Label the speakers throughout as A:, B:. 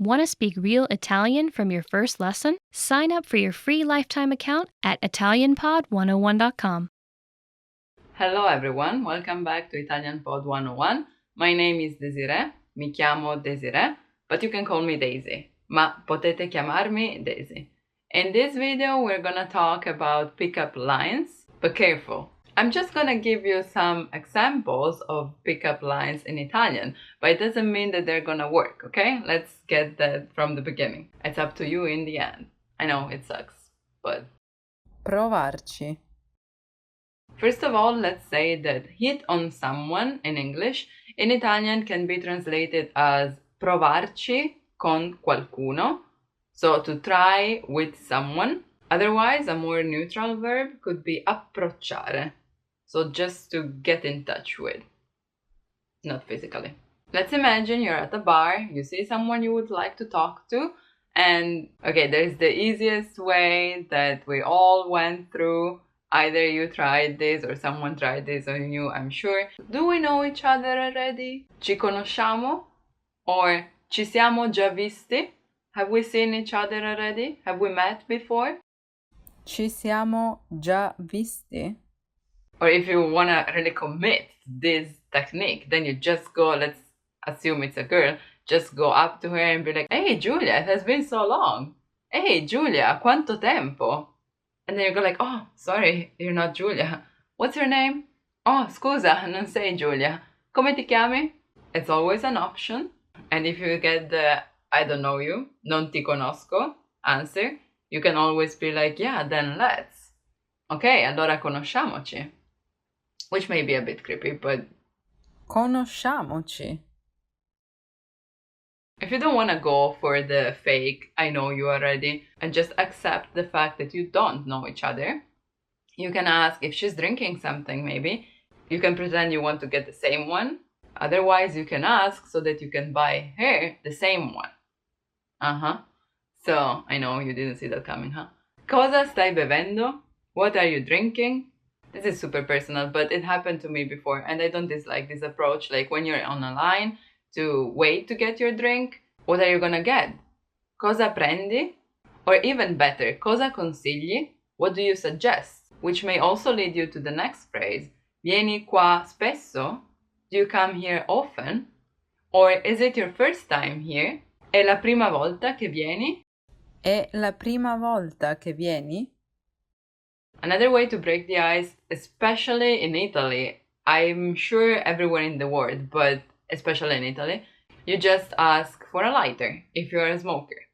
A: Want to speak real Italian from your first lesson? Sign up for your free lifetime account at ItalianPod101.com.
B: Hello everyone, welcome back to Italian Pod 101. My name is Desiree, mi chiamo Desiree, but you can call me Daisy. Ma potete chiamarmi Daisy. In this video we're gonna talk about pickup lines, but careful. I'm just gonna give you some examples of pickup lines in Italian, but it doesn't mean that they're gonna work, okay? Let's get that from the beginning. It's up to you in the end. I know it sucks, but...
C: Provarci.
B: First of all, let's say that hit on someone in English in Italian can be translated as provarci con qualcuno, so to try with someone. Otherwise, a more neutral verb could be approcciare, so just to get in touch with, not physically. Let's imagine you're at a bar, you see someone you would like to talk to, and okay, there's the easiest way that we all went through. Either you tried this or someone tried this on you, I'm sure. Do we know each other already? Ci conosciamo? Or ci siamo già visti? Have we seen each other already? Have we met before?
C: Ci siamo già visti?
B: Or if you want to really commit this technique, then you just go, let's assume it's a girl, just go up to her and be like, "Hey Giulia, it has been so long. Hey Giulia, quanto tempo?" And then you go like, "Oh, sorry, you're not Giulia. What's your name? Oh, scusa, non sei Giulia. Come ti chiami?" It's always an option. And if you get the "I don't know you, non ti conosco" answer, you can always be like, "Yeah, then let's. Ok, allora conosciamoci." Which may be a bit creepy, but...
C: Conosciamoci.
B: If you don't want to go for the fake "I know you already" and just accept the fact that you don't know each other, you can ask if she's drinking something maybe. You can pretend you want to get the same one. Otherwise, you can ask so that you can buy her the same one. So, I know you didn't see that coming, huh? Cosa stai bevendo? What are you drinking? This is super personal, but it happened to me before, and I don't dislike this approach. Like when you're on a line to wait to get your drink, what are you gonna get? Cosa prendi? Or even better, cosa consigli? What do you suggest? Which may also lead you to the next phrase. Vieni qua spesso? Do you come here often? Or is it your first time here? È la prima volta che vieni?
C: È la prima volta che vieni?
B: Another way to break the ice, especially in Italy, I'm sure everywhere in the world, but especially in Italy, you just ask for a lighter if you're a smoker.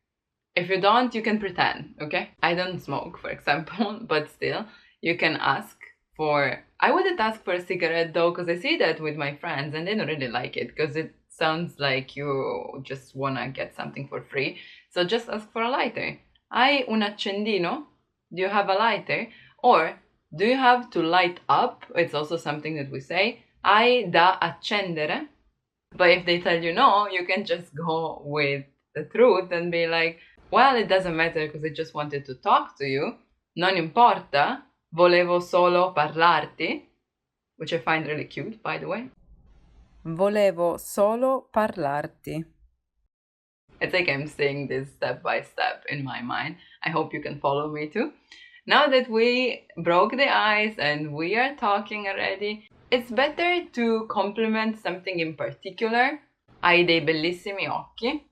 B: If you don't, you can pretend, okay? I don't smoke, for example, but still, you can ask for... I wouldn't ask for a cigarette though, because I see that with my friends and they don't really like it, because it sounds like you just wanna get something for free. So just ask for a lighter. Hai un accendino? Do you have a lighter? Or, do you have to light up? It's also something that we say. Hai da accendere? But if they tell you no, you can just go with the truth and be like, "Well, it doesn't matter because I just wanted to talk to you. Non importa. Volevo solo parlarti." Which I find really cute, by the way.
C: Volevo solo parlarti.
B: It's like I'm saying this step by step in my mind. I hope you can follow me too. Now that we broke the ice and we are talking already, it's better to compliment something in particular. Hai dei bellissimi occhi.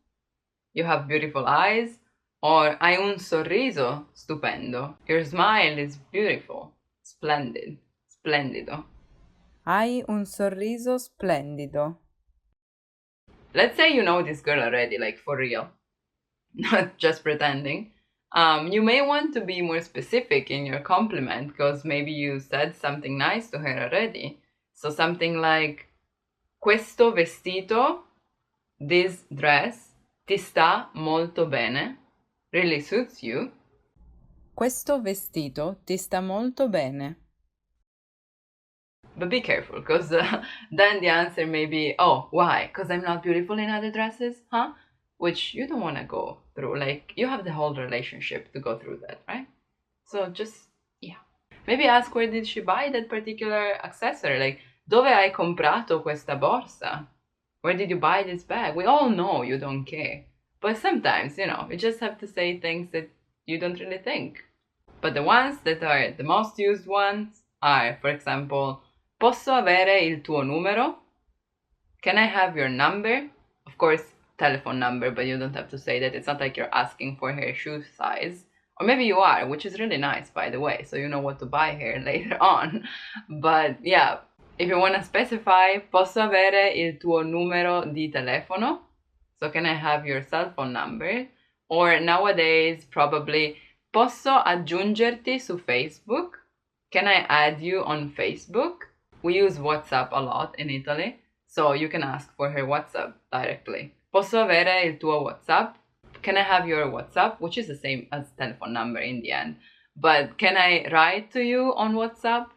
B: You have beautiful eyes. Or hai un sorriso stupendo. Your smile is beautiful. Splendid. Splendido.
C: Hai un sorriso splendido.
B: Let's say you know this girl already, like for real. Not just pretending. You may want to be more specific in your compliment because maybe you said something nice to her already. So something like, questo vestito, this dress, ti sta molto bene, really suits you.
C: Questo vestito ti sta molto bene.
B: But be careful, because then the answer may be, "Oh, why? Because I'm not beautiful in other dresses, huh?" Which you don't want to go through. Like, you have the whole relationship to go through that, right? So just, yeah. Maybe ask where did she buy that particular accessory? Like, dove hai comprato questa borsa? Where did you buy this bag? We all know you don't care. But sometimes, you just have to say things that you don't really think. But the ones that are the most used ones are, for example, posso avere il tuo numero? Can I have your number? Of course, telephone number, but you don't have to say that. It's not like you're asking for her shoe size. Or maybe you are, which is really nice, by the way, so you know what to buy here later on. But yeah, if you want to specify, posso avere il tuo numero di telefono? So can I have your cell phone number? Or nowadays, probably, posso aggiungerti su Facebook? Can I add you on Facebook? We use WhatsApp a lot in Italy, so you can ask for her WhatsApp directly. Posso avere il tuo WhatsApp? Can I have your WhatsApp? Which is the same as telephone number in the end. But can I write to you on WhatsApp?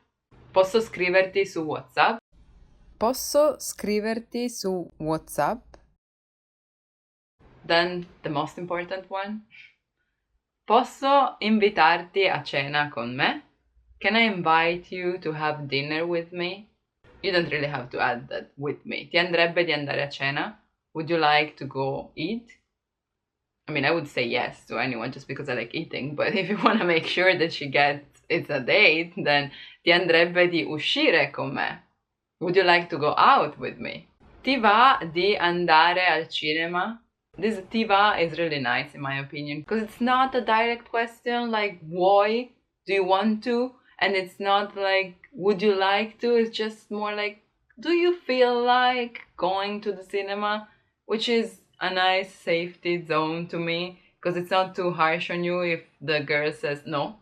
B: Posso scriverti su WhatsApp?
C: Posso scriverti su WhatsApp?
B: Then the most important one. Posso invitarti a cena con me? Can I invite you to have dinner with me? You don't really have to add that with me. Ti andrebbe di andare a cena? Would you like to go eat? I mean, I would say yes to anyone just because I like eating, but if you want to make sure that she gets it's a date, then ti andrebbe di uscire con me? Would you like to go out with me? Ti va di andare al cinema? This ti va is really nice in my opinion because it's not a direct question like why do you want to, and it's not like would you like to, it's just more like do you feel like going to the cinema, which is a nice safety zone to me because it's not too harsh on you if the girl says no,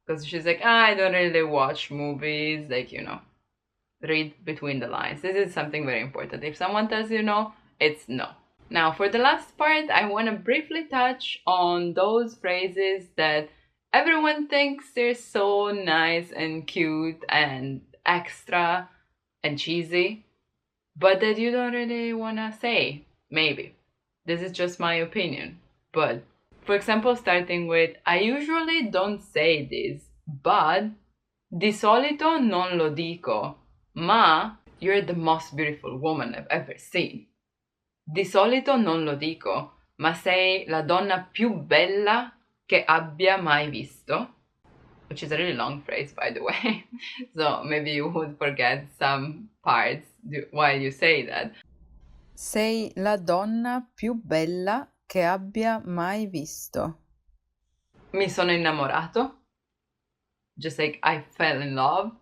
B: because she's like I don't really watch movies, like read between the lines. This is something very important. If someone tells you no, it's no. Now for the last part, I want to briefly touch on those phrases that everyone thinks they're so nice and cute and extra and cheesy, but that you don't really want to say, maybe. This is just my opinion. But, for example, starting with, I usually don't say this, but di solito non lo dico, ma you're the most beautiful woman I've ever seen. Di solito non lo dico, ma sei la donna più bella che abbia mai visto. Which is a really long phrase, by the way. So maybe you would forget some parts while you say that.
C: Sei la donna più bella che abbia mai visto.
B: Mi sono innamorato. Just like I fell in love.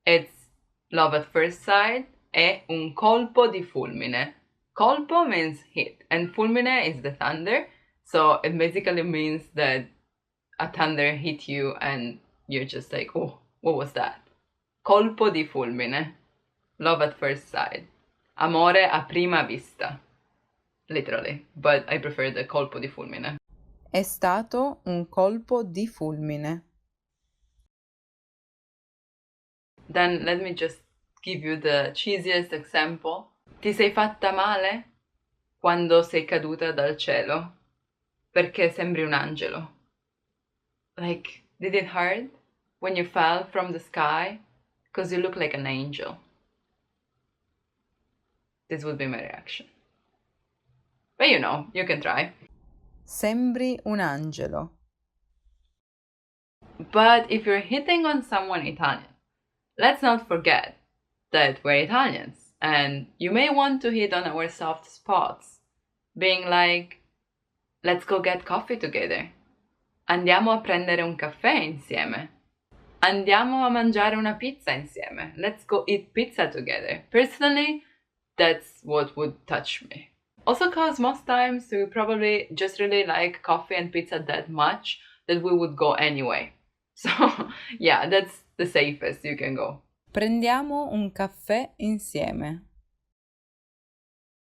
B: It's love at first sight. È un colpo di fulmine. Colpo means hit, and fulmine is the thunder. So it basically means that a thunder hit you and you're just like, oh, what was that? Colpo di fulmine. Love at first sight. Amore a prima vista. Literally, but I prefer the colpo di fulmine.
C: È stato un colpo di fulmine.
B: Then let me just give you the cheesiest example. Ti sei fatta male quando sei caduta dal cielo? Perché sembri un angelo. Like, did it hurt when you fell from the sky? Because you look like an angel. This would be my reaction. But you can try.
C: Sembri un angelo.
B: But if you're hitting on someone Italian, let's not forget that we're Italians and you may want to hit on our soft spots, being like, let's go get coffee together. Andiamo a prendere un caffè insieme. Andiamo a mangiare una pizza insieme. Let's go eat pizza together. Personally, that's what would touch me. Also because most times we probably just really like coffee and pizza that much that we would go anyway. So yeah, that's the safest you can go.
C: Prendiamo un caffè insieme.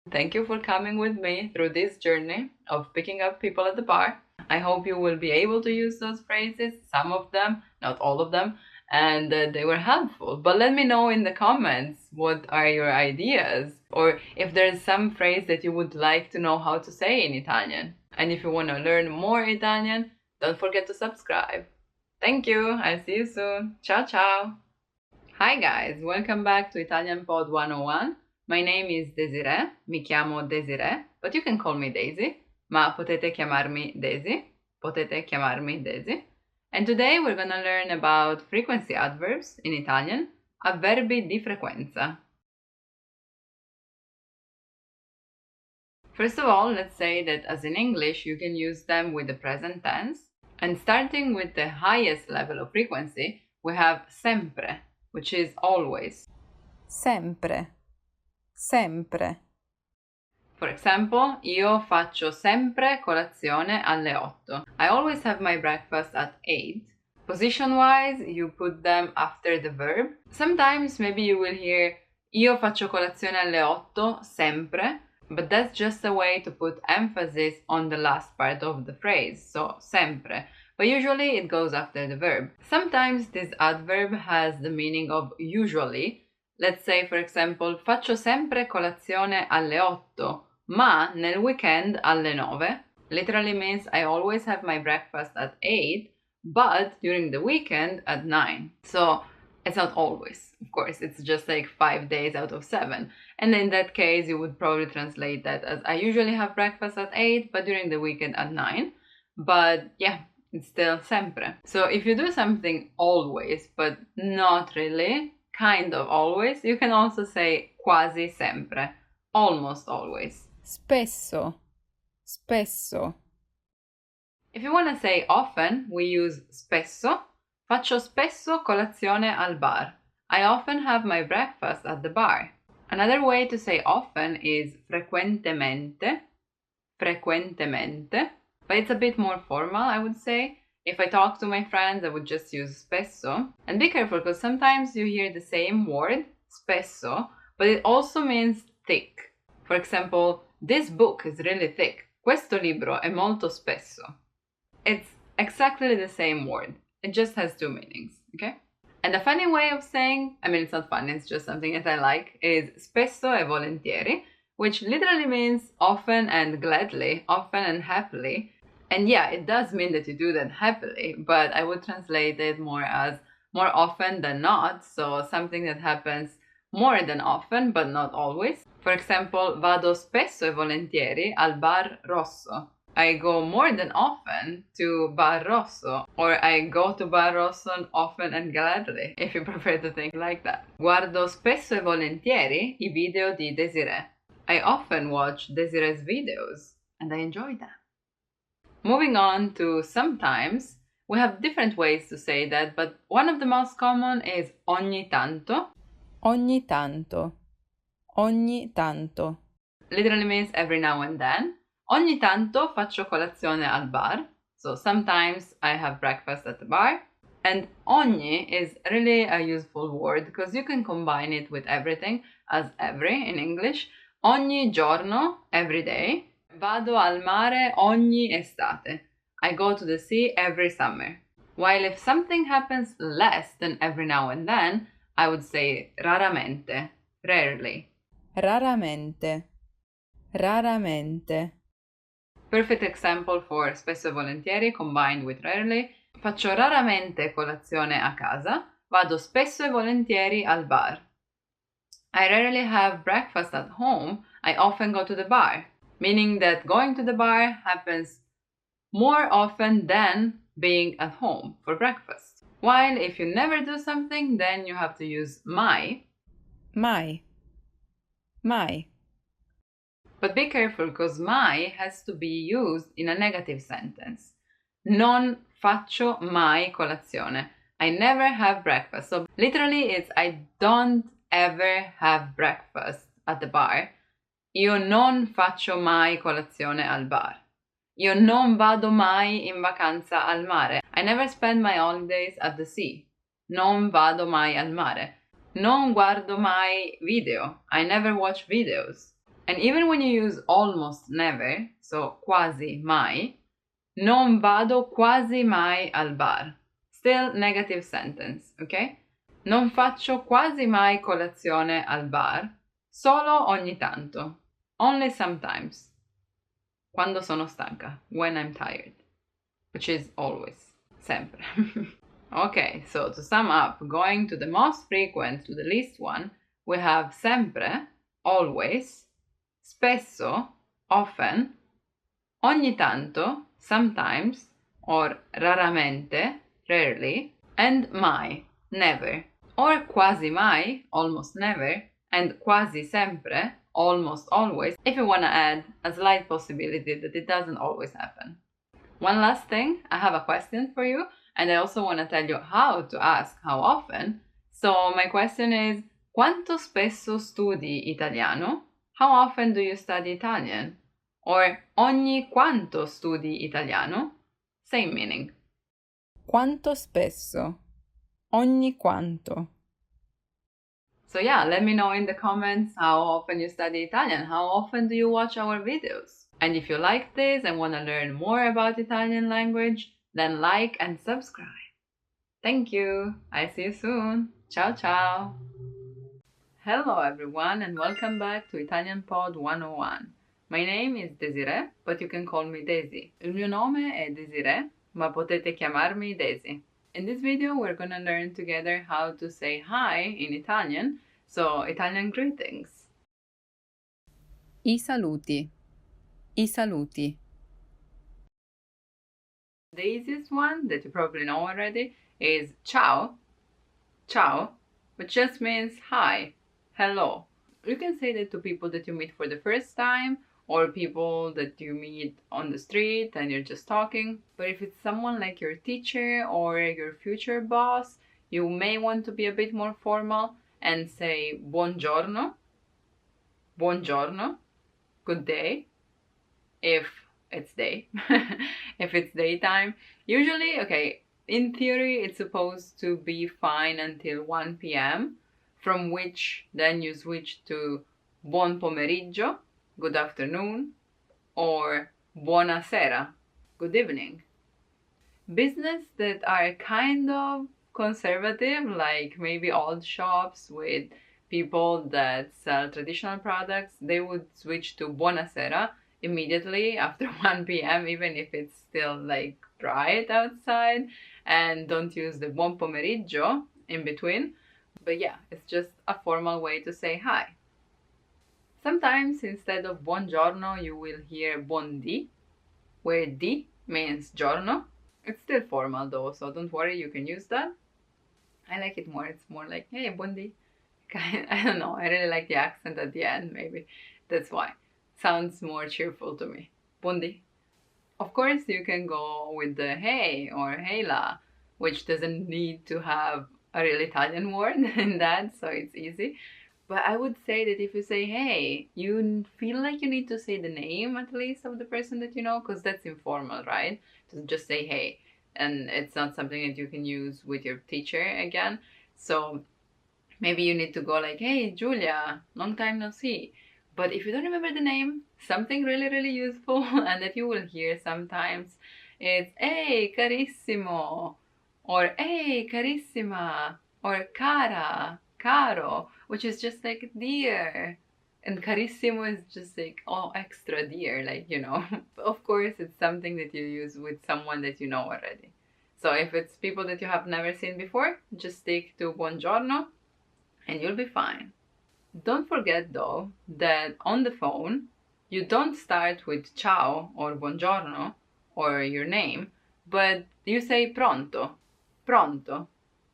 B: Thank you for coming with me through this journey of picking up people at the bar. I hope you will be able to use those phrases, some of them, not all of them, and they were helpful. But let me know in the comments what are your ideas, or if there's some phrase that you would like to know how to say in Italian. And if you want to learn more Italian, don't forget to subscribe. Thank you. I'll see you soon. Ciao ciao. Hi guys, welcome back to Italian Pod 101. My name is Desiree. Mi chiamo Desiree, but you can call me Daisy. ma potete chiamarmi Daisy. Potete chiamarmi Daisy. And today we're gonna learn about frequency adverbs in Italian, avverbi di frequenza. First of all, let's say that as in English, you can use them with the present tense. And starting with the highest level of frequency, we have sempre, which is always.
C: Sempre. Sempre.
B: For example, io faccio sempre colazione alle 8. I always have my breakfast at 8. Position-wise, you put them after the verb. Sometimes maybe you will hear io faccio colazione alle 8 sempre, but that's just a way to put emphasis on the last part of the phrase, so sempre. But usually it goes after the verb. Sometimes this adverb has the meaning of usually. Let's say, for example, faccio sempre colazione alle 8, ma nel weekend alle 9. Literally means I always have my breakfast at 8, but during the weekend at 9. So it's not always, of course, it's just like 5 days out of 7. And in that case, you would probably translate that as I usually have breakfast at 8, but during the weekend at 9. But yeah, it's still sempre. So if you do something always, but not really, kind of always, you can also say quasi sempre, almost always.
C: Spesso. Spesso.
B: If you want to say often, we use spesso. Faccio spesso colazione al bar. I often have my breakfast at the bar. Another way to say often is frequentemente. Frequentemente. But it's a bit more formal, I would say. If I talk to my friends, I would just use spesso. And be careful, because sometimes you hear the same word, spesso, but it also means thick. For example, this book is really thick. Questo libro è molto spesso. It's exactly the same word. It just has two meanings, okay? And a funny way of saying, I mean, it's not funny, it's just something that I like, is spesso e volentieri, which literally means often and gladly, often and happily. And yeah, it does mean that you do that happily, but I would translate it more as more often than not, so something that happens more than often, but not always. For example, vado spesso e volentieri al bar rosso. I go more than often to Bar Rosso, or I go to Bar Rosso often and gladly, if you prefer to think like that. Guardo spesso e volentieri I video di Desiree. I often watch Desiree's videos, and I enjoy them. Moving on to sometimes, we have different ways to say that, but one of the most common is ogni tanto.
C: Ogni tanto. Ogni tanto.
B: Literally means every now and then. Ogni tanto faccio colazione al bar. So sometimes I have breakfast at the bar. And ogni is really a useful word because you can combine it with everything as every in English. Ogni giorno, every day. Vado al mare ogni estate. I go to the sea every summer. While if something happens less than every now and then, I would say raramente, rarely.
C: Raramente. Raramente.
B: Perfect example for spesso e volentieri combined with rarely. Faccio raramente colazione a casa. Vado spesso e volentieri al bar. I rarely have breakfast at home. I often go to the bar. Meaning that going to the bar happens more often than being at home for breakfast. While if you never do something, then you have to use mai.
C: Mai. Mai.
B: But be careful because mai has to be used in a negative sentence. Non faccio mai colazione. I never have breakfast. So literally it's I don't ever have breakfast at the bar. Io non faccio mai colazione al bar. Io non vado mai in vacanza al mare. I never spend my holidays at the sea. Non vado mai al mare. Non guardo mai video. I never watch videos. And even when you use almost never, so quasi mai, non vado quasi mai al bar. Still negative sentence, okay? Non faccio quasi mai colazione al bar, solo ogni tanto. Only sometimes. Quando sono stanca, when I'm tired. Which is always, sempre. Okay, so to sum up, going to the most frequent to the least one, we have sempre, always, spesso, often, ogni tanto, sometimes, or raramente, rarely, and mai, never, or quasi mai, almost never, and quasi sempre, almost always, if you want to add a slight possibility that it doesn't always happen. One last thing, I have a question for you, and I also want to tell you how to ask how often. So my question is, quanto spesso studi italiano? How often do you study Italian? Or ogni quanto studi italiano? Same meaning.
C: Quanto spesso? Ogni quanto?
B: So yeah, let me know in the comments how often you study Italian, how often do you watch our videos? And if you like this and want to learn more about Italian language, then like and subscribe. Thank you. I'll see you soon. Ciao ciao. Hello everyone and welcome back to Italian Pod 101. My name is Desiree, but you can call me Daisy. Il mio nome è Desiree, ma potete chiamarmi Daisy. In this video we're gonna learn together how to say hi in Italian, so Italian greetings.
C: I saluti. I saluti.
B: The easiest one that you probably know already is ciao, ciao, which just means hi, hello. You can say that to people that you meet for the first time or people that you meet on the street and you're just talking. But if it's someone like your teacher or your future boss, you may want to be a bit more formal and say buongiorno, buongiorno, good day, if it's day, if it's daytime. Usually, okay, in theory, it's supposed to be fine until 1 p.m., from which then you switch to buon pomeriggio, good afternoon, or buonasera, good evening. Business that are kind of conservative, like maybe old shops with people that sell traditional products, they would switch to buonasera immediately after 1 p.m., even if it's still like bright outside, and don't use the buon pomeriggio in between. But yeah, it's just a formal way to say hi. Sometimes instead of buongiorno, you will hear buondì, where di means giorno. It's still formal though, so don't worry, you can use that. I like it more, it's more like, hey, buondì. I don't know, I really like the accent at the end, maybe that's why. Sounds more cheerful to me. Buondì. Of course, you can go with the hey or hela, which doesn't need to have a real Italian word in that, so it's easy. But I would say that if you say hey, you feel like you need to say the name at least of the person that you know, because that's informal, right? To just say hey, and it's not something that you can use with your teacher again. So maybe you need to go like, hey, Julia, long time no see. But if you don't remember the name, something really, really useful and that you will hear sometimes, it's hey, carissimo, or hey, carissima, or cara, caro, which is just like dear. And carissimo is just like, oh, extra dear, like, you know. Of course, it's something that you use with someone that you know already. So if it's people that you have never seen before, just stick to buongiorno and you'll be fine. Don't forget though that on the phone you don't start with ciao or buongiorno or your name, but you say pronto, pronto,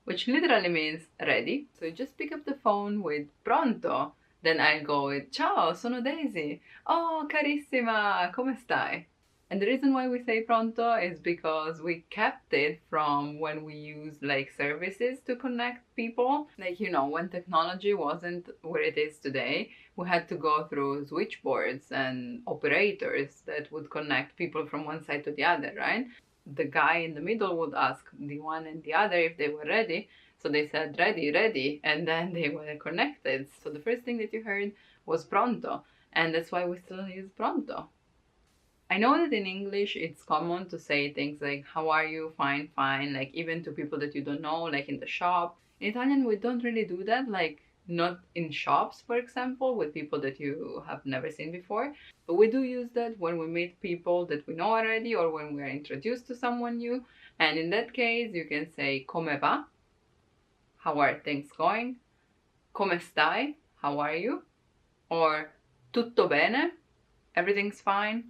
B: which literally means ready. So you just pick up the phone with pronto, then I'll go with ciao, sono Daisy. Oh, carissima, come stai? And the reason why we say pronto is because we kept it from when we used like services to connect people. Like, you know, when technology wasn't where it is today, we had to go through switchboards and operators that would connect people from one side to the other, right? The guy in the middle would ask the one and the other if they were ready. So they said ready, ready, and then they were connected. So the first thing that you heard was pronto, and that's why we still use pronto. I know that in English it's common to say things like how are you, fine, fine, like even to people that you don't know, like in the shop. In Italian we don't really do that, like not in shops, for example, with people that you have never seen before. But we do use that when we meet people that we know already or when we are introduced to someone new. And in that case you can say come va, how are things going? Come stai, how are you? Or tutto bene, everything's fine.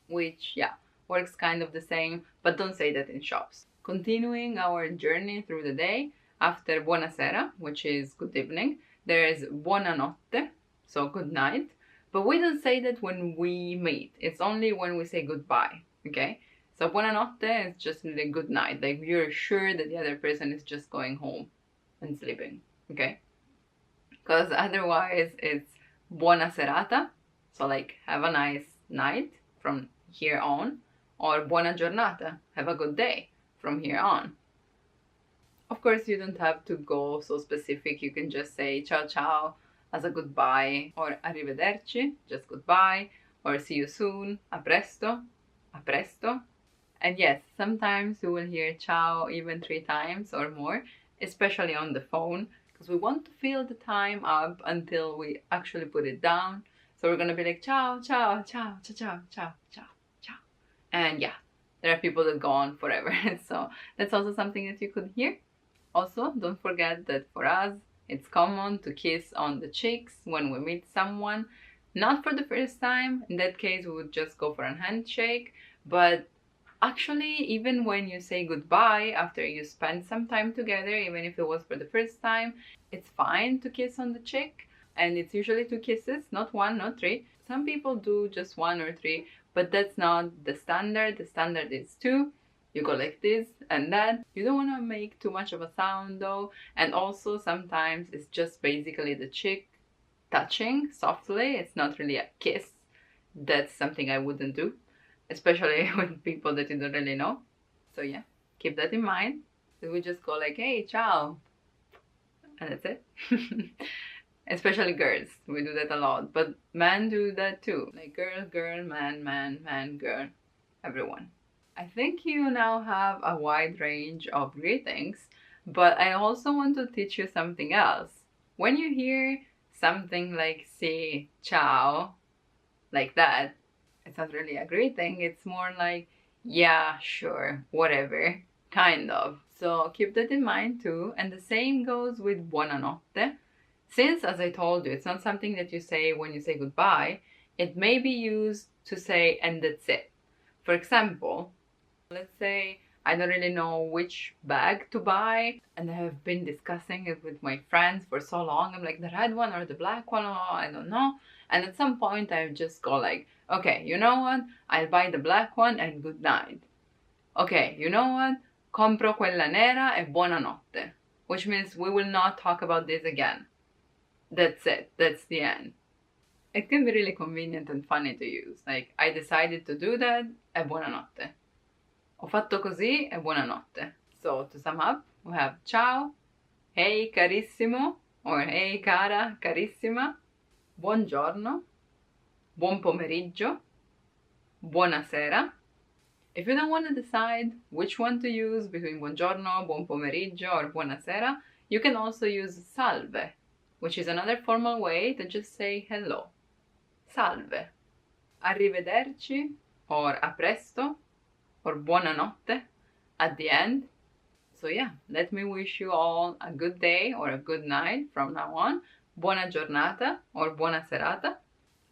B: which, yeah, works kind of the same, but don't say that in shops. Continuing our journey through the day, after buonasera, which is good evening, there is buonanotte, so good night, but we don't say that when we meet. It's only when we say goodbye, okay? So buonanotte is just really good night, like you're sure that the other person is just going home and sleeping, okay? Because otherwise it's buona serata, so like have a nice night from here on, or buona giornata, have a good day from here on. Of course, you don't have to go so specific. You can just say ciao ciao as a goodbye, or arrivederci, just goodbye, or see you soon, a presto, a presto. And yes, sometimes you will hear ciao even 3 times or more, especially on the phone, because we want to fill the time up until we actually put it down. So we're gonna be like ciao, ciao, ciao, ciao, ciao, ciao, ciao, ciao. And yeah, there are people that go on forever. So that's also something that you could hear. Also, don't forget that for us, it's common to kiss on the cheeks when we meet someone. Not for the first time. In that case, we would just go for a handshake. But actually, even when you say goodbye after you spend some time together, even if it was for the first time, it's fine to kiss on the cheek. And it's usually 2 kisses, not 1, not 3. Some people do just 1 or 3, but that's not the standard. The standard is 2. You go like this and that. You don't want to make too much of a sound though. And also sometimes it's just basically the cheek touching softly. It's not really a kiss. That's something I wouldn't do, especially with people that you don't really know. So yeah, keep that in mind. So we just go like, hey, ciao. And that's it. Especially girls, we do that a lot. But men do that too. Like girl, girl, man, man, man, girl. Everyone. I think you now have a wide range of greetings, but I also want to teach you something else. When you hear something like say ciao, like that, it's not really a greeting, it's more like yeah, sure, whatever, kind of. So keep that in mind too. And the same goes with buonanotte. Since, as I told you, it's not something that you say when you say goodbye, it may be used to say and that's it. For example, let's say I don't really know which bag to buy and I have been discussing it with my friends for so long. I'm like, the red one or the black one? Oh, I don't know. And at some point I just go like, okay, you know what? I'll buy the black one and good night. Okay, you know what? Compro quella nera e buonanotte. Which means we will not talk about this again. That's it. That's the end. It can be really convenient and funny to use. Like, I decided to do that e buonanotte. Ho fatto così e buonanotte. So, to sum up, we have ciao, hey carissimo, or hey cara, carissima, buongiorno, buon pomeriggio, buonasera. If you don't want to decide which one to use between buongiorno, buon pomeriggio, or buonasera, you can also use salve, which is another formal way to just say hello. Salve. Arrivederci, or a presto, or buonanotte at the end. So yeah, let me wish you all a good day or a good night from now on. Buona giornata or buona serata.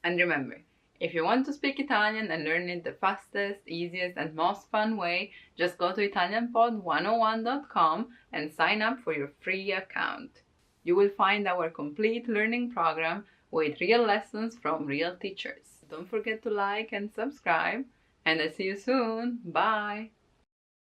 B: And remember, if you want to speak Italian and learn it the fastest, easiest, and most fun way, just go to ItalianPod101.com and sign up for your free account. You will find our complete learning program with real lessons from real teachers. Don't forget to like and subscribe, and I'll see you soon. Bye!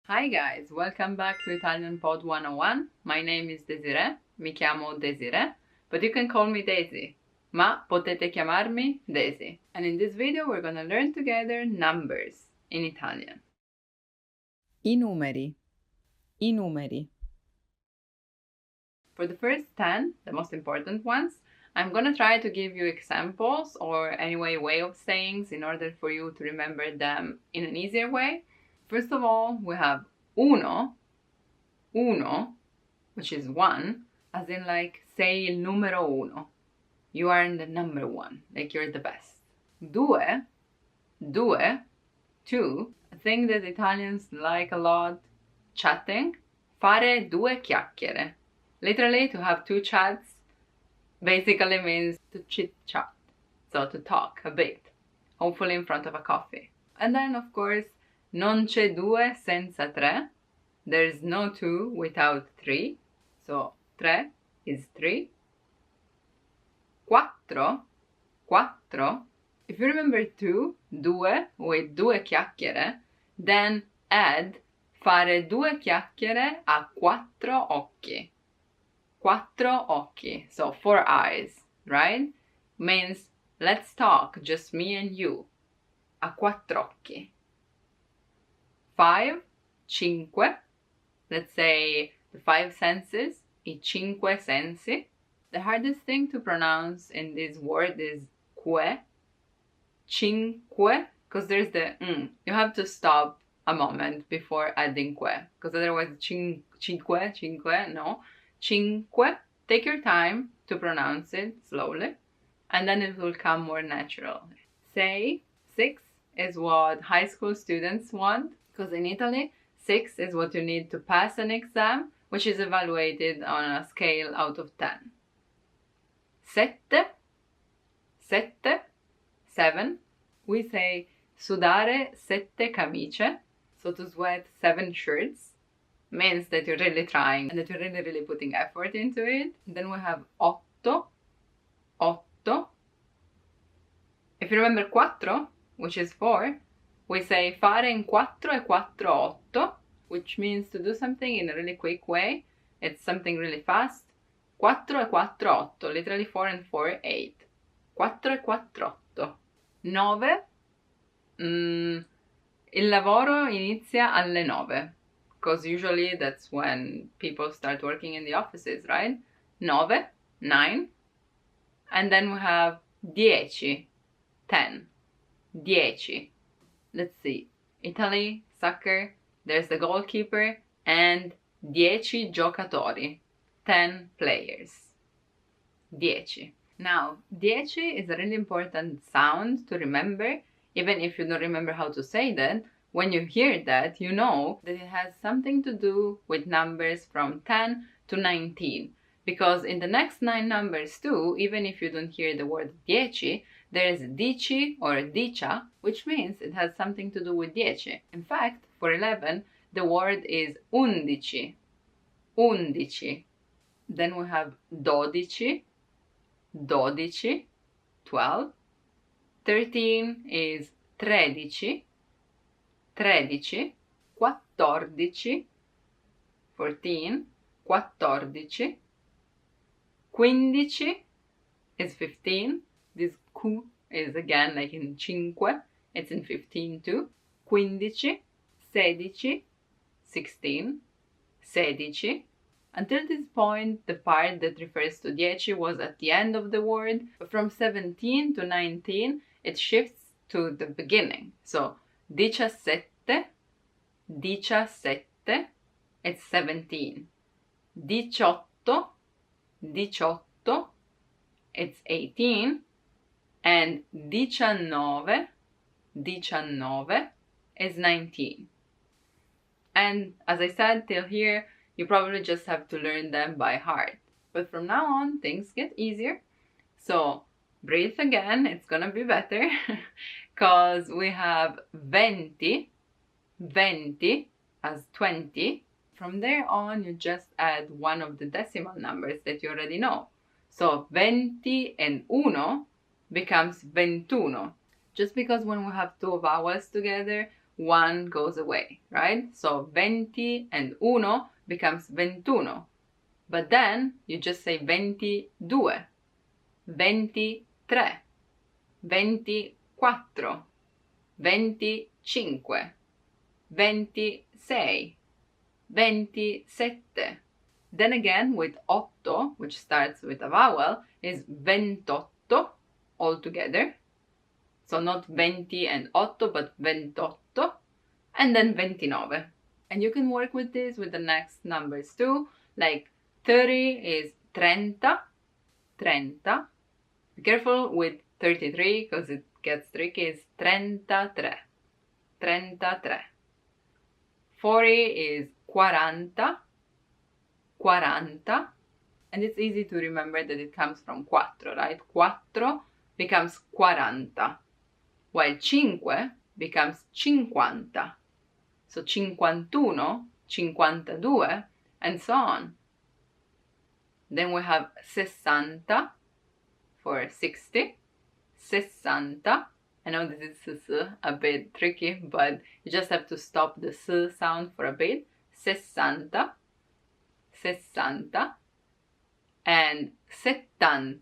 B: Hi guys, welcome back to Italian Pod 101. My name is Desiree, mi chiamo Desiree, but you can call me Daisy. Ma potete chiamarmi Daisy. And in this video we're gonna learn together numbers in Italian.
C: I numeri. I numeri.
B: For the first 10, the most important ones, I'm gonna try to give you examples or anyway way of sayings in order for you to remember them in an easier way. First of all, we have uno, which is 1, as in like say il numero uno. You are the number 1, like you're the best. Due, 2, a thing that Italians like a lot, chatting. Fare 2 chiacchiere. Literally, to have 2 chats basically means to chit chat, so to talk a bit, hopefully in front of a coffee. And then, of course, non c'è due senza tre. There's no two without three. So, tre is three. Quattro, quattro. If you remember two, due, with due chiacchiere, then add fare due chiacchiere a quattro occhi. Quattro occhi, so 4 eyes, right? Means let's talk, just me and you. A quattro occhi. 5, cinque. Let's say the 5 senses, I cinque sensi. The hardest thing to pronounce in this word is que, cinque, because there's the You have to stop a moment before adding que, because otherwise cinque, no. Cinque, take your time to pronounce it slowly, and then it will come more natural. Sei, 6 is what high school students want, because in Italy, 6 is what you need to pass an exam, which is evaluated on a scale out of 10. Sette, 7. We say sudare 7 camicie, so to sweat 7 shirts. Means that you're really trying and that you're really putting effort into it. Then we have otto. If you remember quattro, which is 4, we say fare in quattro e quattro otto, which means to do something in a really quick way. It's something really fast. Quattro e quattro otto, literally 4 and 4, 8. Quattro e quattro otto. 9. Il lavoro inizia alle 9. Because usually that's when people start working in the offices, right? 9. And then we have 10. 10. Let's see. Italy, soccer, there's the goalkeeper, and 10 giocatori. 10 players. 10. Now, 10 is a really important sound to remember, even if you don't remember how to say that. When you hear that, you know that it has something to do with numbers from 10 to 19. Because in the next 9 numbers too, even if you don't hear the word 10, there is dici or dicia, which means it has something to do with 10. In fact, for 11, the word is undici. Undici. Then we have dodici. 12. 13 is tredici. 14. 14. 15 is 15. This Q is again like in cinque. It's in 15 too. 15. 16. 16. Until this point, the part that refers to 10 was at the end of the word. But from 17 to 19, it shifts to the beginning. So 17, it's 17. 18, it's 18. And 19 is 19. And as I said, till here, you probably just have to learn them by heart. But from now on, things get easier. So breathe again, it's gonna be better. Because we have 20 as 20. From there on, you just add one of the decimal numbers that you already know. So 20 and uno becomes 21. Just because when we have two vowels together, one goes away, right? So 20 and uno becomes 21. But then you just say 22, 23, 24, 25, 26, 27. Then again with otto, which starts with a vowel, is 28 altogether. So not 20 and 8, but 28, and then 29. And you can work with this with the next numbers too, like 30 is 30. Be careful with 33 because it gets tricky, it's 33. 40 is 40. And it's easy to remember that it comes from quattro, right? Quattro becomes 40. While cinque becomes 50. So 51, 52, and so on. Then we have 60 for 60, 60. I know this is a bit tricky, but you just have to stop the s sound for a bit. 60, 60, and 70,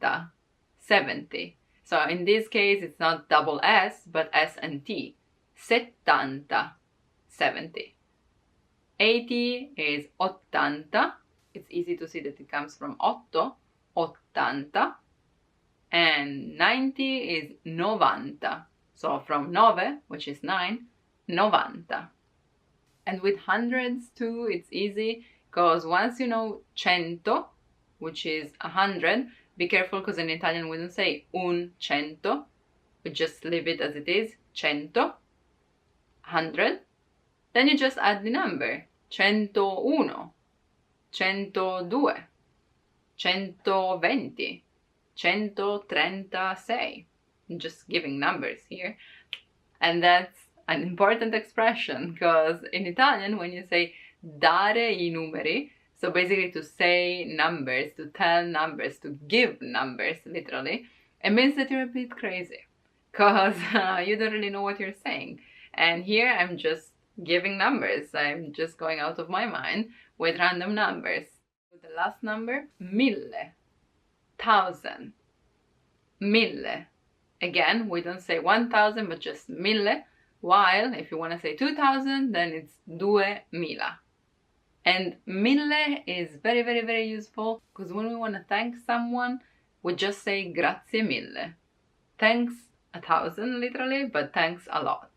B: 70. So in this case, it's not double S, but S and T. 70, 70. 80 is 80. It's easy to see that it comes from 8, 80. And 90 is 90. So from 9, which is 9, 90. And with hundreds too, it's easy, because once you know 100, which is 100, be careful because in Italian we don't say un cento, we just leave it as it is, 100, 100. Then you just add the number, 101, 102, 120, 136. I'm just giving numbers here. And that's an important expression, because in Italian when you say dare I numeri, so basically to say numbers, to tell numbers, to give numbers, literally, it means that you're a bit crazy, because you don't really know what you're saying. And here I'm just giving numbers. I'm just going out of my mind with random numbers. With the last number, 1000, 1000, 1000. Again, we don't say 1000, but just 1000. While if you want to say 2000, then it's 2000. And 1000 is very, very, very useful, because when we want to thank someone, we just say grazie mille. Thanks 1000 literally, but thanks a lot.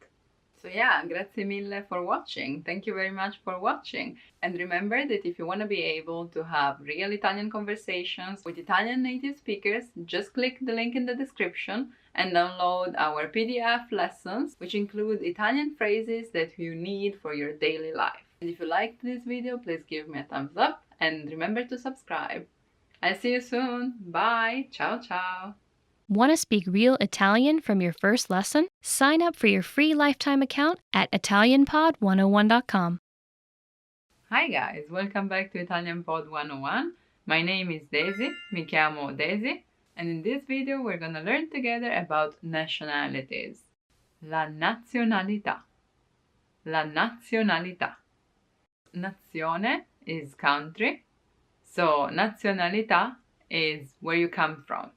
B: So yeah, grazie mille for watching. Thank you very much for watching. And remember that if you want to be able to have real Italian conversations with Italian native speakers, just click the link in the description and download our PDF lessons, which include Italian phrases that you need for your daily life. And if you liked this video, please give me a thumbs up and remember to subscribe. I'll see you soon. Bye. Ciao, ciao.
A: Want to speak real Italian from your first lesson? Sign up for your free lifetime account at ItalianPod101.com.
B: Hi guys, welcome back to Italian Pod 101. My name is Daisy, mi chiamo Daisy, and in this video we're gonna learn together about nationalities. La nazionalità. La nazionalità. Nazione is country, so nazionalità is where you come from.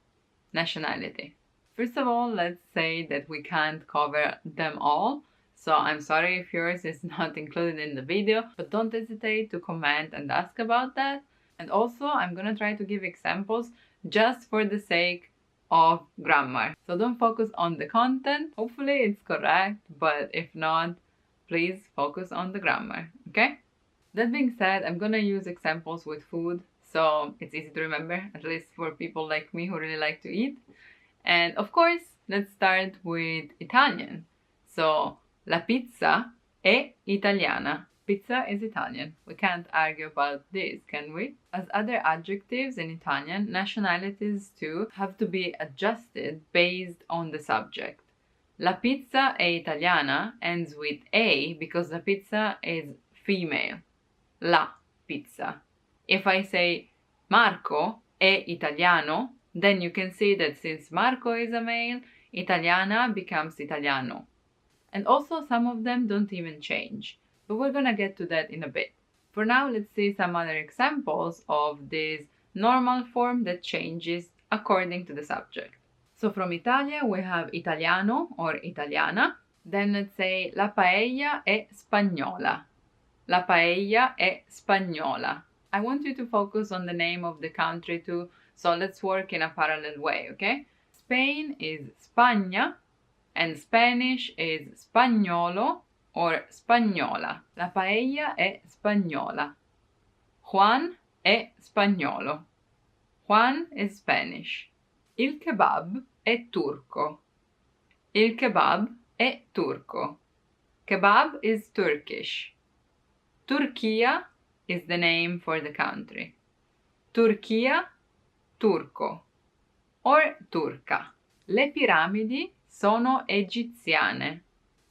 B: Nationality. First of all, let's say that we can't cover them all, so I'm sorry if yours is not included in the video, but don't hesitate to comment and ask about that. And also, I'm gonna try to give examples just for the sake of grammar. So don't focus on the content. Hopefully it's correct, but if not, please focus on the grammar, okay? That being said, I'm gonna use examples with food, so it's easy to remember, at least for people like me who really like to eat. And of course, let's start with Italian. So, la pizza è italiana. Pizza is Italian. We can't argue about this, can we? As other adjectives in Italian, nationalities too have to be adjusted based on the subject. La pizza è italiana ends with a because la pizza is female. La pizza. If I say Marco è italiano, then you can see that since Marco is a male, italiana becomes italiano. And also some of them don't even change, but we're gonna get to that in a bit. For now, let's see some other examples of this normal form that changes according to the subject. So from Italia we have italiano or italiana. Then let's say la paella è spagnola. La paella è spagnola. I want you to focus on the name of the country too, so let's work in a parallel way, okay? Spain is Spagna, and Spanish is spagnolo or spagnola. La paella è spagnola. Juan è spagnolo. Juan is Spanish. Il kebab è turco. Il kebab è turco. Kebab is Turkish. Turchia is the name for the country. Turchia, turco, or turca. Le piramidi sono egiziane.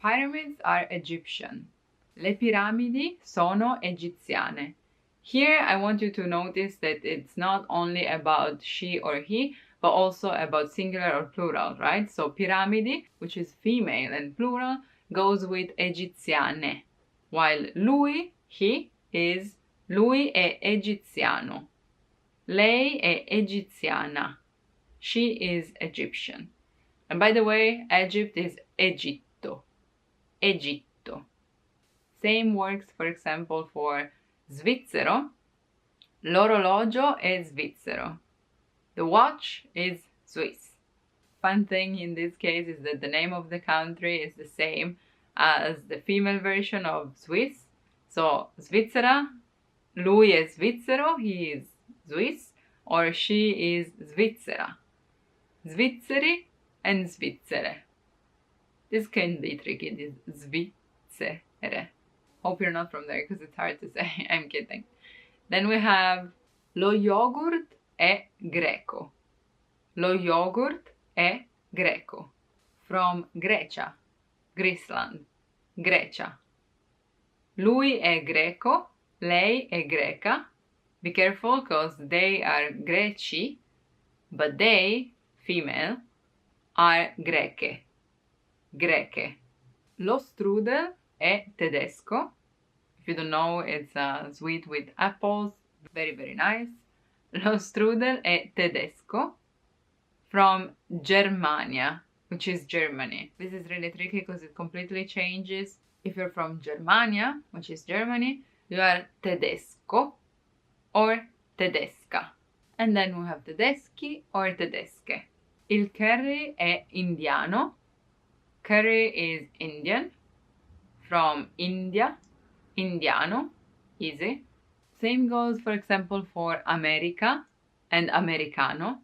B: Pyramids are Egyptian. Le piramidi sono egiziane. Here I want you to notice that it's not only about she or he, but also about singular or plural, right? So piramidi, which is female and plural, goes with egiziane, while lui, he, is lui è egiziano. Lei è egiziana. She is Egyptian. And by the way, Egypt is Egitto. Egitto. Same works, for example, for Svizzero. L'orologio è svizzero. The watch is Swiss. Fun thing in this case is that the name of the country is the same as the female version of Swiss. So Svizzera, lui è svizzero, he is Swiss, or she is Svizzera. Svizzeri and Svizzere. This can be tricky, this Svizzere. Hope you're not from there because it's hard to say. I'm kidding. Then we have lo yogurt è greco. Lo yogurt è greco. From Grecia, Greeceland, Grecia. Lui è greco, lei è greca. Be careful because they are greci, but they, female, are greche. Greche. Lo strudel è tedesco. If you don't know, it's a sweet with apples. Very, very nice. Lo strudel è tedesco. From Germania, which is Germany. This is really tricky because it completely changes. If you're from Germania, which is Germany, you are tedesco or tedesca. And then we have tedeschi or tedesche. Il curry è indiano. Curry is Indian. From India, indiano, easy. Same goes, for example, for America and americano.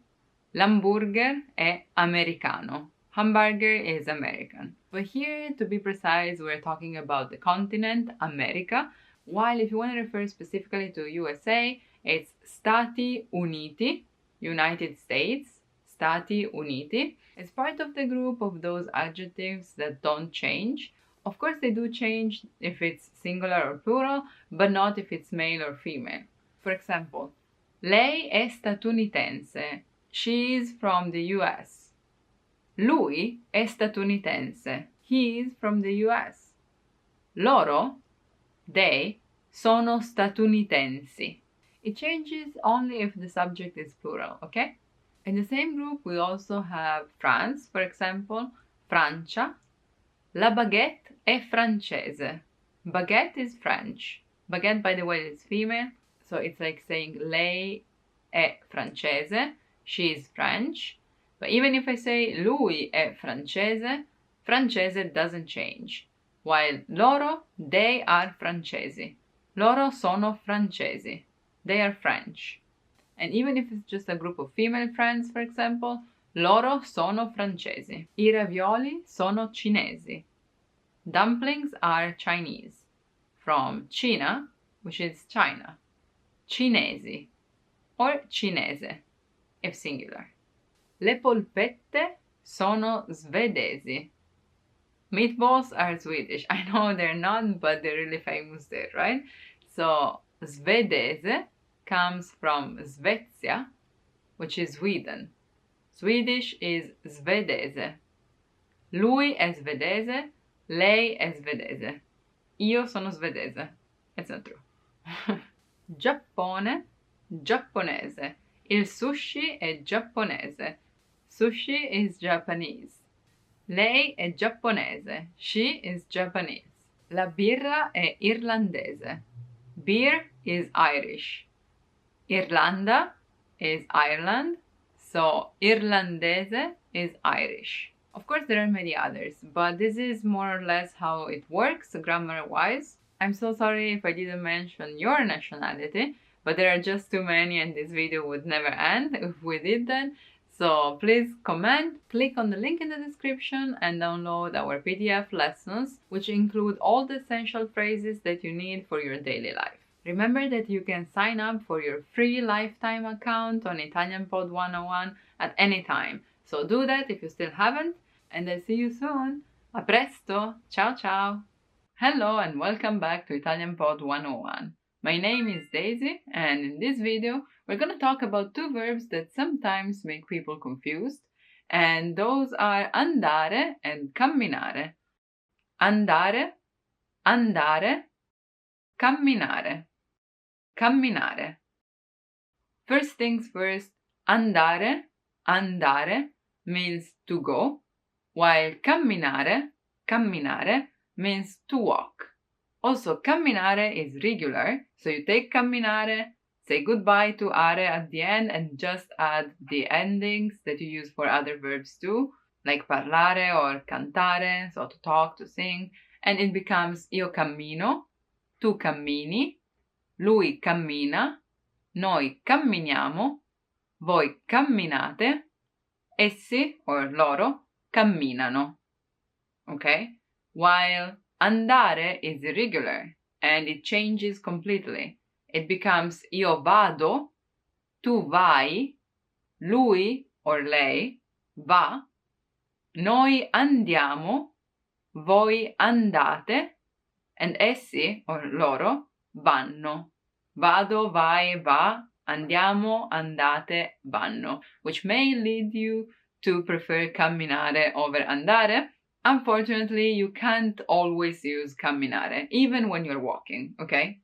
B: L'hamburger è americano. Hamburger is American. But here, to be precise, we're talking about the continent, America, while if you want to refer specifically to USA, it's Stati Uniti, United States, Stati Uniti. It's part of the group of those adjectives that don't change. Of course, they do change if it's singular or plural, but not if it's male or female. For example, lei è statunitense. She is from the US. Lui è statunitense. He is from the US. Loro, they, sono statunitensi. It changes only if the subject is plural, okay? In the same group, we also have France, for example, Francia. La baguette è francese. Baguette is French. Baguette, by the way, is female, so it's like saying lei è francese, she is French. But even if I say lui è francese, francese doesn't change. While loro, they are francesi. Loro sono francesi. They are French. And even if it's just a group of female friends, for example, loro sono francesi. I ravioli sono cinesi. Dumplings are Chinese. From Cina, which is China. Cinesi or cinese, if singular. Le polpette sono svedesi. Meatballs are Swedish. I know they're not, but they're really famous there, right? So svedese comes from Svezia, which is Sweden. Swedish is svedese. Lui è svedese, lei è svedese. Io sono svedese. It's not true. Giappone, giapponese. Il sushi è giapponese. Sushi is Japanese. Lei è giapponese. She is Japanese. La birra è irlandese. Beer is Irish. Irlanda is Ireland. So irlandese is Irish. Of course, there are many others, but this is more or less how it works grammar-wise. I'm so sorry if I didn't mention your nationality, but there are just too many and this video would never end if we did that. So please comment, click on the link in the description and download our PDF lessons, which include all the essential phrases that you need for your daily life. Remember that you can sign up for your free lifetime account on ItalianPod 101 at any time. So do that if you still haven't, and I'll see you soon. A presto! Ciao ciao! Hello and welcome back to Italian Pod 101. My name is Daisy, and in this video we're going to talk about two verbs that sometimes make people confused, and those are andare and camminare. Andare, andare, camminare, camminare. First things first, andare, andare means to go, while camminare, camminare means to walk. Also, camminare is regular, so you take camminare, say goodbye to are at the end, and just add the endings that you use for other verbs too, like parlare or cantare, so to talk, to sing, and it becomes io cammino, tu cammini, lui cammina, noi camminiamo, voi camminate, essi or loro camminano. Okay? While andare is irregular and it changes completely. It becomes io vado, tu vai, lui or lei va, noi andiamo, voi andate, and essi or loro vanno. Vado, vai, va, andiamo, andate, vanno, which may lead you to prefer camminare over andare. Unfortunately, you can't always use camminare, even when you're walking, okay?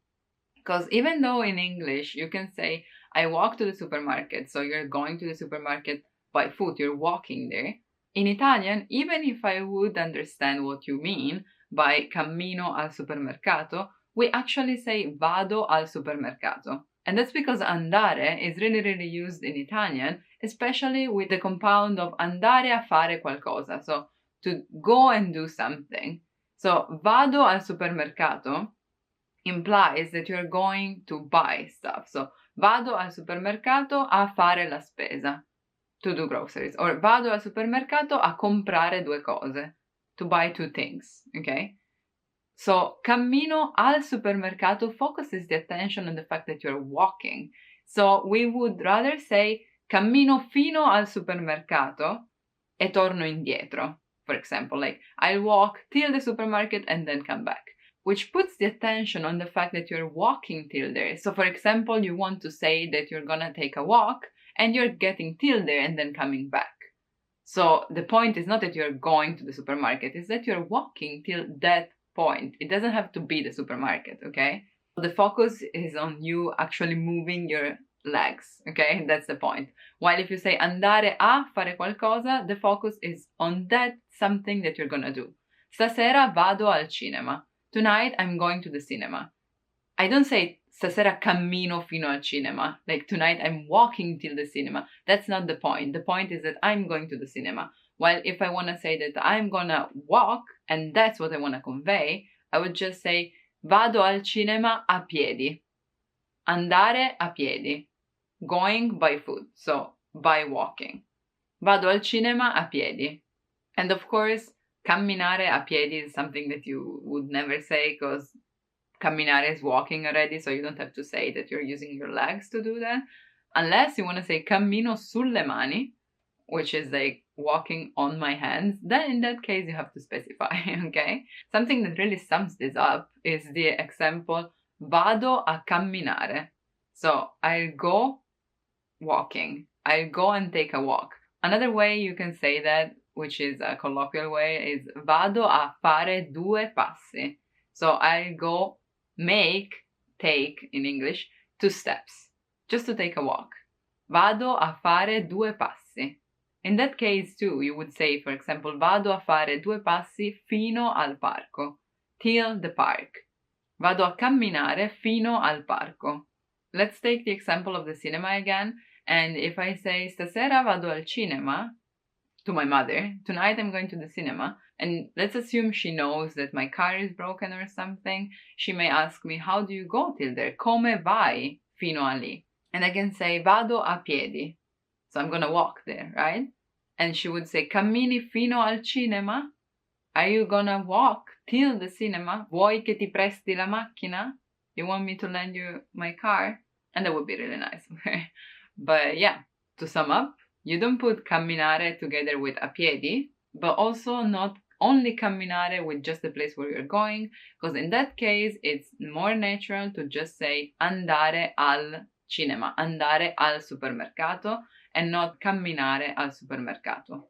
B: Because even though in English you can say, I walk to the supermarket, so you're going to the supermarket by foot, you're walking there. In Italian, even if I would understand what you mean by cammino al supermercato, we actually say vado al supermercato. And that's because andare is really used in Italian, especially with the compound of andare a fare qualcosa, so to go and do something. So vado al supermercato implies that you're going to buy stuff. So vado al supermercato a fare la spesa, to do groceries. Or vado al supermercato a comprare due cose, to buy two things, okay? So cammino al supermercato focuses the attention on the fact that you're walking. So we would rather say cammino fino al supermercato e torno indietro. For example, like I'll walk till the supermarket and then come back, which puts the attention on the fact that you're walking till there. So for example, you want to say that you're gonna take a walk and you're getting till there and then coming back. So the point is not that you're going to the supermarket, it's that you're walking till that point. It doesn't have to be the supermarket, okay? The focus is on you actually moving your legs, okay? That's the point. While if you say andare a fare qualcosa, the focus is on that something that you're gonna do. Stasera vado al cinema. Tonight I'm going to the cinema. I don't say stasera cammino fino al cinema. Like tonight I'm walking till the cinema. That's not the point. The point is that I'm going to the cinema. While if I want to say that I'm gonna walk, and that's what I want to convey, I would just say vado al cinema a piedi. Andare a piedi. Going by foot, so by walking. Vado al cinema a piedi. And of course, camminare a piedi is something that you would never say because camminare is walking already, so you don't have to say that you're using your legs to do that. Unless you want to say cammino sulle mani, which is like walking on my hands, then in that case you have to specify, okay? Something that really sums this up is the example vado a camminare. So I'll go walking. I'll go and take a walk. Another way you can say that, which is a colloquial way, is vado a fare due passi. So I'll go take in English 2 steps, just to take a walk. Vado a fare due passi. In that case too, you would say, for example, vado a fare 2 passi fino al parco, till the park. Vado a camminare fino al parco. Let's take the example of the cinema again, and if I say stasera vado al cinema, to my mother, tonight I'm going to the cinema, and let's assume she knows that my car is broken or something, she may ask me, how do you go till there? Come vai fino a lì? And I can say vado a piedi, so I'm gonna walk there, right? And she would say, cammini fino al cinema? Are you gonna walk till the cinema? Vuoi che ti presti la macchina? You want me to lend you my car? And that would be really nice, okay? But yeah, to sum up, you don't put camminare together with a piedi, but also not only camminare with just the place where you're going, because in that case it's more natural to just say andare al cinema, andare al supermercato, and not camminare al supermercato.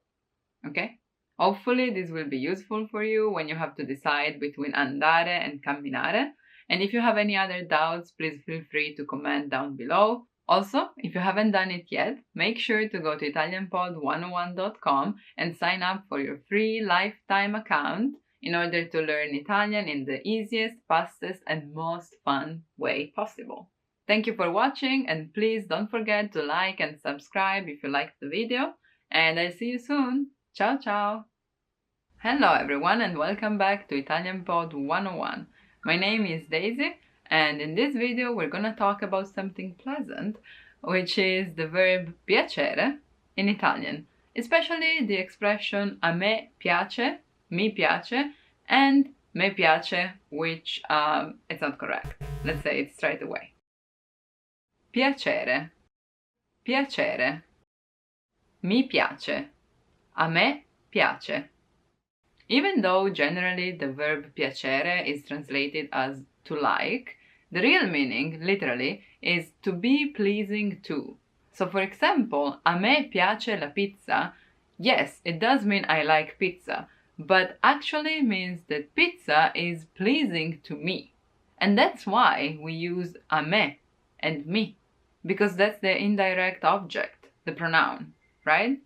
B: Okay? Hopefully this will be useful for you when you have to decide between andare and camminare. And if you have any other doubts, please feel free to comment down below. Also, if you haven't done it yet, make sure to go to ItalianPod101.com and sign up for your free lifetime account in order to learn Italian in the easiest, fastest, and most fun way possible. Thank you for watching, and please don't forget to like and subscribe if you liked the video, and I'll see you soon. Ciao ciao! Hello everyone and welcome back to Italian Pod 101. My name is Daisy, and in this video we're gonna talk about something pleasant, which is the verb piacere in Italian, especially the expression a me piace, mi piace, and me piace, which it's not correct. Let's say it straight away. Piacere, piacere, mi piace, a me piace. Even though generally the verb piacere is translated as to like, the real meaning, literally, is to be pleasing to. So for example, a me piace la pizza, yes, it does mean I like pizza, but actually means that pizza is pleasing to me. And that's why we use a me and mi, because that's the indirect object, the pronoun, right?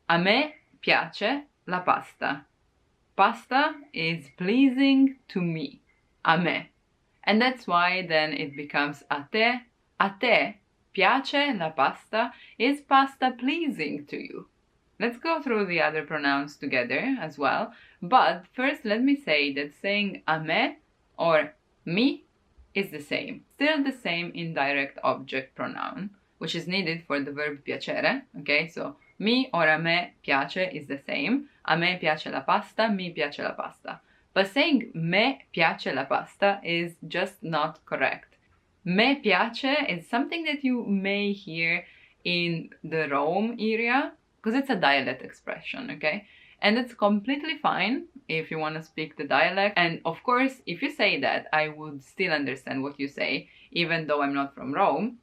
B: A me piace la pasta. Pasta is pleasing to me, a me. And that's why then it becomes a te piace la pasta, is pasta pleasing to you? Let's go through the other pronouns together as well, but first let me say that saying a me or mi is the same, still the same indirect object pronoun, which is needed for the verb piacere, okay? So mi or a me piace is the same. A me piace la pasta, mi piace la pasta. But saying me piace la pasta is just not correct. Me piace is something that you may hear in the Rome area, because it's a dialect expression, okay? And it's completely fine if you want to speak the dialect. And of course, if you say that, I would still understand what you say, even though I'm not from Rome.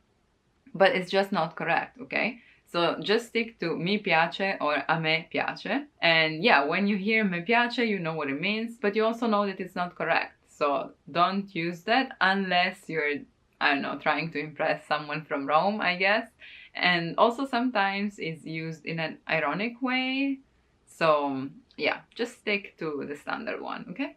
B: But it's just not correct, okay? So just stick to mi piace or a me piace. And yeah, when you hear me piace, you know what it means, but you also know that it's not correct. So don't use that unless you're, I don't know, trying to impress someone from Rome, I guess. And also sometimes it's used in an ironic way. So yeah, just stick to the standard one, okay?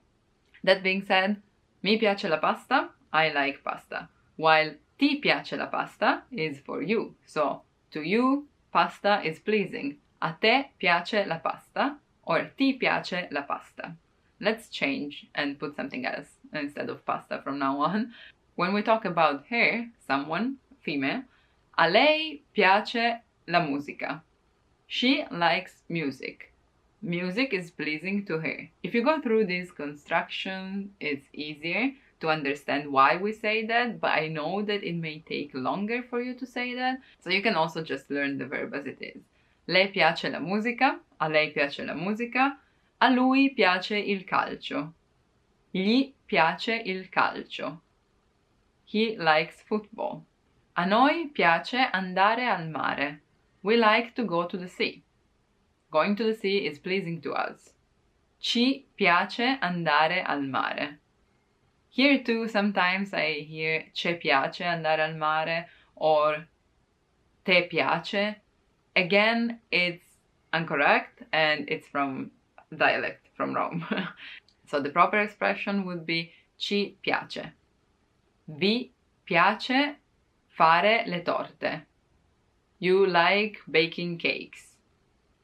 B: That being said, mi piace la pasta, I like pasta. While ti piace la pasta is for you. So to you, pasta is pleasing. A te piace la pasta or ti piace la pasta. Let's change and put something else instead of pasta from now on. When we talk about her, someone, female, a lei piace la musica. She likes music. Music is pleasing to her. If you go through this construction, it's easier to understand why we say that, but I know that it may take longer for you to say that, so you can also just learn the verb as it is. Le piace la musica, a lei piace la musica, a lui piace il calcio. Gli piace il calcio. He likes football. A noi piace andare al mare. We like to go to the sea. Going to the sea is pleasing to us. Ci piace andare al mare. Here too, sometimes I hear ce piace andare al mare or te piace. Again, it's incorrect and it's from dialect from Rome. So the proper expression would be ci piace. Vi piace fare le torte. You like baking cakes.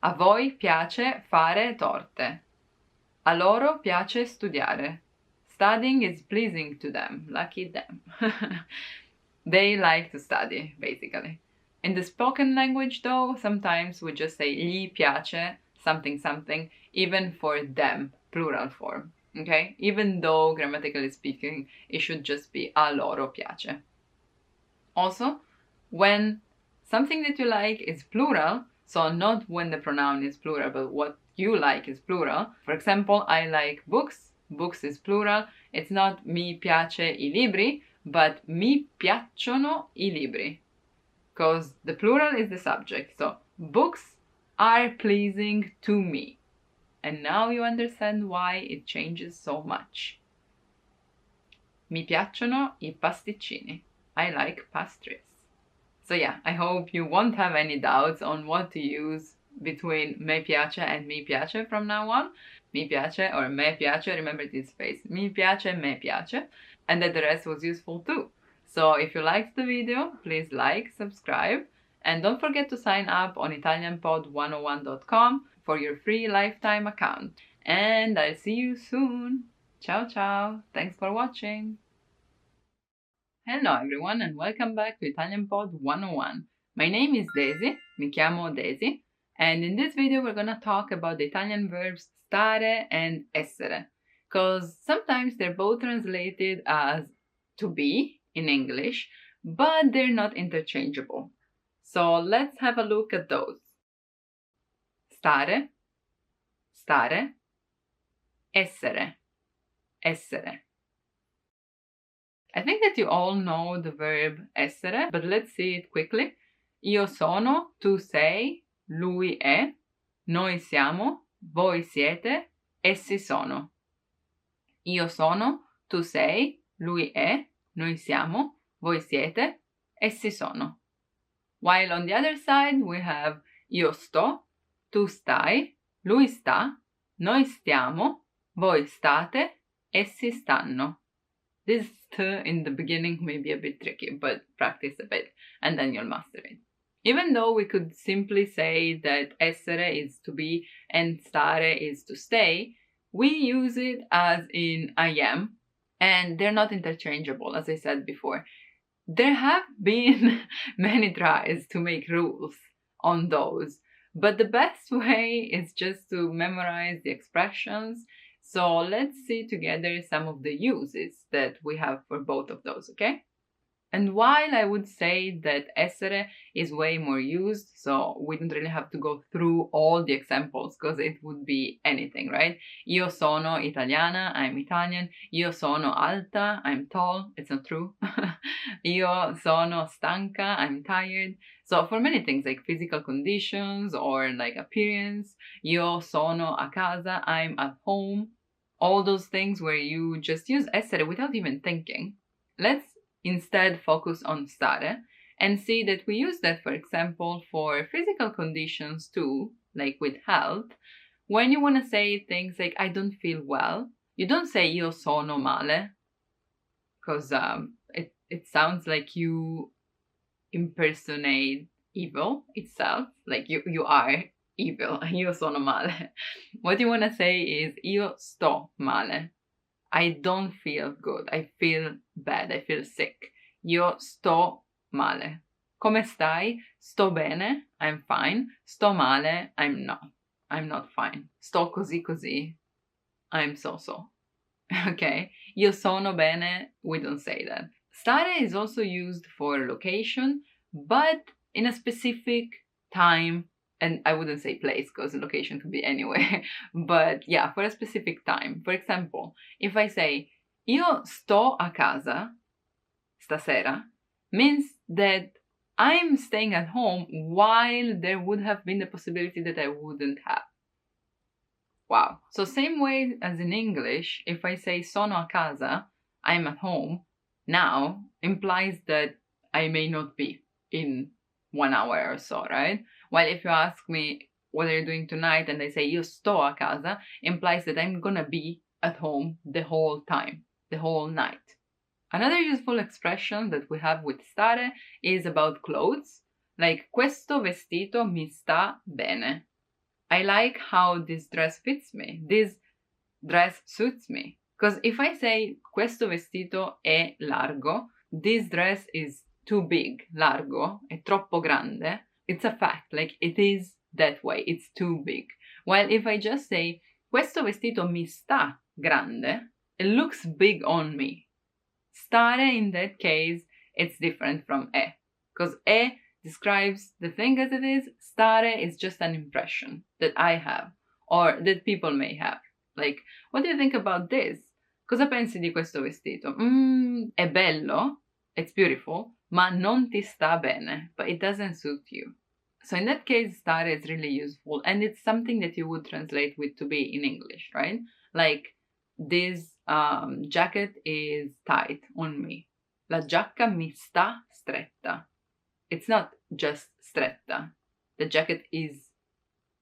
B: A voi piace fare torte. A loro piace studiare. Studying is pleasing to them. Lucky them. They like to study, basically. In the spoken language, though, sometimes we just say gli piace something something, even for them, plural form. Okay? Even though, grammatically speaking, it should just be a loro piace. Also, when something that you like is plural, so not when the pronoun is plural, but what you like is plural. For example, I like books. Books is plural. It's not mi piace I libri, but mi piacciono I libri. Because the plural is the subject. So, books are pleasing to me. And now you understand why it changes so much. Mi piacciono I pasticcini. I like pastries. So yeah, I hope you won't have any doubts on what to use between me piace and mi piace from now on. Mi piace or me piace, remember this phrase. Mi piace, me piace. And that the rest was useful too. So if you liked the video, please like, subscribe, and don't forget to sign up on ItalianPod101.com for your free lifetime account. And I'll see you soon. Ciao ciao. Thanks for watching. Hello everyone and welcome back to Italian Pod 101. My name is Daisy, mi chiamo Daisy, and in this video we're gonna talk about the Italian verbs stare and essere, because sometimes they're both translated as to be in English, but they're not interchangeable. So let's have a look at those. Stare, stare, essere, essere. I think that you all know the verb essere, but let's see it quickly. Io sono, tu sei, lui è, noi siamo, voi siete, essi sono. Io sono, tu sei, lui è, noi siamo, voi siete, essi sono. While on the other side we have io sto, tu stai, lui sta, noi stiamo, voi state, essi stanno. This st in the beginning may be a bit tricky, but practice a bit and then you'll master it. Even though we could simply say that essere is to be and stare is to stay, we use it as in I am, and they're not interchangeable, as I said before. There have been many tries to make rules on those, but the best way is just to memorize the expressions. So let's see together some of the uses that we have for both of those, okay? And while I would say that essere is way more used, so we don't really have to go through all the examples because it would be anything, right? Io sono italiana, I'm Italian. Io sono alta, I'm tall. It's not true. Io sono stanca, I'm tired. So for many things like physical conditions or like appearance, io sono a casa, I'm at home. All those things where you just use essere without even thinking. Let's instead focus on stare and see that we use that, for example, for physical conditions too, like with health. When you want to say things like I don't feel well, you don't say io sono male, because it sounds like you impersonate evil itself, like you are evil. Io sono male. What you want to say is io sto male. I don't feel good. I feel bad. I feel sick. Io sto male. Come stai? Sto bene. I'm fine. Sto male. I'm not. I'm not fine. Sto così così. I'm so. Okay? Io sono bene. We don't say that. Stare is also used for location, but in a specific time. And I wouldn't say place because location could be anywhere. But yeah, for a specific time. For example, if I say io sto a casa stasera, means that I'm staying at home while there would have been the possibility that I wouldn't have. Wow. So same way as in English, if I say sono a casa, I'm at home, now implies that I may not be in 1 hour or so, right? While if you ask me what are you doing tonight and I say io sto a casa, implies that I'm gonna be at home the whole time, the whole night. Another useful expression that we have with stare is about clothes, like questo vestito mi sta bene. I like how this dress fits me. This dress suits me. Because if I say questo vestito è largo, this dress is too big, largo, è troppo grande, it's a fact, like it is that way, it's too big. While if I just say questo vestito mi sta grande, it looks big on me. Stare in that case, it's different from è, because è describes the thing as it is, stare is just an impression that I have. or that people may have. Like, what do you think about this? Cosa pensi di questo vestito? È bello, it's beautiful, ma non ti sta bene, but it doesn't suit you. So in that case, stare is really useful, and it's something that you would translate with to be in English, right? Like, this jacket is tight on me. La giacca mi sta stretta. It's not just stretta. The jacket is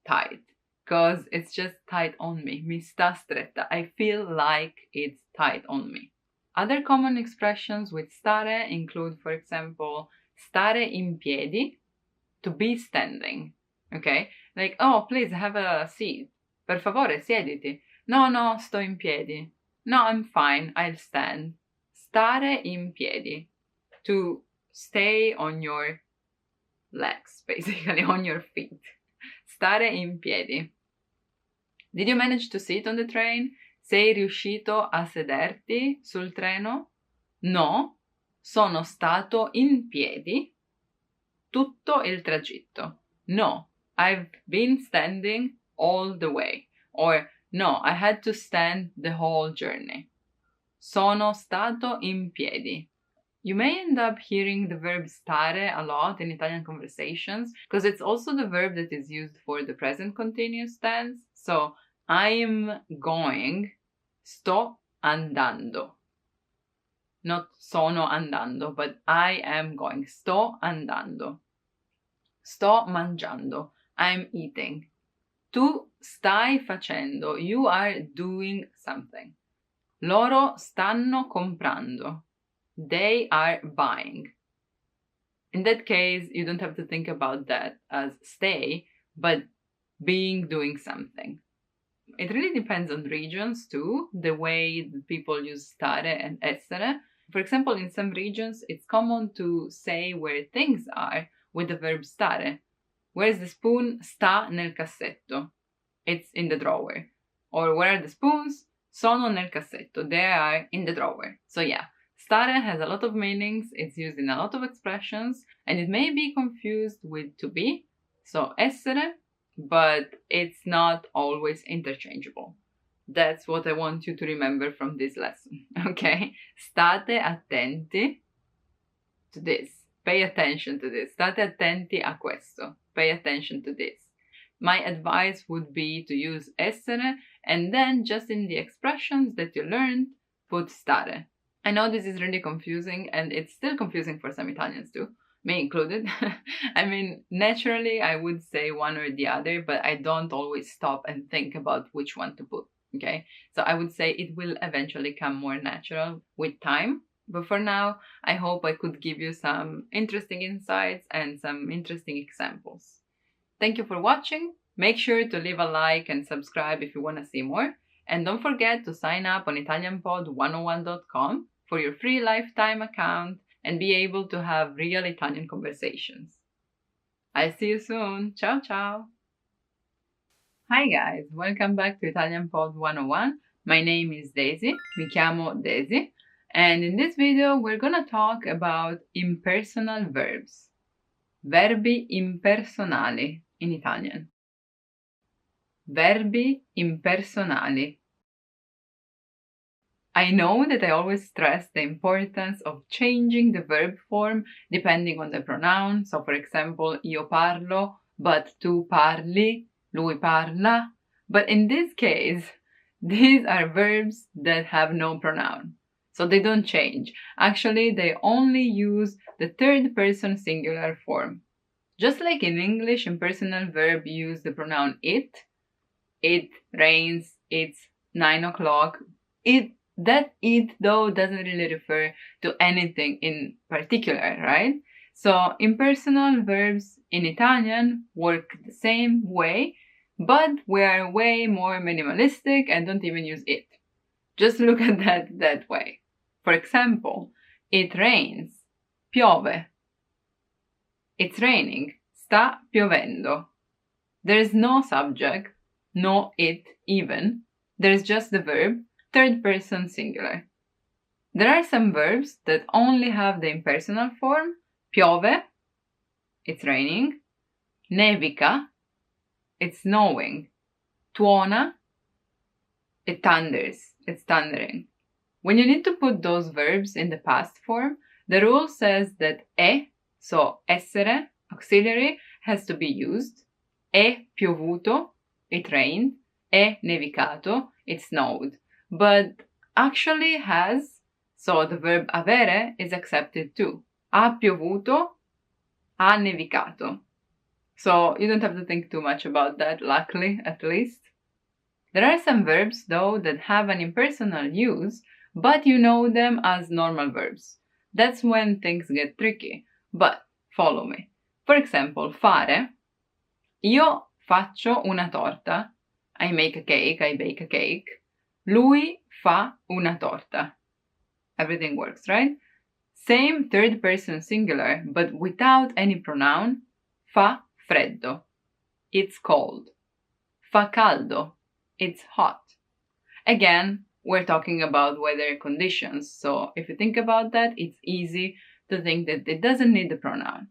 B: tight, because it's just tight on me. Mi sta stretta. I feel like it's tight on me. Other common expressions with stare include, for example, stare in piedi, to be standing. Okay? Like, oh, please have a seat. Per favore, siediti. No, sto in piedi. No, I'm fine, I'll stand. Stare in piedi. To stay on your legs, basically, on your feet. Stare in piedi. Did you manage to sit on the train? Sei riuscito a sederti sul treno? No, sono stato in piedi tutto il tragitto. No, I've been standing all the way. Or, no, I had to stand the whole journey. Sono stato in piedi. You may end up hearing the verb stare a lot in Italian conversations because it's also the verb that is used for the present continuous tense. So, I'm going, sto andando. Not sono andando, but I am going. Sto andando. Sto mangiando. I'm eating. Tu stai facendo. You are doing something. Loro stanno comprando. They are buying. In that case, you don't have to think about that as stay, but doing something. It really depends on regions too, the way that people use stare and essere. For example, in some regions, it's common to say where things are with the verb stare. Where's the spoon? Sta nel cassetto. It's in the drawer. Or where are the spoons? Sono nel cassetto. They are in the drawer. So yeah, stare has a lot of meanings, it's used in a lot of expressions, and it may be confused with to be, so essere, but it's not always interchangeable. That's what I want you to remember from this lesson, okay? State attenti to this. Pay attention to this. State attenti a questo. Pay attention to this. My advice would be to use essere, and then just in the expressions that you learned, put stare. I know this is really confusing, and it's still confusing for some Italians too, me included. I mean, naturally I would say one or the other, but I don't always stop and think about which one to put, okay? So I would say it will eventually come more natural with time, but for now, I hope I could give you some interesting insights and some interesting examples. Thank you for watching. Make sure to leave a like and subscribe if you want to see more. And don't forget to sign up on ItalianPod101.com for your free lifetime account and be able to have real Italian conversations. I'll see you soon. Ciao ciao! Hi guys, welcome back to Italian Pod 101. My name is Daisy, mi chiamo Daisy, and in this video we're gonna talk about impersonal verbs. Verbi impersonali in Italian. Verbi impersonali. I know that I always stress the importance of changing the verb form depending on the pronoun. So for example, io parlo, but tu parli, lui parla. But in this case, these are verbs that have no pronoun. So they don't change. Actually, they only use the third person singular form. Just like in English, impersonal verb use the pronoun it. It rains, it's 9 o'clock. That it though doesn't really refer to anything in particular, right? So impersonal verbs in Italian work the same way, but we are way more minimalistic and don't even use it. Just look at that way. For example, it rains, piove. It's raining, sta piovendo. There's no subject, no it even. There's just the verb, third person singular. There are some verbs that only have the impersonal form, piove, it's raining, nevica, it's snowing, tuona, it thunders, it's thundering. When you need to put those verbs in the past form, the rule says that è, so essere, auxiliary, has to be used. È piovuto, it rained. È nevicato, it snowed. But actually has, so the verb avere is accepted too. Ha piovuto, ha nevicato. So you don't have to think too much about that, luckily, at least. There are some verbs, though, that have an impersonal use, but you know them as normal verbs. That's when things get tricky. But follow me. For example, fare. Io faccio una torta. I make a cake, I bake a cake. Lui fa una torta. Everything works, right? Same third person singular, but without any pronoun. Fa freddo. It's cold. Fa caldo. It's hot. Again, we're talking about weather conditions, so if you think about that, it's easy to think that it doesn't need the pronoun.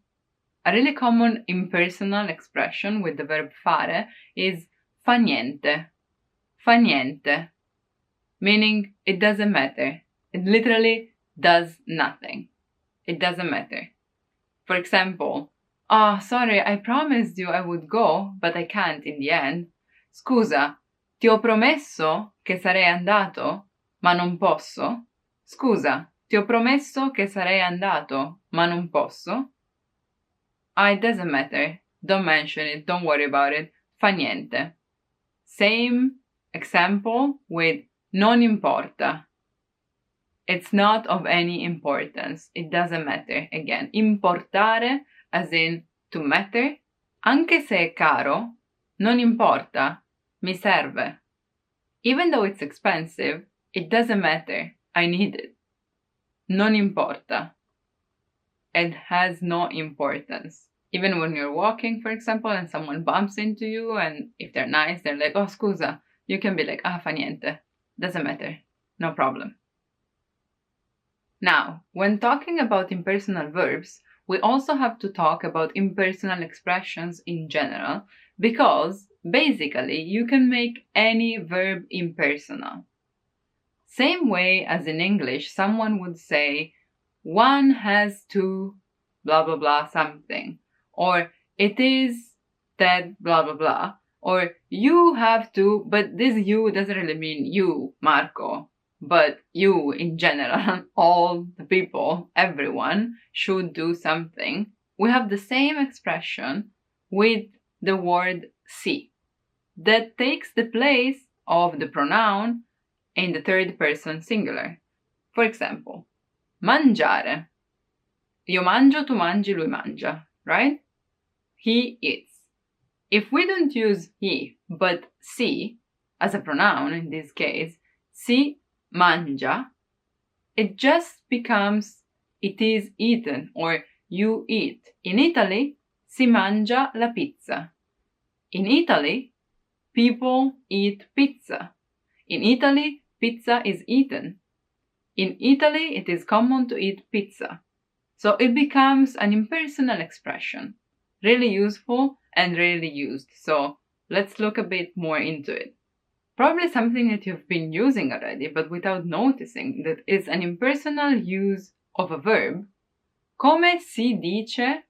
B: A really common impersonal expression with the verb fare is fa niente. Fa niente. Meaning it doesn't matter. It literally does nothing. It doesn't matter. For example, oh, sorry, I promised you I would go, but I can't in the end. Scusa, ti ho promesso che sarei andato, ma non posso. Scusa, ti ho promesso che sarei andato, ma non posso. Ah, it doesn't matter. Don't mention it. Don't worry about it. Fa niente. Same example with non importa. It's not of any importance. It doesn't matter. Again, importare as in to matter. Anche se è caro, non importa. Mi serve. Even though it's expensive, it doesn't matter. I need it. Non importa. It has no importance. Even when you're walking, for example, and someone bumps into you, and if they're nice, they're like, oh, scusa. You can be like, ah, fa niente. Doesn't matter. No problem. Now, when talking about impersonal verbs, we also have to talk about impersonal expressions in general, because basically you can make any verb impersonal. Same way as in English, someone would say, one has to blah blah blah something, or it is that blah blah blah, or you have to, but this you doesn't really mean you, Marco, but you in general, all the people, everyone should do something. We have the same expression with the word si, that takes the place of the pronoun in the third person singular. For example, mangiare. Io mangio, tu mangi, lui mangia, right? He eats. If we don't use he, but si, as a pronoun in this case, si mangia, it just becomes it is eaten or you eat. In Italy, si mangia la pizza. In Italy, people eat pizza. In Italy, pizza is eaten. In Italy, it is common to eat pizza. So it becomes an impersonal expression, really useful and rarely used. So let's look a bit more into it. Probably something that you've been using already, but without noticing, that is an impersonal use of a verb. Come si dice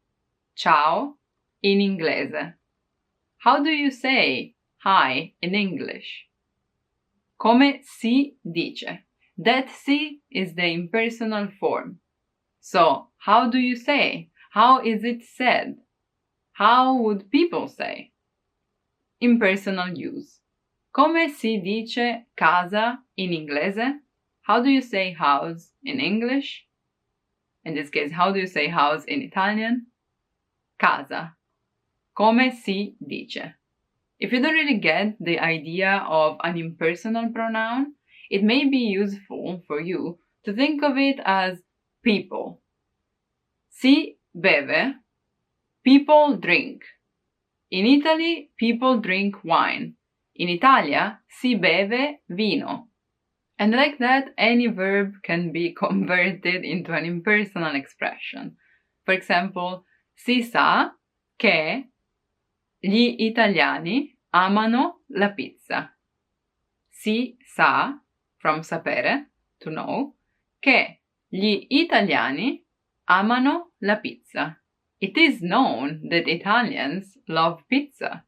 B: ciao in inglese? How do you say hi in English? Come si dice. That si is the impersonal form. So, how do you say? How is it said? How would people say? Impersonal use. Come si dice casa in inglese? How do you say house in English? In this case, how do you say house in Italian? Casa. Come si dice. If you don't really get the idea of an impersonal pronoun, it may be useful for you to think of it as people. Si beve, people drink. In Italy, people drink wine. In Italia, si beve vino. And like that, any verb can be converted into an impersonal expression. For example, si sa che gli italiani amano la pizza. Si sa, from sapere, to know, che gli italiani amano la pizza. It is known that Italians love pizza.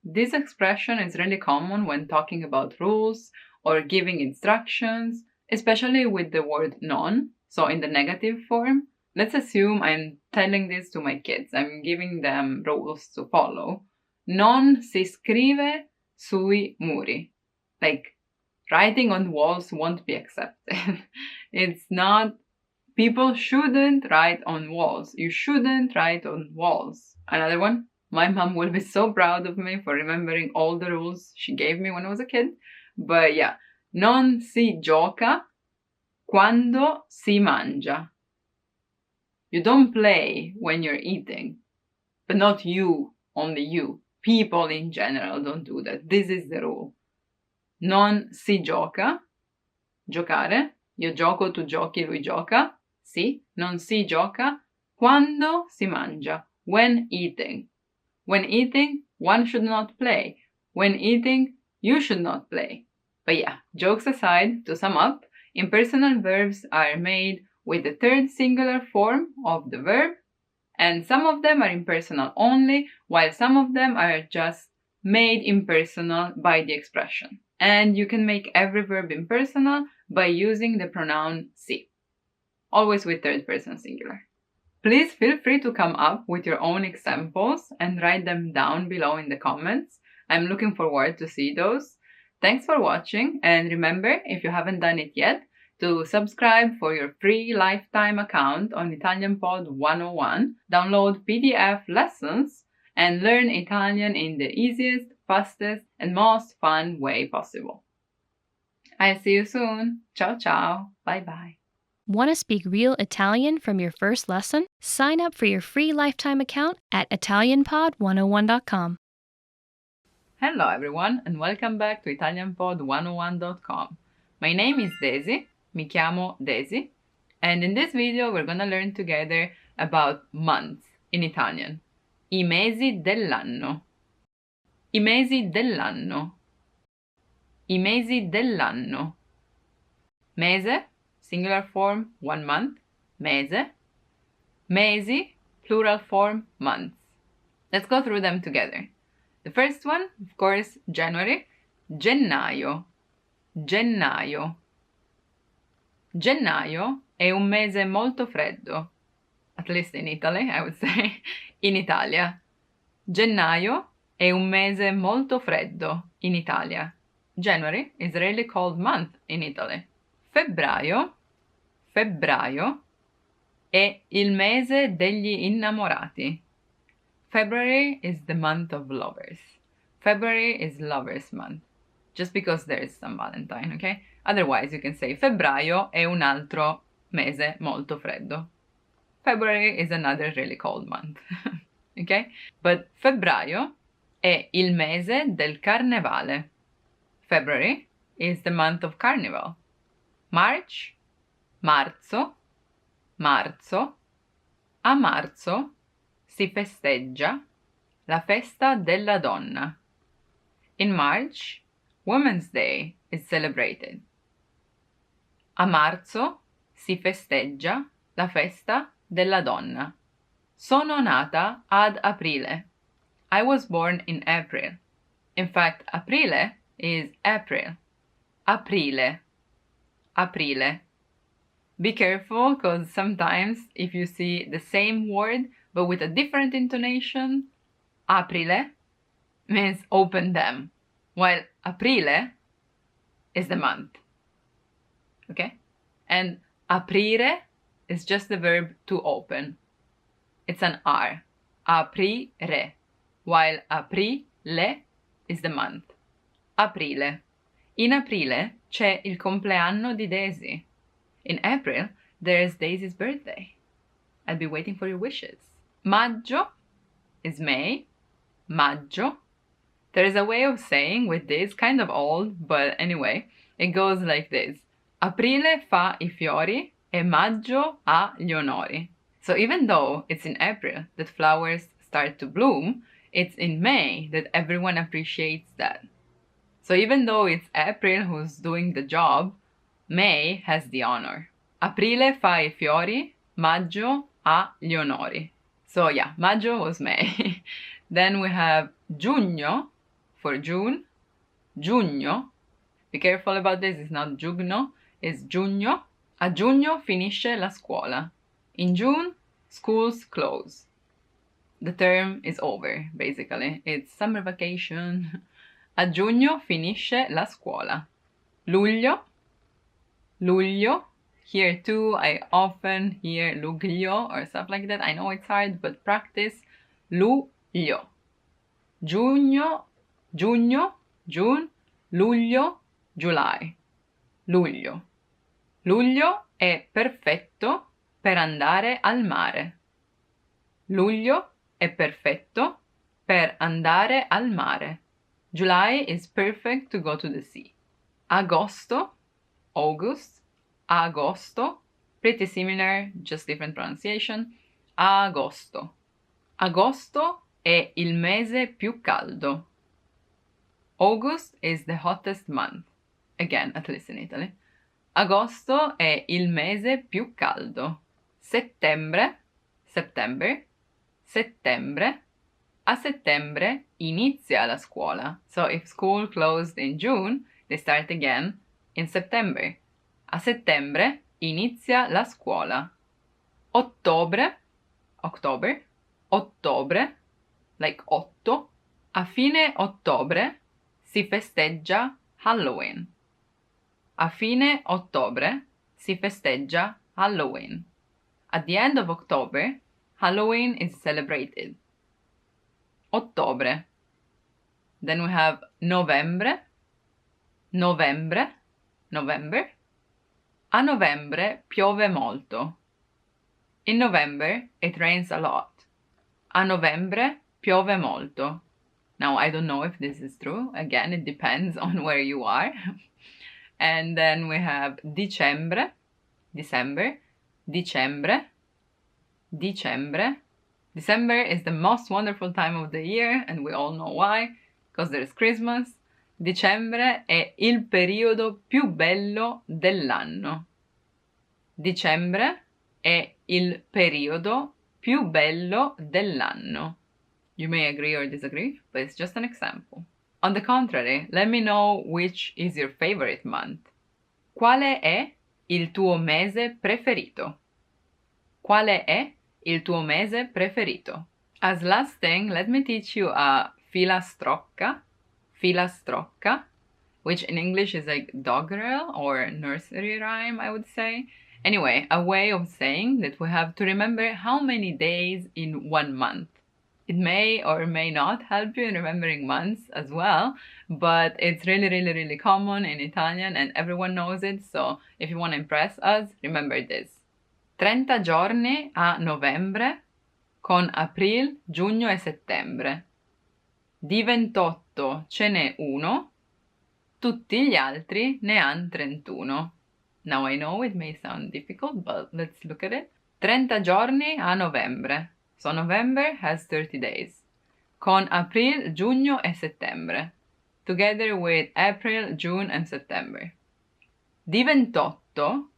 B: This expression is really common when talking about rules or giving instructions, especially with the word non, so in the negative form. Let's assume I'm telling this to my kids. I'm giving them rules to follow. Non si scrive sui muri. Like, writing on walls won't be accepted. It's not. People shouldn't write on walls. You shouldn't write on walls. Another one. My mom will be so proud of me for remembering all the rules she gave me when I was a kid. But yeah, non si gioca quando si mangia. You don't play when you're eating. But not you, only you. People in general don't do that. This is the rule. Non si gioca, giocare. Io gioco, tu giochi, lui gioca. Si, non si gioca quando si mangia, when eating. When eating, one should not play. When eating, you should not play. But yeah, jokes aside, to sum up, impersonal verbs are made with the third singular form of the verb, and some of them are impersonal only, while some of them are just made impersonal by the expression. And you can make every verb impersonal by using the pronoun si, always with third person singular. Please feel free to come up with your own examples and write them down below in the comments. I'm looking forward to see those. Thanks for watching, and remember, if you haven't done it yet, to subscribe for your free lifetime account on Italian Pod 101, download PDF lessons, and learn Italian in the easiest, fastest, and most fun way possible. I'll see you soon. Ciao ciao. Bye bye.
A: Want to speak real Italian from your first lesson? Sign up for your free lifetime account at ItalianPod101.com.
B: Hello everyone, and welcome back to ItalianPod101.com. My name is Daisy, mi chiamo Daisy, and in this video we're gonna learn together about months in Italian. I mesi dell'anno. I mesi dell'anno. I mesi dell'anno. Mese, singular form, 1 month, mese. Mesi, plural form, months. Let's go through them together. The first one, of course, January. Gennaio. Gennaio. Gennaio è un mese molto freddo. At least in Italy, I would say. In Italia. Gennaio è un mese molto freddo in Italia. January is a really cold month in Italy. Febbraio. Febbraio è il mese degli innamorati. February is the month of lovers. February is lovers month. Just because there is some Valentine, okay? Otherwise you can say febbraio è un altro mese molto freddo. February is another really cold month. Okay? But febbraio è il mese del carnevale. February is the month of carnival. March, marzo, marzo. A marzo si festeggia la festa della donna. In March, Women's Day is celebrated. A marzo si festeggia la festa della donna. Sono nata ad aprile. I was born in April. In fact, aprile is April. Aprile. Aprile. Be careful, because sometimes if you see the same word but with a different intonation, aprile means open them, while aprile is the month. Okay? And aprire is just the verb to open. It's an R. Aprire. While aprile is the month. Aprile. In aprile c'è il compleanno di Daisy. In April, there's Daisy's birthday. I'll be waiting for your wishes. Maggio is May. Maggio. There is a way of saying with this, kind of old, but anyway, it goes like this. Aprile fa I fiori e maggio ha gli onori. So even though it's in April that flowers start to bloom, it's in May that everyone appreciates that. So even though it's April who's doing the job, May has the honor. Aprile fa I fiori, maggio ha gli onori. So yeah, maggio was May. Then we have giugno for June. Giugno. Be careful about this, it's not giugno, it's giugno. A giugno finisce la scuola. In June, schools close. The term is over, basically. It's summer vacation. A giugno finisce la scuola. Luglio. Luglio. Here too, I often hear luglio or stuff like that. I know it's hard, but practice. Luglio. Giugno, giugno, June, luglio, July. Luglio. Luglio è perfetto per andare al mare. Luglio è perfetto per andare al mare. July is perfect to go to the sea. Agosto, August, agosto, pretty similar, just different pronunciation. Agosto. Agosto è il mese più caldo. August is the hottest month. Again, at least in Italy. Agosto è il mese più caldo. Settembre, September, settembre. A settembre inizia la scuola. So if school closed in June, they start again in September. A settembre inizia la scuola. Ottobre, October, ottobre, like 8. A fine ottobre si festeggia Halloween. A fine ottobre si festeggia Halloween. At the end of October, Halloween is celebrated. Ottobre. Then we have Novembre, Novembre, November. A novembre piove molto. In November, it rains a lot. A novembre piove molto. Now, I don't know if this is true. Again, it depends on where you are. And then we have dicembre, December, dicembre, dicembre. December is the most wonderful time of the year, and we all know why, because there's Christmas. Dicembre è il periodo più bello dell'anno. Dicembre è il periodo più bello dell'anno. You may agree or disagree, but it's just an example. On the contrary, let me know which is your favorite month. Quale è il tuo mese preferito? Quale è il tuo mese preferito? As last thing, let me teach you a filastrocca, which in English is like doggerel or nursery rhyme, I would say. Anyway, a way of saying that we have to remember how many days in 1 month. It may or may not help you in remembering months as well, but it's really common in Italian and everyone knows it, so if you want to impress us, remember this. 30 giorni a novembre con aprile, giugno e settembre. Di 28 ce n'è uno, tutti gli altri ne han 31. Now I know it may sound difficult, but let's look at it. 30 giorni a novembre. So November has 30 days. Con aprile, giugno e settembre. Together with April, June and September. Di 28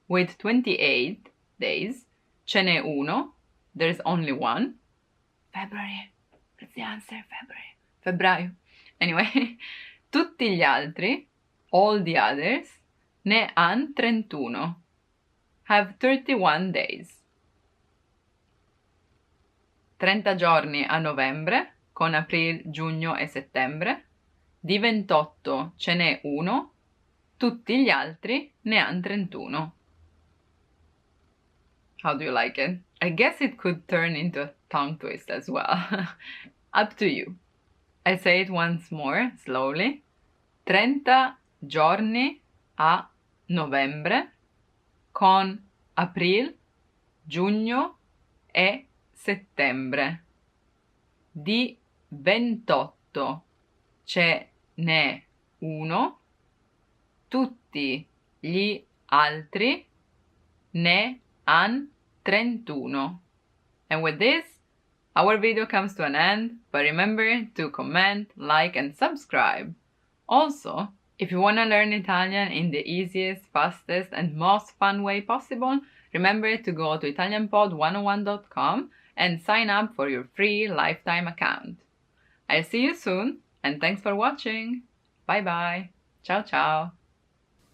B: with 28 days. Ce n'è uno. There's only one. February. That's the answer. February. Febbraio. Anyway. Tutti gli altri, all the others, ne han 31. Have 31 days. 30 giorni a novembre, con aprile, giugno e settembre. Di 28 ce n'è uno, tutti gli altri ne han 31. How do you like it? I guess it could turn into a tongue twist as well. Up to you. I say it once more, slowly. 30 giorni a novembre, con aprile, giugno e settembre. Di 28 ce n'è uno, tutti gli altri ne han 31. And with this, Our video comes to an end, but remember to comment, like, and subscribe. Also, if you want to learn Italian in the easiest, fastest, and most fun way possible, remember to go to ItalianPod101.com and sign up for your free lifetime account. I'll see you soon, and thanks for watching. Bye bye. Ciao ciao.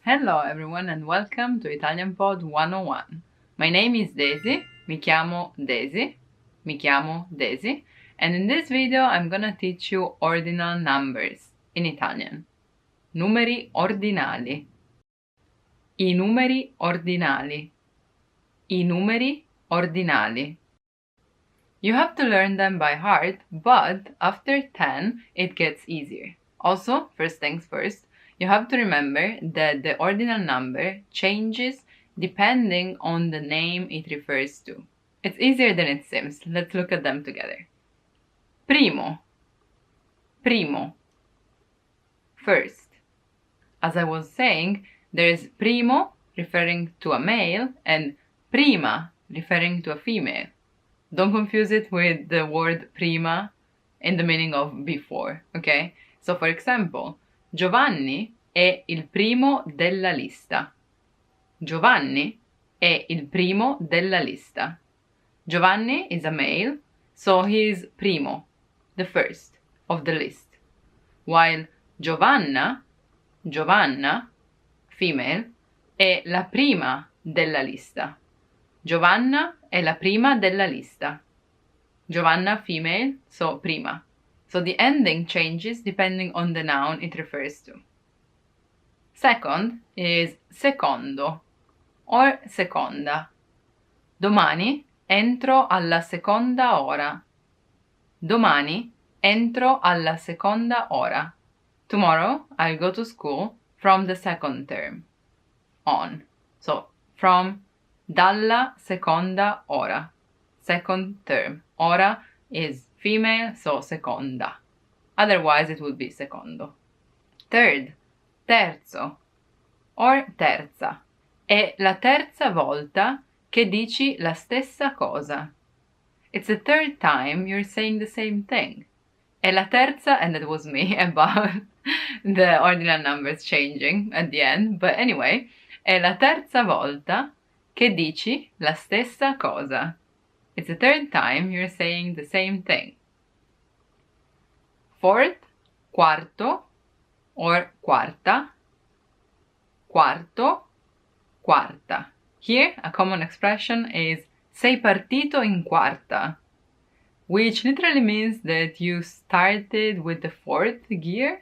B: Hello everyone and welcome to Italian Pod 101. My name is Daisy. Mi chiamo Daisy. And in this video I'm gonna teach you ordinal numbers in Italian. Numeri ordinali. I numeri ordinali. I numeri ordinali. You have to learn them by heart, but after 10 it gets easier. Also, first things first, you have to remember that the ordinal number changes depending on the name it refers to. It's easier than it seems. Let's look at them together. Primo. Primo. First. As I was saying, there is primo referring to a male and prima referring to a female. Don't confuse it with the word prima in the meaning of before, okay? So for example, Giovanni è il primo della lista. Giovanni è il primo della lista. Giovanni is a male, so he is primo, the first of the list. While Giovanna, female, è la prima della lista. Giovanna è la prima della lista. Giovanna, female, so prima. So the ending changes depending on the noun it refers to. Second is secondo or seconda. Domani entro alla seconda ora. Domani entro alla seconda ora. Tomorrow I'll go to school from the second term on. So from dalla seconda ora. Second term. Ora is female, so seconda. Otherwise it would be secondo. Third, terzo or terza. È la terza volta che dici la stessa cosa. It's the third time you're saying the same thing. È la terza, and that was me about the ordinal numbers changing at the end, but anyway, è la terza volta che dici la stessa cosa. It's the third time you're saying the same thing. Fourth, quarto or quarta. Quarto, quarta. Here, a common expression is sei partito in quarta, which literally means that you started with the fourth gear.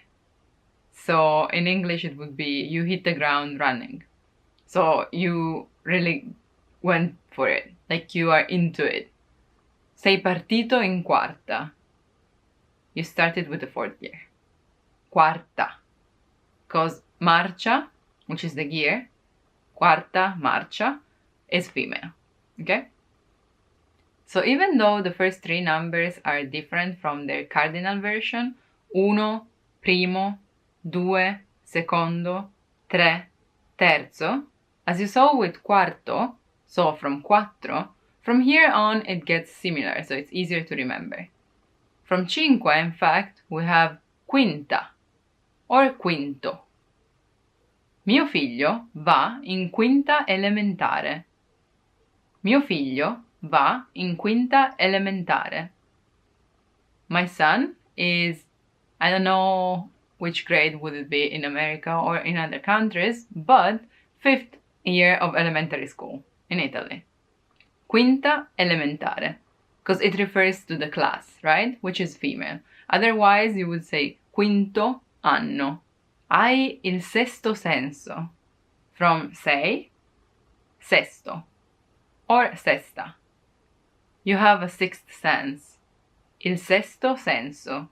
B: So in English it would be you hit the ground running. So you really went for it, like you are into it. Sei partito in quarta. You started with the fourth gear. Quarta. Because marcia, which is the gear, quarta, marcia, is female. Okay? So even though the first three numbers are different from their cardinal version, uno, primo, due, secondo, tre, terzo, as you saw with quarto, so from quattro, from here on it gets similar, so it's easier to remember. From cinque, in fact, we have quinta or quinto. Mio figlio va in quinta elementare. Mio figlio va in quinta elementare. My son is, I don't know which grade would it be in America or in other countries, but 5th year of elementary school in Italy. Quinta elementare, because it refers to the class, right? Which is female. Otherwise, you would say quinto anno. Hai il sesto senso. From sei, sesto, or sesta. You have a sixth sense. Il sesto senso.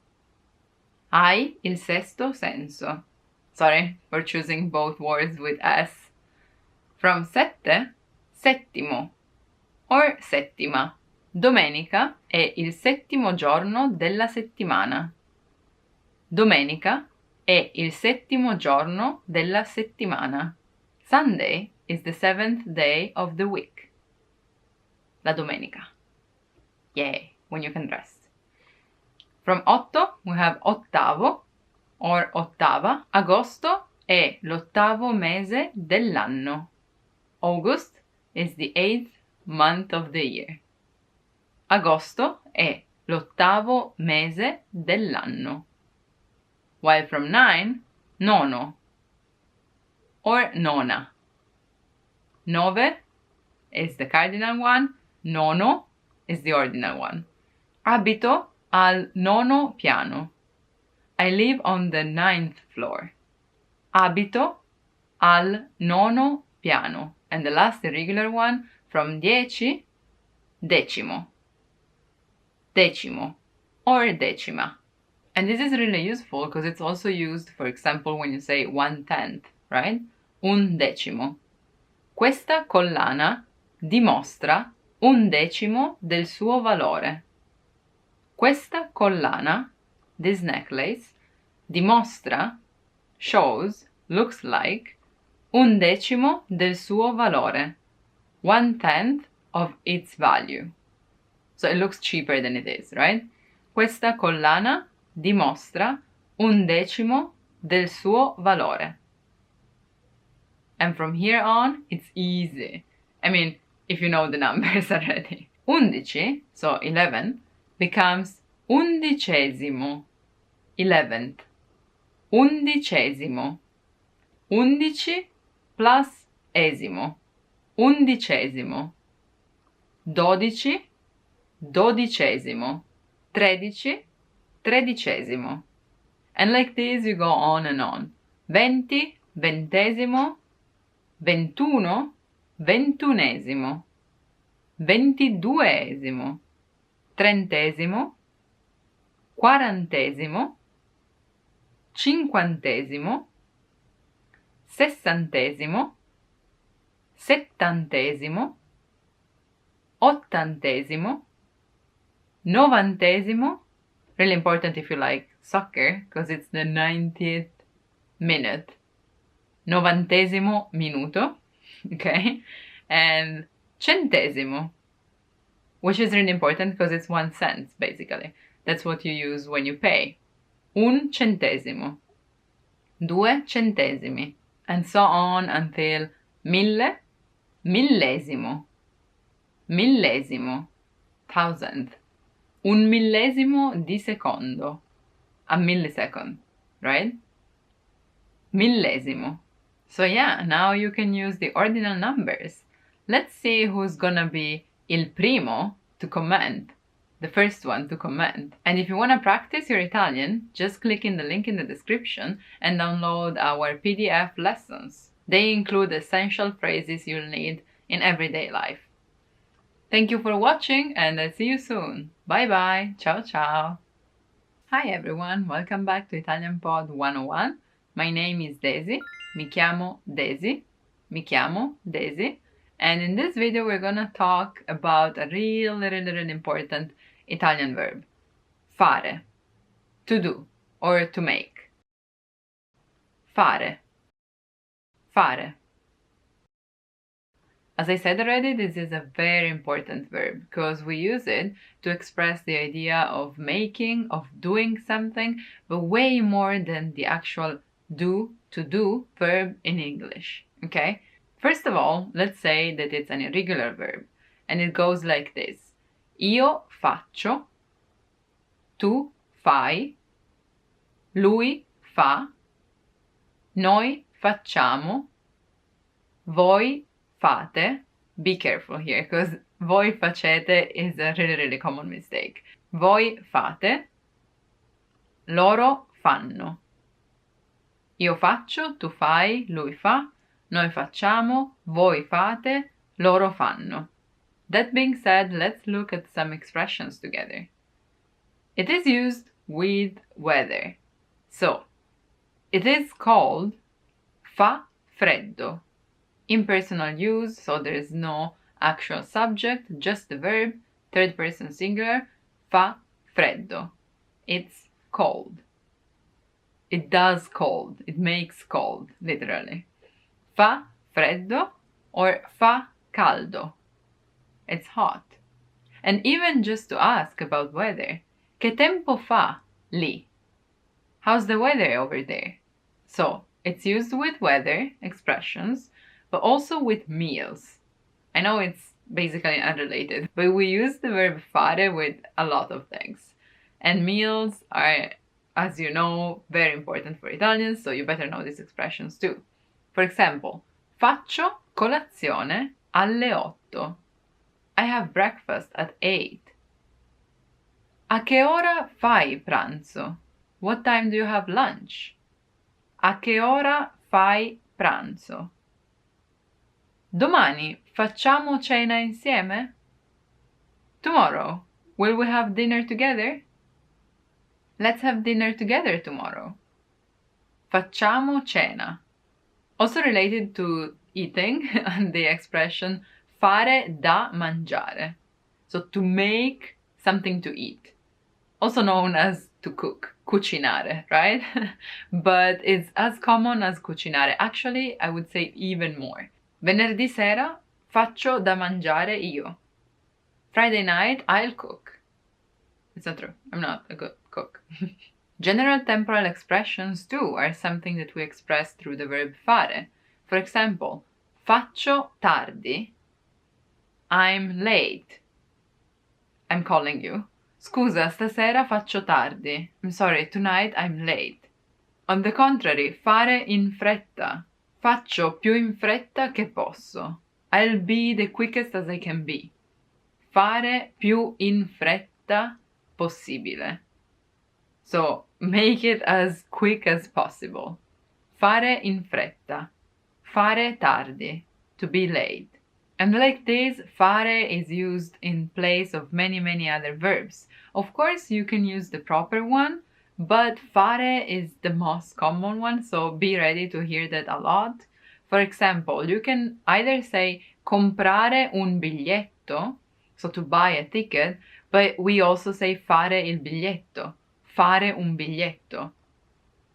B: Hai il sesto senso. Sorry for choosing both words with S. From sette, settimo, or settima. Domenica è il settimo giorno della settimana. Domenica è il settimo giorno della settimana. Sunday is the 7th day of the week. La domenica. Yay! when you can rest. From otto, we have ottavo or ottava. Agosto è l'ottavo mese dell'anno. August is the 8th month of the year. Agosto è l'ottavo mese dell'anno. While from 9, nono or nona. Nove is the cardinal one, nono is the ordinal one. Abito al nono piano. I live on the 9th floor. Abito al nono piano. And the last irregular one, from 10, decimo. Decimo or decima. And this is really useful because it's also used, for example, when you say 1/10, right? Un decimo. Questa collana dimostra un decimo del suo valore. Questa collana, this necklace, dimostra, shows, looks like, un decimo del suo valore. 1/10 of its value. So it looks cheaper than it is, right? Questa collana dimostra un decimo del suo valore. And from here on, it's easy. I mean, if you know the numbers already. 11, so 11, becomes undicesimo, 11th. Undicesimo. 11 plus esimo. Undicesimo. 12, dodicesimo. 13, tredicesimo. And like this you go on and on. 20, ventesimo. 21, ventunesimo. 22esimo. Trentesimo. Quarantesimo. Cinquantesimo. Sessantesimo. Settantesimo. Ottantesimo. Novantesimo. Really important if you like soccer, because it's the 90th minute. Novantesimo minuto, okay? And centesimo, which is really important because it's 1 cent, basically. That's what you use when you pay. Un centesimo. Due centesimi. And so on until mille, millesimo. Millesimo. Thousandth. Un millesimo di secondo. A millisecond, right? Millesimo. So yeah, now you can use the ordinal numbers. Let's see who's gonna be il primo to comment, the first one to comment. And if you want to practice your Italian, just click in the link in the description and download our PDF lessons. They include essential phrases you'll need in everyday life. Thank you for watching and I'll see you soon. Bye bye. Ciao ciao. Hi everyone, welcome back to Italian Pod 101. My name is Daisy. Mi chiamo Daisy. Mi chiamo Daisy. And in this video we're gonna talk about a really important Italian verb. Fare. To do or to make. Fare. Fare. As I said already, this is a very important verb because we use it to express the idea of making, of doing something, but way more than the actual do, to do verb in English, okay? First of all, let's say that it's an irregular verb and it goes like this. Io faccio, tu fai, lui fa, noi facciamo, voi fate. Be careful here because voi facete is a really common mistake. Voi fate, loro fanno. Io faccio, tu fai, lui fa, noi facciamo, voi fate, loro fanno. That being said, let's look at some expressions together. It is used with weather. So, it is called fa freddo. Impersonal use, so there is no actual subject, just the verb, third person singular, fa freddo. It's cold. It does cold. It makes cold, literally. Fa freddo or fa caldo. It's hot. And even just to ask about weather. Che tempo fa lì? How's the weather over there? So, it's used with weather expressions, but also with meals. I know it's basically unrelated, but we use the verb fare with a lot of things. And meals are, as you know, very important for Italians, so you better know these expressions too. For example, faccio colazione alle 8. I have breakfast at 8. A che ora fai pranzo? What time do you have lunch? A che ora fai pranzo? Domani facciamo cena insieme? Tomorrow, will we have dinner together? Let's have dinner together tomorrow. Facciamo cena. Also related to eating, and the expression fare da mangiare. So to make something to eat. Also known as to cook, cucinare, right? But it's as common as cucinare. Actually, I would say even more. Venerdì sera faccio da mangiare io. Friday night, I'll cook. It's not true. I'm not a good cook. General temporal expressions too are something that we express through the verb fare. For example, faccio tardi. I'm late. I'm calling you. Scusa, stasera faccio tardi. I'm sorry, tonight I'm late. On the contrary, fare in fretta. Faccio più in fretta che posso. I'll be the quickest as I can be. Fare più in fretta possibile. So, make it as quick as possible. Fare in fretta. Fare tardi. To be late. And like this, fare is used in place of many other verbs. Of course, you can use the proper one, but fare is the most common one, so be ready to hear that a lot. For example, you can either say comprare un biglietto, so to buy a ticket, but we also say fare il biglietto, fare un biglietto.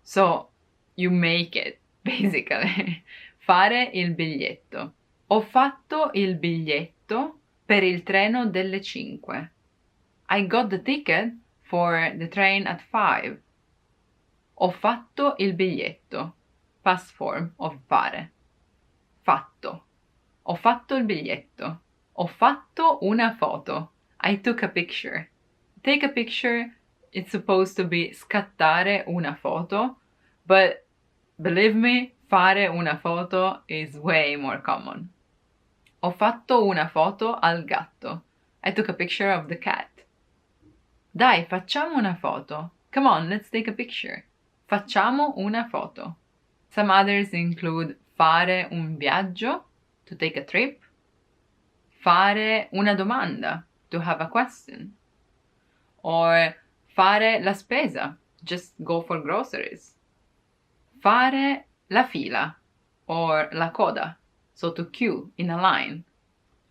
B: So you make it, basically. Fare il biglietto. Ho fatto il biglietto per il treno delle 5. I got the ticket for the train at 5. Ho fatto il biglietto. Past form of fare. Fatto. Ho fatto il biglietto. Ho fatto una foto. I took a picture. Take a picture, it's supposed to be scattare una foto, but believe me, fare una foto is way more common. Ho fatto una foto al gatto. I took a picture of the cat. Dai, facciamo una foto. Come on, let's take a picture. Facciamo una foto. Some others include fare un viaggio, to take a trip. Fare una domanda, to have a question. Or fare la spesa, just go for groceries. Fare la fila, or la coda, so to queue in a line.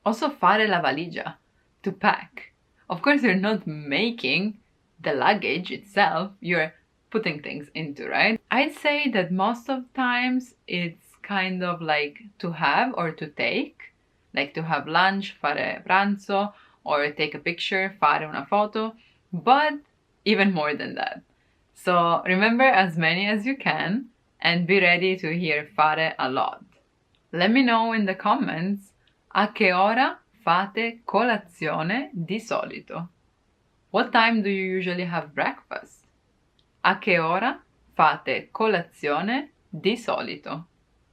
B: Also fare la valigia, to pack. Of course, you're not making the luggage itself, you're putting things into, right? I'd say that most of times it's kind of like to have or to take, like to have lunch, fare pranzo, or take a picture, fare una foto, but even more than that. So remember as many as you can and be ready to hear fare a lot. Let me know in the comments a che ora fate colazione di solito. What time do you usually have breakfast? A che ora fate colazione di solito?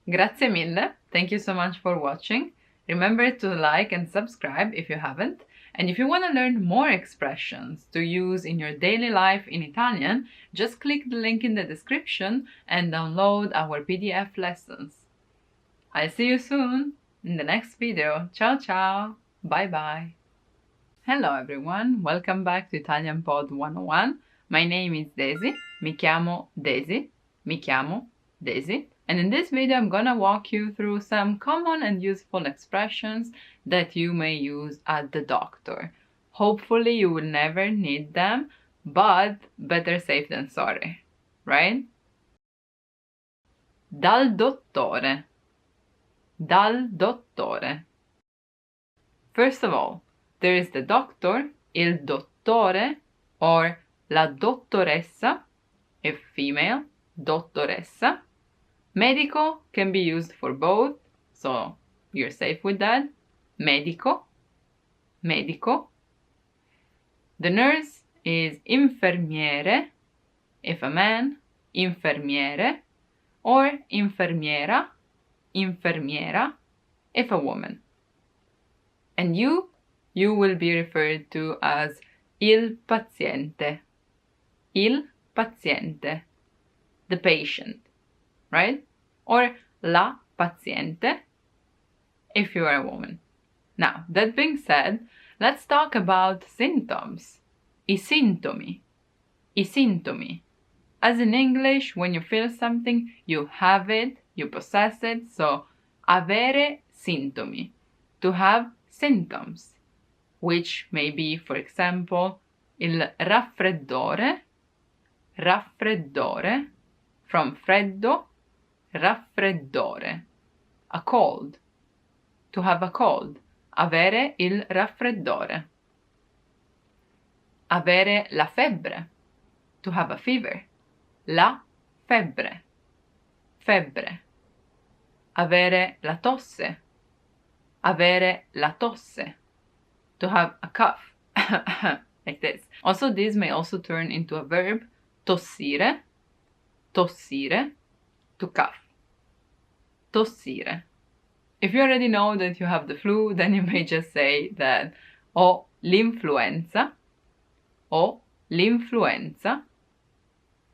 B: Grazie mille. Thank you so much for watching. Remember to like and subscribe if you haven't. And if you want to learn more expressions to use in your daily life in Italian, just click the link in the description and download our PDF lessons. I'll see you soon in the next video. Ciao ciao! Bye bye! Hello everyone, welcome back to Italian Pod 101. My name is Daisy, mi chiamo Daisy, and in this video I'm gonna walk you through some common and useful expressions that you may use at the doctor. Hopefully you will never need them, but better safe than sorry, right? Dal dottore. First of all, there is the doctor, il dottore, or la dottoressa, if female, dottoressa. Medico can be used for both, so you're safe with that. Medico, medico. The nurse is infermiere, if a man, infermiere, or infermiera, infermiera, if a woman. And you will be referred to as il paziente, the patient, right? Or la paziente, if you are a woman. Now, that being said, let's talk about symptoms. I sintomi. I sintomi. As in English, when you feel something, you have it, you possess it. So, avere sintomi. To have symptoms. Which may be, for example, il raffreddore. Raffreddore. From freddo, raffreddore. A cold. To have a cold. Avere il raffreddore. Avere la febbre. To have a fever. La febbre. Febbre. Avere la tosse. Avere la tosse. To have a cough. Like this. Also, this may also turn into a verb. Tossire. Tossire. To cough. Tossire. If you already know that you have the flu, then you may just say that ho l'influenza, ho l'influenza,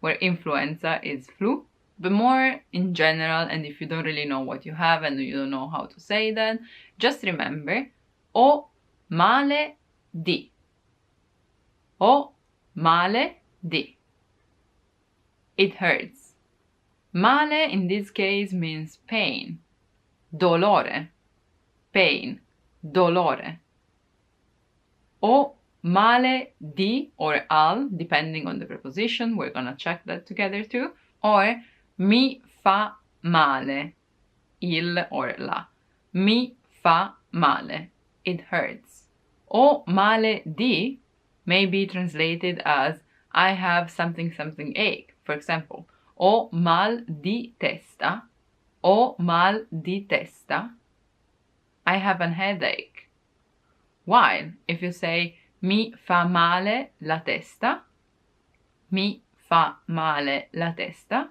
B: where influenza is flu, but more in general, and if you don't really know what you have and you don't know how to say that, just remember, ho male di. Ho male di. It hurts. Male in this case means pain. Dolore, pain, dolore. Ho male di or al, depending on the preposition, we're gonna check that together too. Or mi fa male, il or la. Mi fa male, it hurts. Ho male di may be translated as I have something something ache. For example, ho mal di testa. Ho mal di testa. I have an headache. While if you say mi fa male la testa, mi fa male la testa,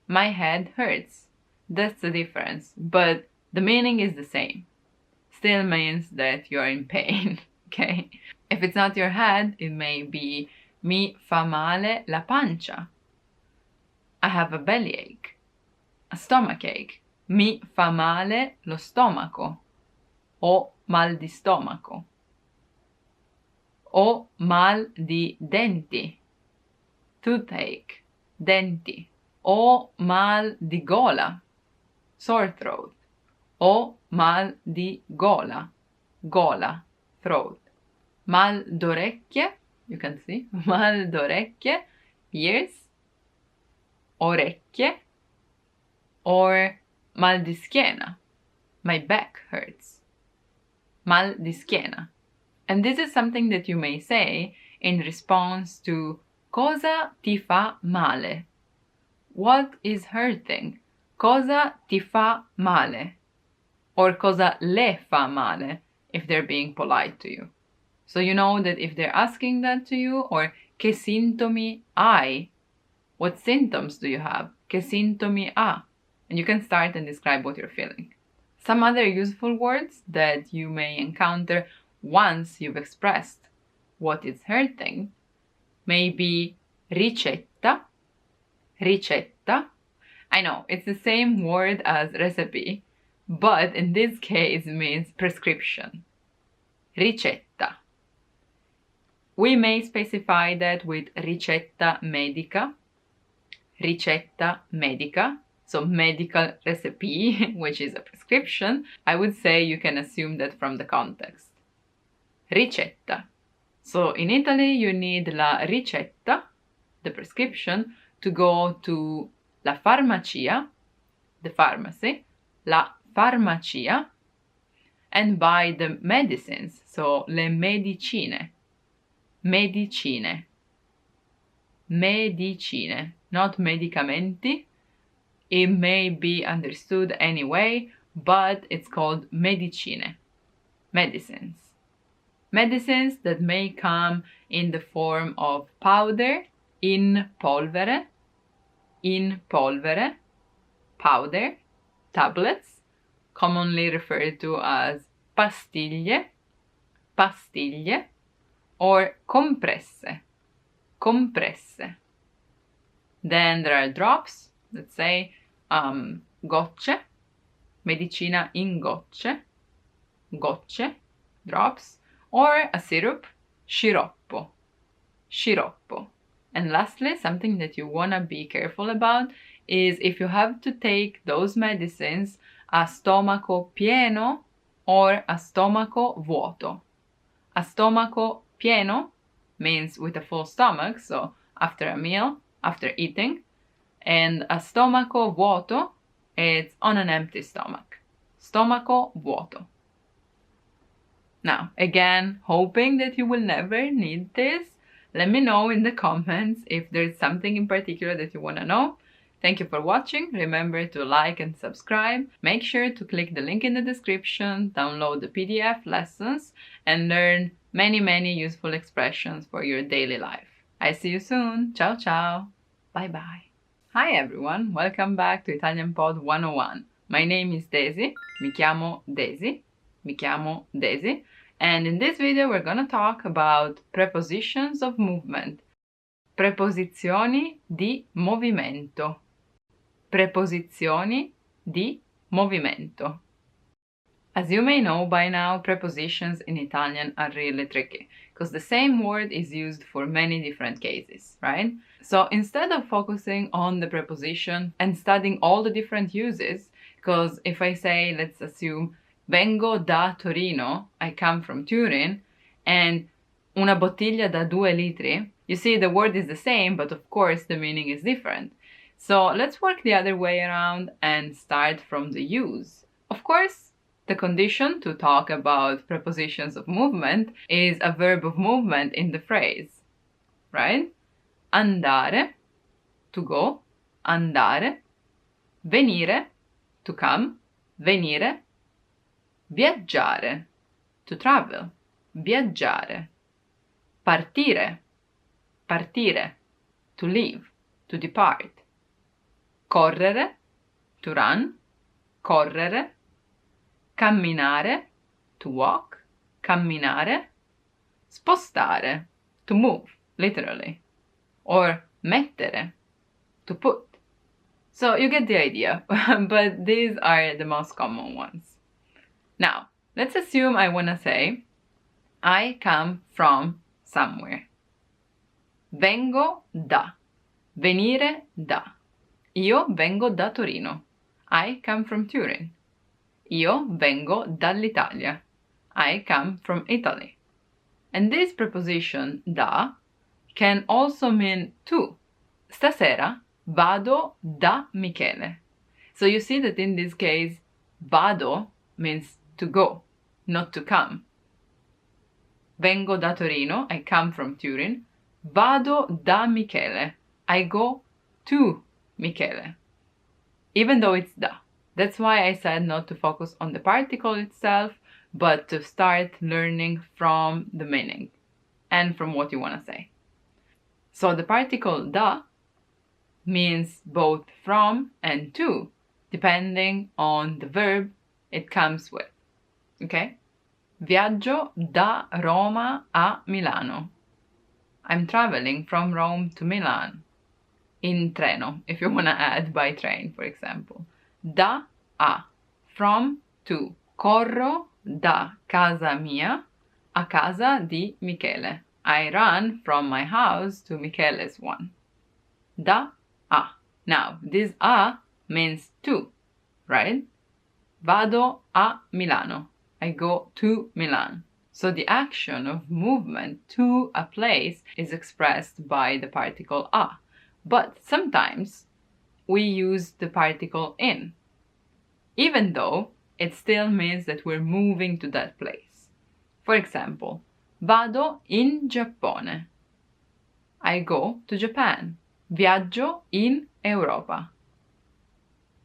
B: my head hurts. That's the difference, but the meaning is the same. Still means that you're in pain, okay? If it's not your head, it may be mi fa male la pancia. I have a bellyache. A stomachache. Mi fa male lo stomaco. Ho mal di stomaco. Ho mal di denti. Toothache. Denti. Ho mal di gola. Sore throat. Ho mal di gola. Gola. Throat. Mal d'orecchie. You can see. Mal d'orecchie. Ears. Orecchie. Or mal di schiena. My back hurts. Mal di schiena. And this is something that you may say in response to cosa ti fa male? What is hurting? Cosa ti fa male? Or cosa le fa male if they're being polite to you. So you know that if they're asking that to you, or che sintomi hai? What symptoms do you have? Che sintomi ha? And you can start and describe what you're feeling. Some other useful words that you may encounter once you've expressed what is hurting may be ricetta. Ricetta. I know, it's the same word as recipe, but in this case it means prescription. Ricetta. We may specify that with ricetta medica. Ricetta medica. So medical recipe, which is a prescription. I would say you can assume that from the context. Ricetta. So in Italy you need la ricetta, the prescription, to go to la farmacia, the pharmacy, la farmacia. and by the medicines, so le medicine, medicine, medicine, not medicamenti. It may be understood anyway, but it's called medicine, medicines. Medicines that may come in the form of powder, in polvere, powder, tablets, commonly referred to as pastiglie, pastiglie, or compresse, compresse. Then there are drops, let's say gocce, medicina in gocce, gocce, drops, or a syrup, sciroppo, sciroppo. And lastly, something that you want to be careful about is if you have to take those medicines a stomaco pieno or a stomaco vuoto. A stomaco pieno means with a full stomach, so after a meal, after eating, and a stomaco vuoto, it's on an empty stomach. Stomaco vuoto. Now, again, hoping that you will never need this, let me know in the comments if there's something in particular that you want to know. Thank you for watching. Remember to like and subscribe. Make sure to click the link in the description, download the PDF lessons, and learn many useful expressions for your daily life. I see you soon. Ciao ciao. Bye bye. Hi everyone, welcome back to Italian Pod 101. My name is Daisy. Mi chiamo Daisy. Mi chiamo Daisy. And in this video we're gonna talk about prepositions of movement. Preposizioni di movimento. Preposizioni di movimento. As you may know by now, prepositions in Italian are really tricky because the same word is used for many different cases, right? So instead of focusing on the preposition and studying all the different uses, because if I say, let's assume, vengo da Torino, I come from Turin, and una bottiglia da 2 litri, you see the word is the same, but of course the meaning is different. So let's work the other way around and start from the use. Of course, the condition to talk about prepositions of movement is a verb of movement in the phrase, right? Andare, to go, andare. Venire, to come, venire. Viaggiare, to travel, viaggiare. Partire, partire, to leave, to depart. Correre, to run, correre. Camminare, to walk, camminare. Spostare, to move, literally. Or mettere, to put. So you get the idea, but these are the most common ones. Now, let's assume I want to say, I come from somewhere. Vengo da. Venire da. Io vengo da Torino. I come from Turin. Io vengo dall'Italia. I come from Italy. And this preposition da can also mean to. Stasera vado da Michele. So you see that in this case, vado means to go, not to come. Vengo da Torino, I come from Turin. Vado da Michele, I go to Michele. Even though it's da. That's why I said not to focus on the particle itself, but to start learning from the meaning and from what you want to say. So the particle da means both from and to, depending on the verb it comes with. Okay? Viaggio da Roma a Milano. I'm traveling from Rome to Milan. In treno, if you want to add by train, for example. Da a, from to. Corro da casa mia a casa di Michele. I run from my house to Michele's one. Da a. Now, this a means to, right? Vado a Milano. I go to Milan. So the action of movement to a place is expressed by the particle a. But sometimes we use the particle in, even though it still means that we're moving to that place. For example, vado in Giappone. I go to Japan. Viaggio in Europa.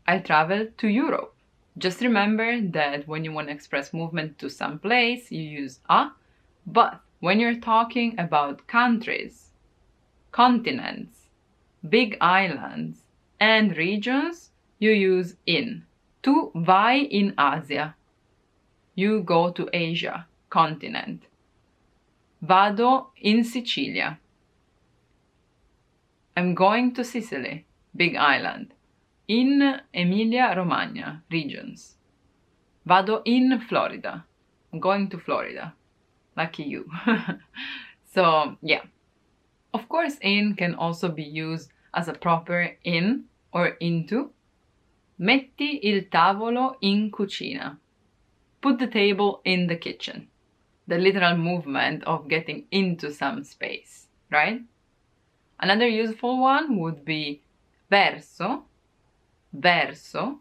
B: I travel to Europe. Just remember that when you want to express movement to some place, you use a, but when you're talking about countries, continents, big islands, and regions, you use in. Tu vai in Asia. You go to Asia, continent. Vado in Sicilia. I'm going to Sicily, big island. In Emilia-Romagna, regions. Vado in Florida. I'm going to Florida. Lucky you. So, yeah. Of course, in can also be used as a proper in or into. Metti il tavolo in cucina. Put the table in the kitchen. The literal movement of getting into some space, right? Another useful one would be verso. Verso.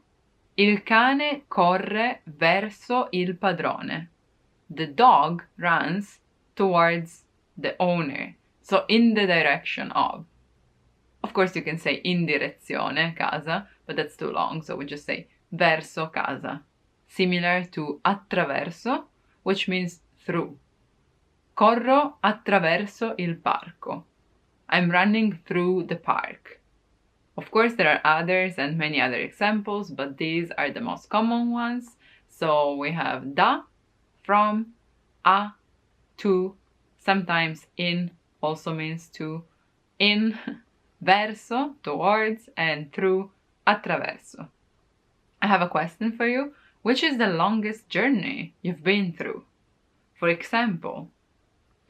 B: Il cane corre verso il padrone. The dog runs towards the owner. So in the direction of. Of course, you can say in direzione, casa, but that's too long, so we just say verso casa. Similar to attraverso, which means through. Corro attraverso il parco. I'm running through the park. Of course, there are others and many other examples, but these are the most common ones. So we have da, from, a, to, sometimes in also means to, in, verso, towards, and through, attraverso. I have a question for you. Which is the longest journey you've been through? For example,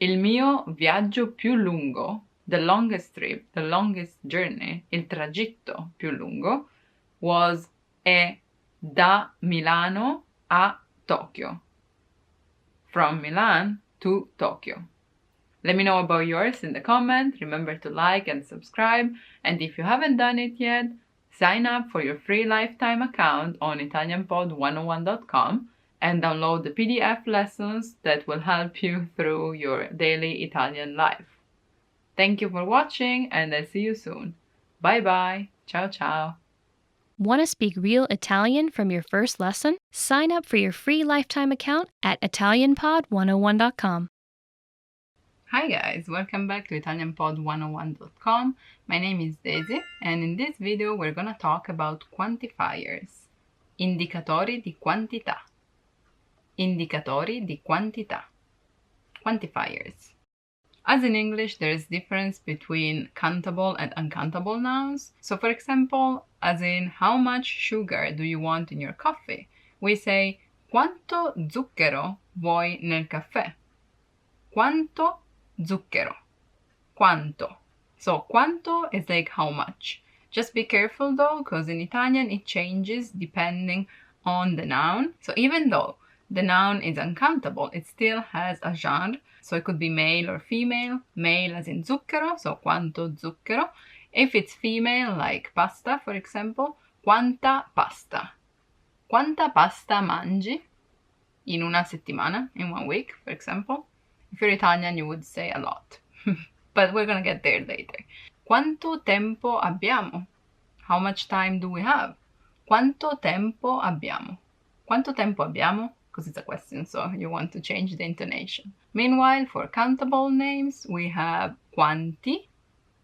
B: il mio viaggio più lungo, the longest trip, the longest journey, il tragitto più lungo, è da Milano a Tokyo. From Milan to Tokyo. Let me know about yours in the comments. Remember to like and subscribe. And if you haven't done it yet, sign up for your free lifetime account on ItalianPod101.com and download the PDF lessons that will help you through your daily Italian life. Thank you for watching, and I'll see you soon. Bye bye. Ciao ciao.
A: Want to speak real Italian from your first lesson? Sign up for your free lifetime account at ItalianPod101.com.
B: Hi guys, welcome back to ItalianPod101.com. My name is Daisy, and in this video we're gonna talk about quantifiers. Indicatori di quantità. Indicatori di quantità. Quantifiers. As in English, there is difference between countable and uncountable nouns. So for example, as in how much sugar do you want in your coffee? We say quanto zucchero vuoi nel caffè? Quanto zucchero. Quanto. So quanto is like how much. Just be careful though, because in Italian it changes depending on the noun. So even though the noun is uncountable, it still has a genre. So it could be male or female. Male as in zucchero, so quanto zucchero. If it's female, like pasta, for example, quanta pasta. Quanta pasta mangi in una settimana, in 1 week, for example. If you're Italian, you would say a lot. But we're gonna get there later. Quanto tempo abbiamo? How much time do we have? Quanto tempo abbiamo? Quanto tempo abbiamo? Because it's a question, so you want to change the intonation. Meanwhile, for countable names, we have quanti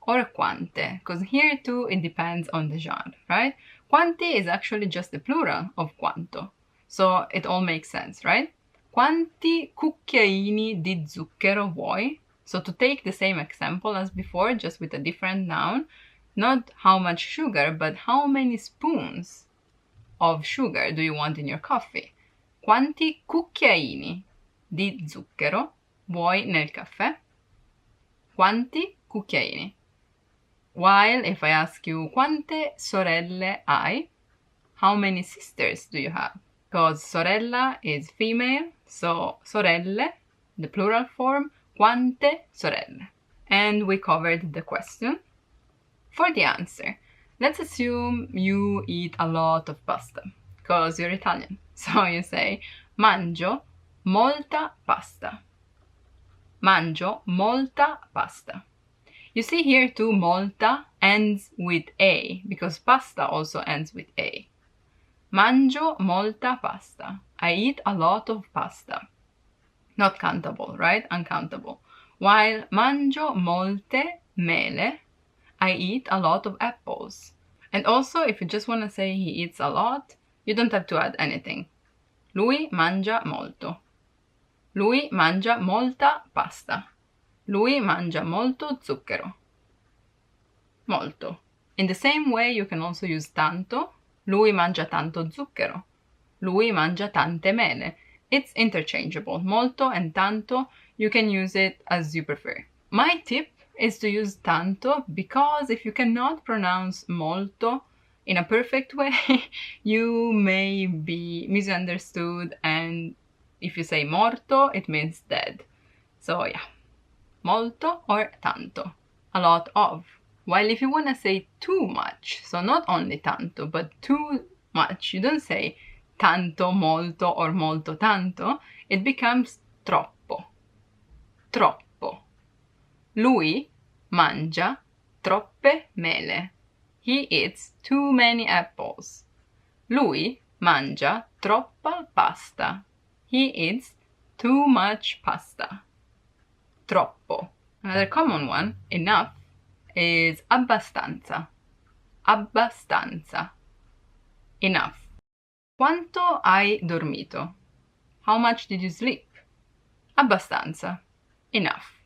B: or quante, because here too it depends on the genre, right? Quanti is actually just the plural of quanto, so it all makes sense, right? Quanti cucchiaini di zucchero vuoi? So to take the same example as before, just with a different noun, not how much sugar, but how many spoons of sugar do you want in your coffee? Quanti cucchiaini di zucchero vuoi nel caffè? Quanti cucchiaini? While if I ask you quante sorelle hai, how many sisters do you have? Because sorella is female, so sorelle, the plural form, quante sorelle. And we covered the question. For the answer, let's assume you eat a lot of pasta. because you're Italian. So you say mangio molta pasta. Mangio molta pasta. You see here too, molta ends with A because pasta also ends with A. Mangio molta pasta. I eat a lot of pasta. Not countable, right? Uncountable. While mangio molte mele, I eat a lot of apples. And also, if you just want to say he eats a lot, you don't have to add anything. Lui mangia molto. Lui mangia molta pasta. Lui mangia molto zucchero. Molto. In the same way, you can also use tanto. Lui mangia tanto zucchero. Lui mangia tante mele. It's interchangeable. Molto and tanto, you can use it as you prefer. My tip is to use tanto because if you cannot pronounce molto in a perfect way, you may be misunderstood, and if you say morto, it means dead. So yeah, molto or tanto, a lot of. While if you want to say too much, so not only tanto, but too much, you don't say tanto, molto, or molto tanto, it becomes troppo. Troppo. Lui mangia troppe mele. He eats too many apples. Lui mangia troppa pasta. He eats too much pasta. Troppo. Another common one, enough, is abbastanza. Abbastanza. Enough. Quanto hai dormito? How much did you sleep? Abbastanza. Enough.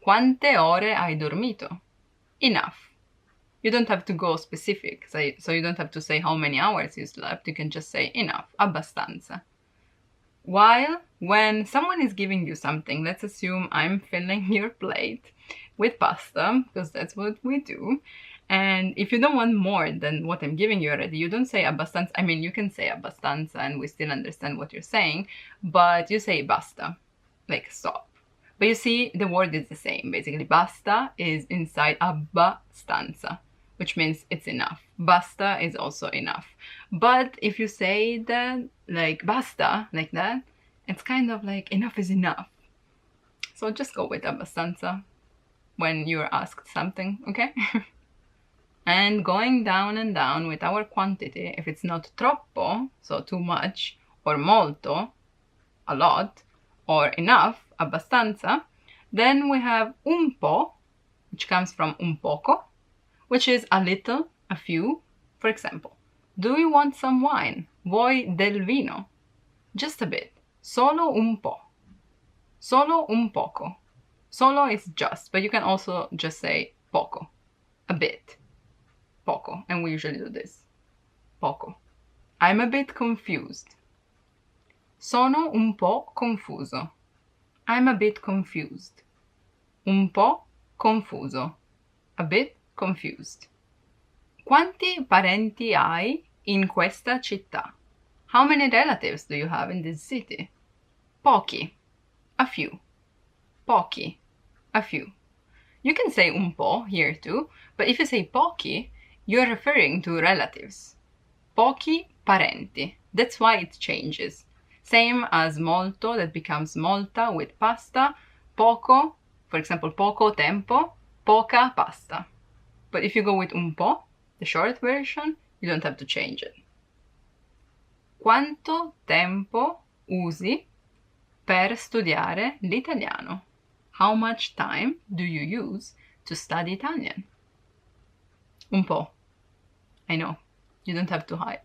B: Quante ore hai dormito? Enough. You don't have to go specific, so you don't have to say how many hours you slept. You can just say enough, abbastanza. While when someone is giving you something, let's assume I'm filling your plate with pasta, because that's what we do. And if you don't want more than what I'm giving you already, you don't say abbastanza. I mean, you can say abbastanza and we still understand what you're saying, but you say basta, like stop. But you see, the word is the same. Basically, basta is inside abbastanza, which means it's enough. Basta is also enough. But if you say that, like basta, like that, it's kind of like enough is enough. So just go with abbastanza when you're asked something, okay? And going down and down with our quantity, if it's not troppo, so too much, or molto, a lot, or enough, abbastanza, then we have un po', which comes from un poco, which is a little, a few. For example, do you want some wine? Vuoi del vino? Just a bit. Solo un po'. Solo un poco. Solo is just, but you can also just say poco. A bit. Poco. And we usually do this. Poco. I'm a bit confused. Sono un po' confuso. I'm a bit confused. Un po' confuso. A bit confused. Quanti parenti hai in questa città? How many relatives do you have in this city? Pochi. A few. Pochi. A few. You can say un po' here too, but if you say pochi, you're referring to relatives. Pochi parenti. That's why it changes. Same as molto, that becomes molta with pasta. Poco, for example, poco tempo, poca pasta. But if you go with un po', the short version, you don't have to change it. Quanto tempo usi per studiare l'italiano? How much time do you use to study Italian? Un po'. I know, you don't have to hide.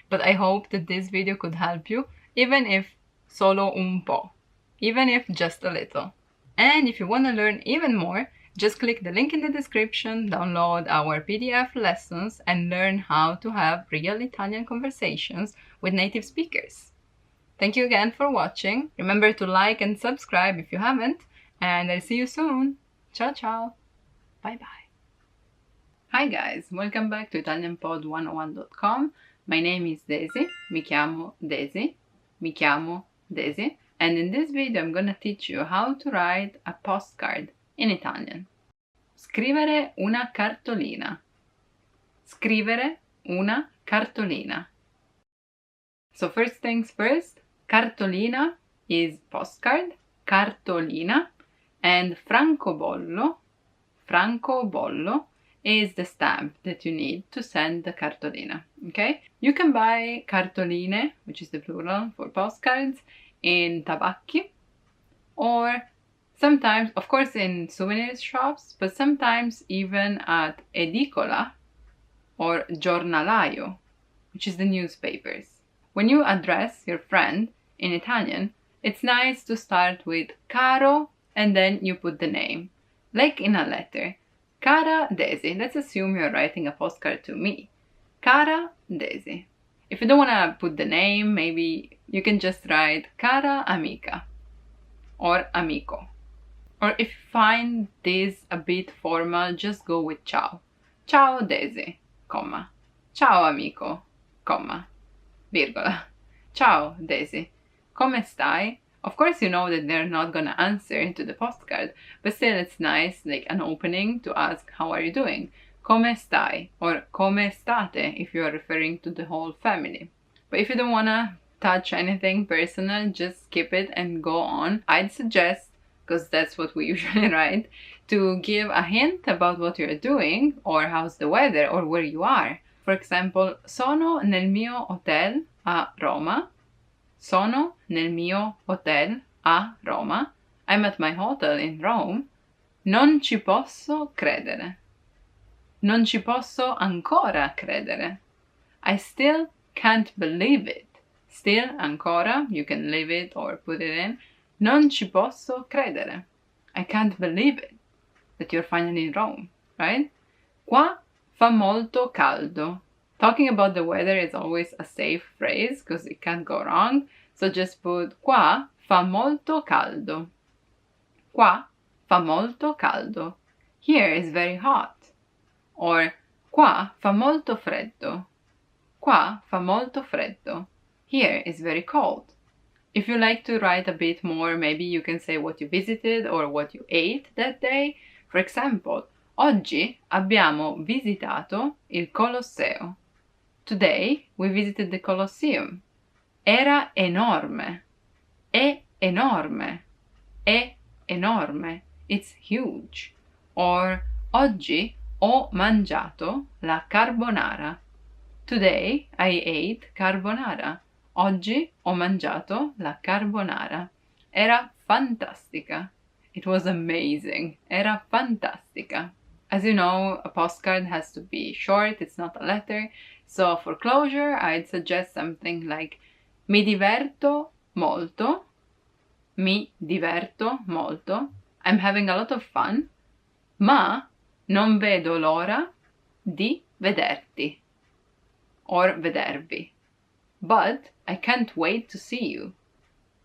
B: But I hope that this video could help you, even if solo un po', even if just a little. And if you want to learn even more, just click the link in the description, download our PDF lessons, and learn how to have real Italian conversations with native speakers. Thank you again for watching. Remember to like and subscribe if you haven't, and I'll see you soon. Ciao ciao. Bye bye. Hi guys, welcome back to ItalianPod101.com. My name is Daisy. Mi chiamo Daisy. Mi chiamo Daisy. And in this video I'm gonna teach you how to write a postcard in Italian. Scrivere una cartolina. Scrivere una cartolina. So first things first, cartolina is postcard, cartolina, and francobollo is the stamp that you need to send the cartolina, okay? You can buy cartoline, which is the plural for postcards, in tabacchi, or sometimes, of course, in souvenir shops, but sometimes even at edicola or giornalaio, which is the newspapers. When you address your friend in Italian, it's nice to start with caro and then you put the name. Like in a letter. Cara Daisy. Let's assume you're writing a postcard to me. Cara Daisy. If you don't want to put the name, maybe you can just write cara amica or amico. Or if you find this a bit formal, just go with ciao. Ciao Daisy, comma. Ciao amico, comma. Virgola. Ciao Daisy. Come stai? Of course you know that they're not gonna answer to the postcard, but still it's nice, like an opening to ask how are you doing? Come stai? Or come state if you are referring to the whole family. But if you don't wanna touch anything personal, just skip it and go on. I'd suggest, because that's what we usually write, to give a hint about what you're doing or how's the weather or where you are. For example, sono nel mio hotel a Roma. Sono nel mio hotel a Roma. I'm at my hotel in Rome. Non ci posso credere. Non ci posso ancora credere. I still can't believe it. Still, ancora, you can leave it or put it in. Non ci posso credere. I can't believe it that you're finally in Rome, right? Qua fa molto caldo. Talking about the weather is always a safe phrase because it can't go wrong. So just put qua fa molto caldo. Qua fa molto caldo. Here is very hot. Or qua fa molto freddo. Qua fa molto freddo. Here is very cold. If you like to write a bit more, maybe you can say what you visited or what you ate that day. For example, oggi abbiamo visitato il Colosseo. Today we visited the Colosseum. Era enorme. È enorme. È enorme. It's huge. Or oggi ho mangiato la carbonara. Today I ate carbonara. Oggi ho mangiato la carbonara. Era fantastica. It was amazing. Era fantastica. As you know, a postcard has to be short, it's not a letter. So for closure, I'd suggest something like mi diverto molto. Mi diverto molto. I'm having a lot of fun. Ma non vedo l'ora di vederti. Or vedervi. But I can't wait to see you.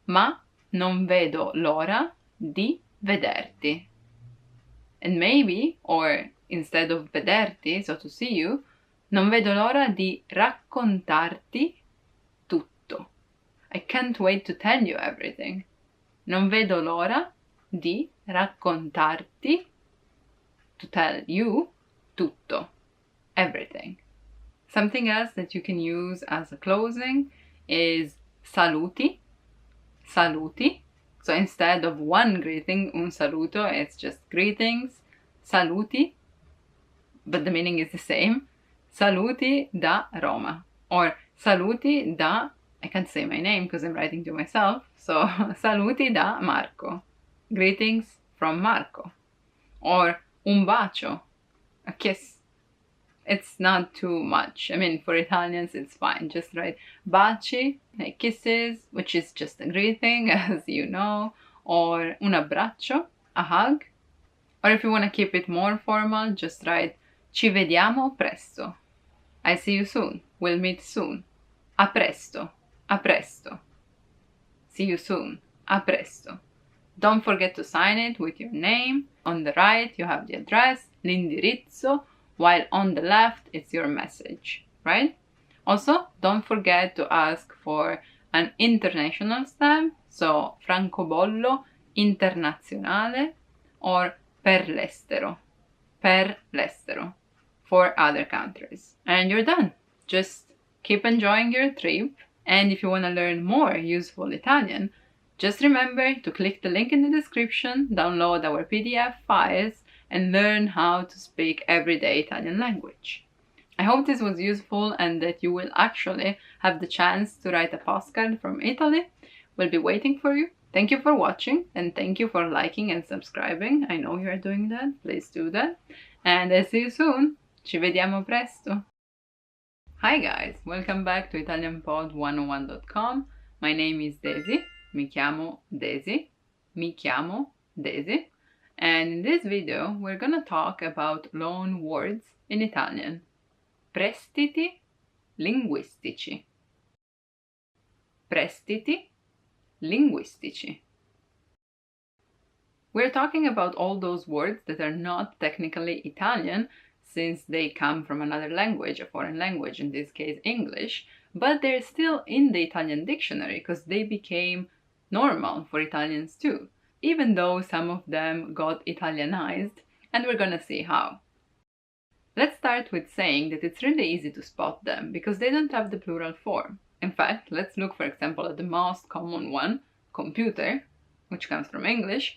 B: Ma non vedo l'ora di vederti. And maybe, or instead of vederti, so to see you, non vedo l'ora di raccontarti tutto. I can't wait to tell you everything. Non vedo l'ora di raccontarti, to tell you, tutto. Everything. Something else that you can use as a closing is saluti. Saluti. So instead of one greeting, un saluto, it's just greetings. Saluti. But the meaning is the same. Saluti da Roma. Or saluti da, I can't say my name because I'm writing to myself. So saluti da Marco. Greetings from Marco. Or un bacio. A kiss. It's not too much. I mean, for Italians, it's fine. Just write baci, like kisses, which is just a greeting, as you know. Or un abbraccio, a hug. Or if you want to keep it more formal, just write ci vediamo presto. I see you soon. We'll meet soon. A presto. A presto. See you soon. A presto. Don't forget to sign it with your name. On the right, you have the address, l'indirizzo, while on the left, it's your message, right? Also, don't forget to ask for an international stamp, so francobollo internazionale or per l'estero, for other countries. And you're done. Just keep enjoying your trip And if you want to learn more useful Italian, just remember to click the link in the description, download our PDF files, and learn how to speak everyday Italian language. I hope this was useful and that you will actually have the chance to write a postcard from Italy. We'll be waiting for you. Thank you for watching and thank you for liking and subscribing. I know you are doing that. Please do that. And I'll see you soon. Ci vediamo presto. Hi guys, welcome back to ItalianPod101.com. My name is Daisy. Mi chiamo Daisy. Mi chiamo Daisy. And in this video, we're gonna talk about loan words in Italian. Prestiti linguistici. Prestiti linguistici. We're talking about all those words that are not technically Italian, since they come from another language, a foreign language, in this case English, but they're still in the Italian dictionary because they became normal for Italians too, even though some of them got Italianized, and we're gonna see how. Let's start with saying that it's really easy to spot them because they don't have the plural form. In fact, let's look for example at the most common one, computer, which comes from English.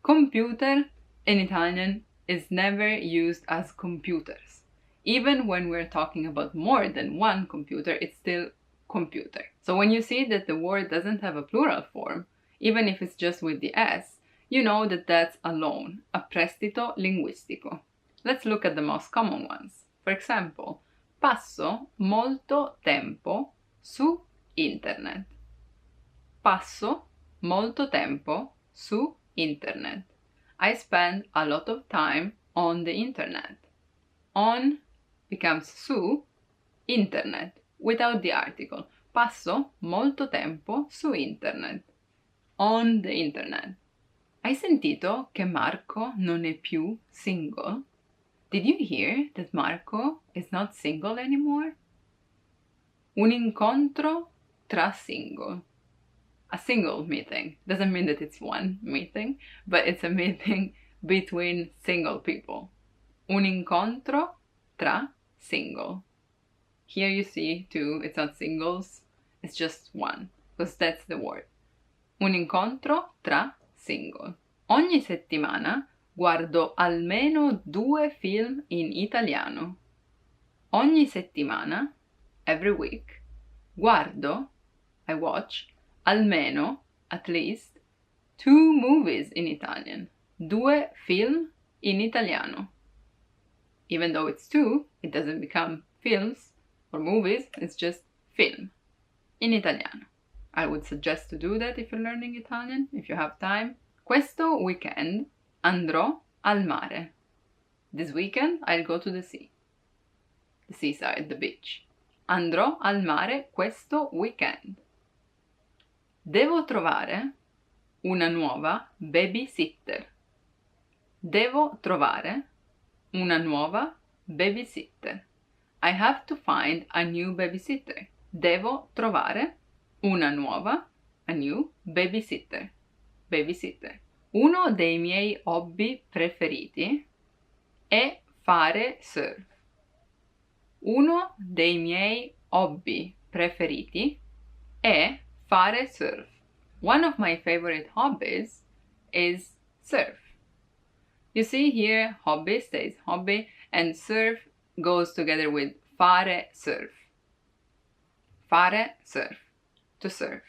B: Computer in Italian is never used as computers. Even when we're talking about more than one computer, it's still computer. So when you see that the word doesn't have a plural form, even if it's just with the S, you know that that's a loan, a prestito linguistico. Let's look at the most common ones. For example, passo molto tempo su internet. Passo molto tempo su internet. I spend a lot of time on the internet. On becomes su, internet, without the article. Passo molto tempo su internet. On the internet. Hai sentito che Marco non è più single? Did you hear that Marco is not single anymore? Un incontro tra single. A single meeting. Doesn't mean that it's one meeting, but it's a meeting between single people. Un incontro tra single. Here you see two, it's not singles, it's just one, because that's the word. Un incontro tra single. Ogni settimana guardo almeno 2 film in italiano. Ogni settimana, every week, guardo, I watch, almeno, at least, 2 movies in Italian. 2 film in italiano. Even though it's 2, it doesn't become films or movies, it's just film in italiano. I would suggest to do that if you're learning Italian, if you have time. Questo weekend andrò al mare. This weekend I'll go to the sea. The seaside, the beach. Andrò al mare questo weekend. Devo trovare una nuova babysitter. Devo trovare una nuova babysitter. I have to find a new babysitter. Devo trovare una nuova, a new babysitter. Babysitter. Uno dei miei hobby preferiti è fare surf. Uno dei miei hobby preferiti è fare surf. One of my favorite hobbies is surf. You see here, hobby stays hobby, and surf goes together with fare surf. Fare surf. To surf.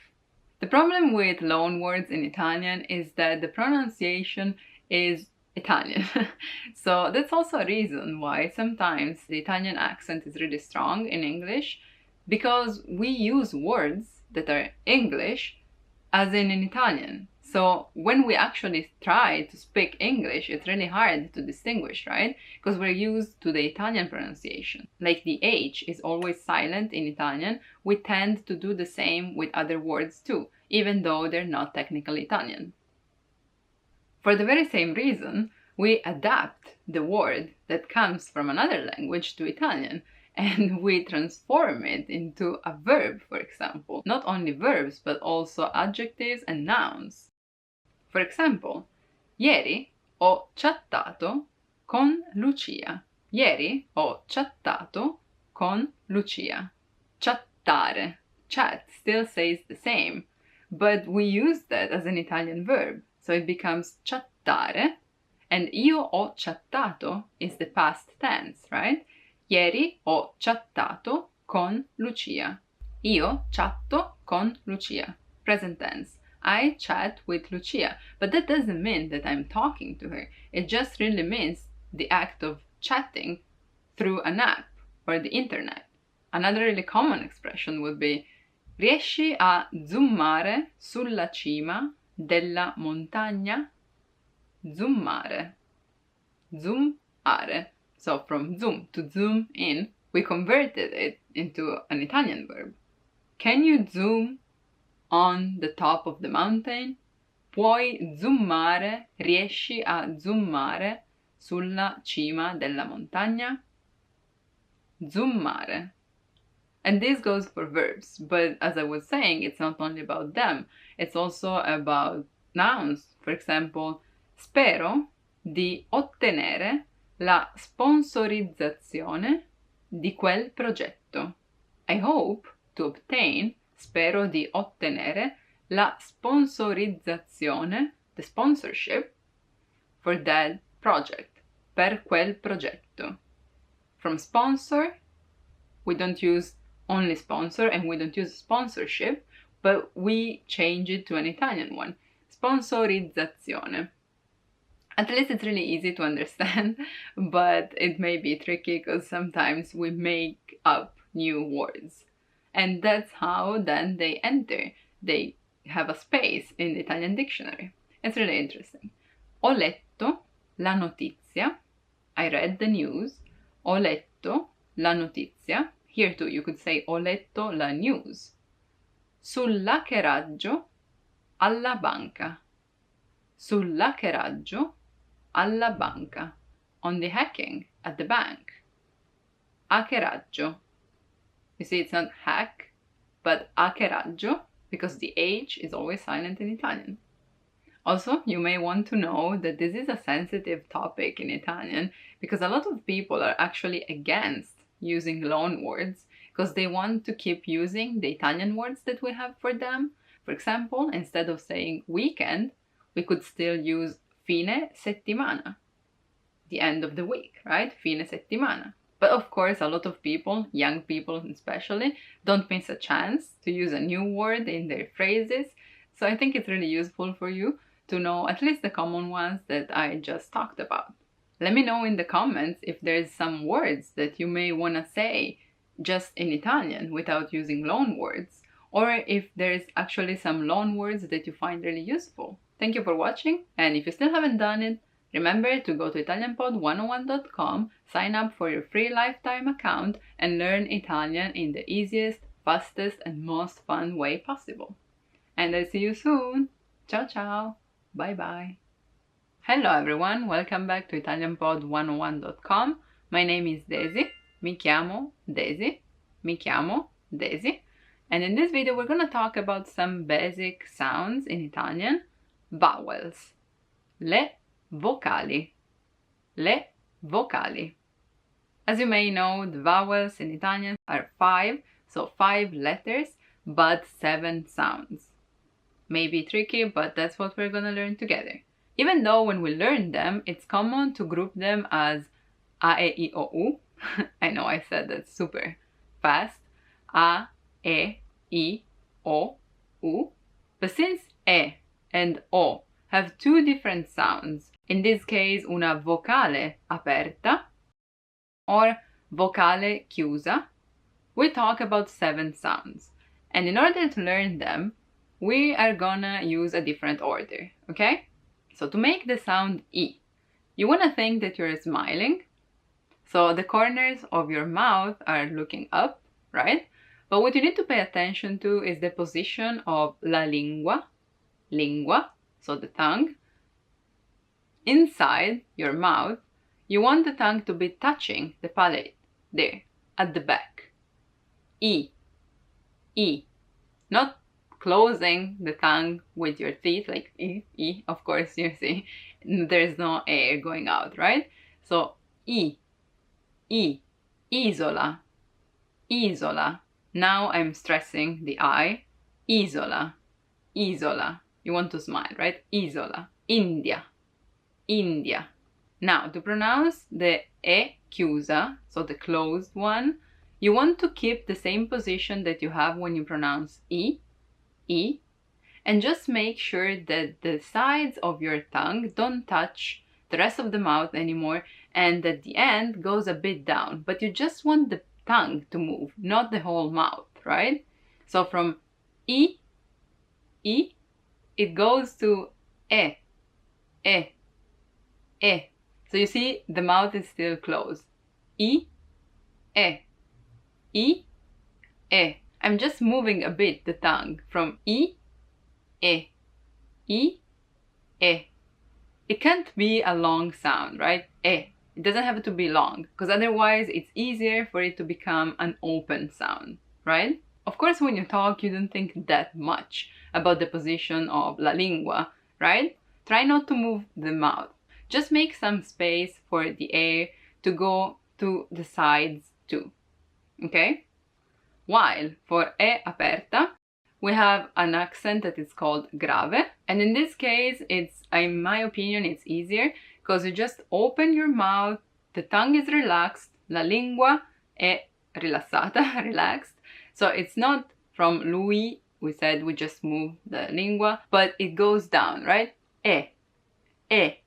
B: The problem with loan words in Italian is that the pronunciation is Italian. So that's also a reason why sometimes the Italian accent is really strong in English, because we use words that are English as in Italian. So when we actually try to speak English, it's really hard to distinguish, right? Because we're used to the Italian pronunciation. Like the H is always silent in Italian, we tend to do the same with other words too, even though they're not technically Italian. For the very same reason, we adapt the word that comes from another language to Italian, and we transform it into a verb, for example. Not only verbs, but also adjectives and nouns. For example, ieri ho chattato con Lucia. Ieri ho chattato con Lucia. Chattare. chat still says the same, but we use that as an Italian verb, so it becomes chattare, and io ho chattato is the past tense, right? Ieri ho chattato con Lucia. Io chatto con Lucia. Present tense. I chat with Lucia, but that doesn't mean that I'm talking to her. It just really means the act of chatting through an app or the internet. Another really common expression would be riesci a zoomare sulla cima della montagna? Zoomare. Zoomare. So from zoom to zoom in, we converted it into an Italian verb. Can you zoom on the top of the mountain? Puoi zoomare, riesci a zoomare sulla cima della montagna? Zoomare. And this goes for verbs, but as I was saying, it's not only about them, it's also about nouns. For example, spero di ottenere la sponsorizzazione di quel progetto. I hope to obtain, spero di ottenere, la sponsorizzazione, the sponsorship, for that project, per quel progetto. From sponsor, we don't use only sponsor and we don't use sponsorship, but we change it to an Italian one, sponsorizzazione. At least it's really easy to understand, but it may be tricky because sometimes we make up new words. And that's how then they enter. They have a space in the Italian dictionary. It's really interesting. Ho letto la notizia. I read the news. Ho letto la notizia. Here too you could say ho letto la news. Sull'hackeraggio alla banca. Sull'hackeraggio alla banca. On the hacking at the bank. Hackeraggio. You see, it's not hack, but hackeraggio, because the H is always silent in Italian. Also, you may want to know that this is a sensitive topic in Italian because a lot of people are actually against using loan words because they want to keep using the Italian words that we have for them. For example, instead of saying weekend, we could still use fine settimana, the end of the week, right? Fine settimana. But of course, a lot of people, young people especially, don't miss a chance to use a new word in their phrases. So I think it's really useful for you to know at least the common ones that I just talked about. Let me know in the comments if there's some words that you may want to say just in Italian without using loan words, or if there's actually some loan words that you find really useful. Thank you for watching, and if you still haven't done it, remember to go to ItalianPod101.com, sign up for your free lifetime account, and learn Italian in the easiest, fastest, and most fun way possible. And I'll see you soon! Ciao ciao! Bye bye! Hello everyone, welcome back to ItalianPod101.com. My name is Daisy. Mi chiamo Daisy. Mi chiamo Daisy. And in this video we're gonna talk about some basic sounds in Italian. Vowels. Le vocali. Le vocali. As you may know, the vowels in Italian are 5, so 5 letters, but 7 sounds. Maybe tricky, but that's what we're gonna learn together. Even though when we learn them, it's common to group them as A, E, I, O, U. I know I said that super fast. A, E, I, O, U. But since E and O have 2 different sounds, in this case una vocale aperta or vocale chiusa, we talk about 7 sounds. And in order to learn them, we are gonna use a different order, okay? So to make the sound I, you wanna think that you're smiling. So the corners of your mouth are looking up, right? But what you need to pay attention to is the position of la lingua, so the tongue. Inside your mouth, you want the tongue to be touching the palate, there, at the back. I, not closing the tongue with your teeth, like I, of course, you see, there's no air going out, right? So, I, isola, Now I'm stressing the I. Isola, isola. You want to smile, right? Isola. India, India. Now, to pronounce the E chiusa, so the closed one, you want to keep the same position that you have when you pronounce I, and just make sure that the sides of your tongue don't touch the rest of the mouth anymore, and that the end goes a bit down, but you just want the tongue to move, not the whole mouth, right? So from I, it goes to E. So you see, the mouth is still closed. I, E. I'm just moving a bit the tongue from I, E. It can't be a long sound, right? It doesn't have to be long, because otherwise it's easier for it to become an open sound, right? Of course, when you talk, you don't think that much about the position of la lingua, right? Try not to move the mouth. Just make some space for the air to go to the sides too, okay? While for E aperta, we have an accent that is called grave, and in this case, in my opinion, it's easier because you just open your mouth, the tongue is relaxed, la lingua è rilassata, relaxed. So it's not from lui, we said we just move the lingua, but it goes down, right? E.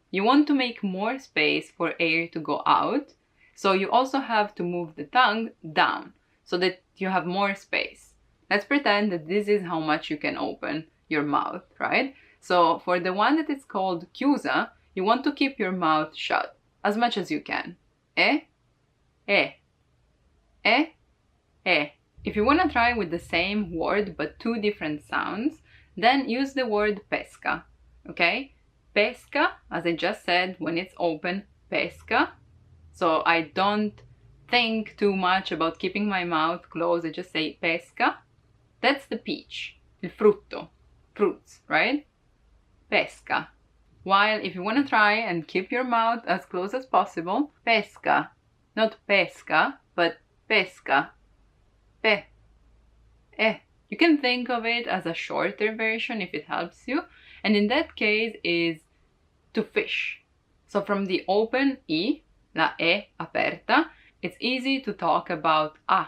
B: You want to make more space for air to go out, so you also have to move the tongue down so that you have more space. Let's pretend that this is how much you can open your mouth, right? So for the one that is called chiusa, you want to keep your mouth shut as much as you can. E. If you want to try with the same word but two different sounds, then use the word pesca, okay? Pesca, as I just said, when it's open, pesca. So I don't think too much about keeping my mouth closed, I just say pesca. That's the peach, il frutto, fruits, right? Pesca. While if you want to try and keep your mouth as close as possible, pesca. Not pesca, but pesca. You can think of it as a shorter version if it helps you, and in that case is to fish. So from the open I, la E aperta, it's easy to talk about a.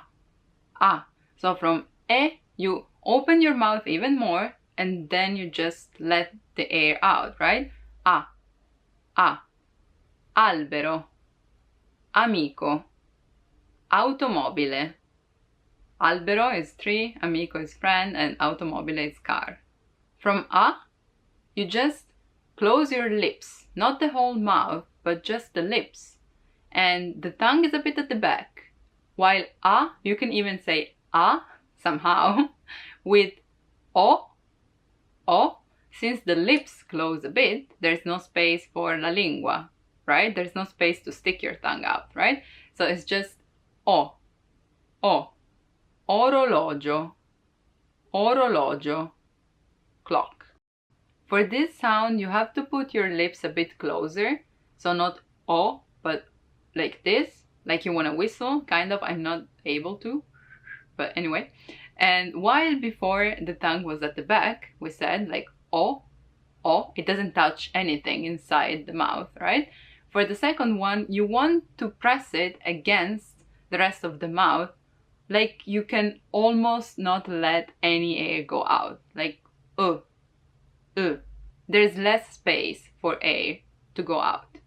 B: So from E, you open your mouth even more, and then you just let the air out, right? A. Albero. Amico. Automobile. Albero is tree, amico is friend, and automobile is car. From A, you just close your lips, not the whole mouth, but just the lips. And the tongue is a bit at the back. While A, you can even say A somehow with O. Since the lips close a bit, there's no space for la lingua, right? There's no space to stick your tongue out, right? So it's just O. Orologio. Clock. For this sound, you have to put your lips a bit closer. So not O, but like this, like you want to whistle, kind of. I'm not able to, but anyway. And while before the tongue was at the back, we said like O, it doesn't touch anything inside the mouth, right? For the second one, you want to press it against the rest of the mouth, like you can almost not let any air go out, like There's less space for air to go out.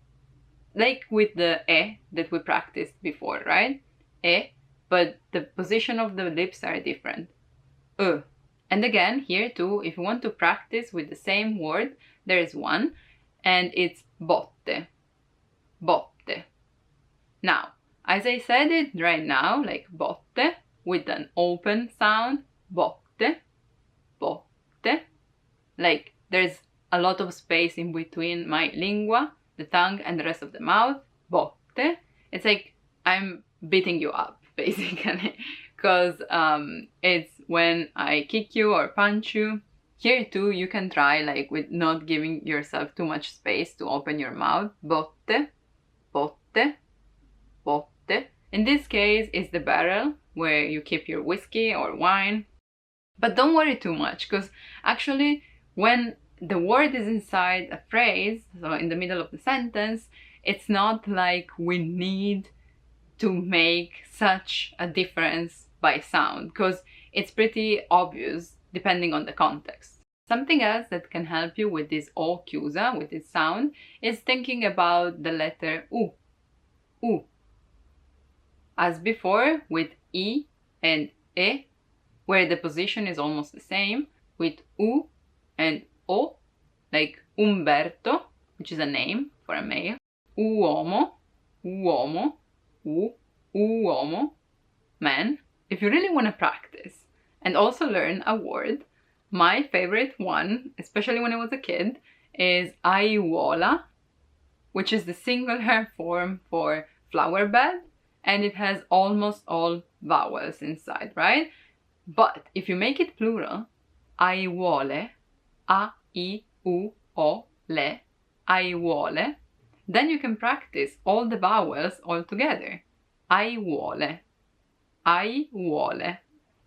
B: Like with the E that we practiced before, right? E, but the position of the lips are different. And again, here too, if you want to practice with the same word, there is one, and it's botte. Now, as I said it right now, like botte, with an open sound, botte, like there's a lot of space in between my lingua, the tongue, and the rest of the mouth, botte. It's like I'm beating you up, basically, because it's when I kick you or punch you. Here too, you can try like with not giving yourself too much space to open your mouth, botte. In this case, it's the barrel, where you keep your whiskey or wine. But don't worry too much, because actually when the word is inside a phrase, so in the middle of the sentence, it's not like we need to make such a difference by sound, because it's pretty obvious depending on the context. Something else that can help you with this O chiusa, with this sound, is thinking about the letter U. U. As before with I and E, where the position is almost the same, with U and O, like Umberto, which is a name for a male, uomo, uomo, uomo, man. If you really want to practice and also learn a word, my favorite one, especially when I was a kid, is aiuola, which is the singular form for flower bed, and it has almost all vowels inside, right? But if you make it plural, aiuole, a-i-u-o-le, aiuole, then you can practice all the vowels all together. Aiuole, aiuole.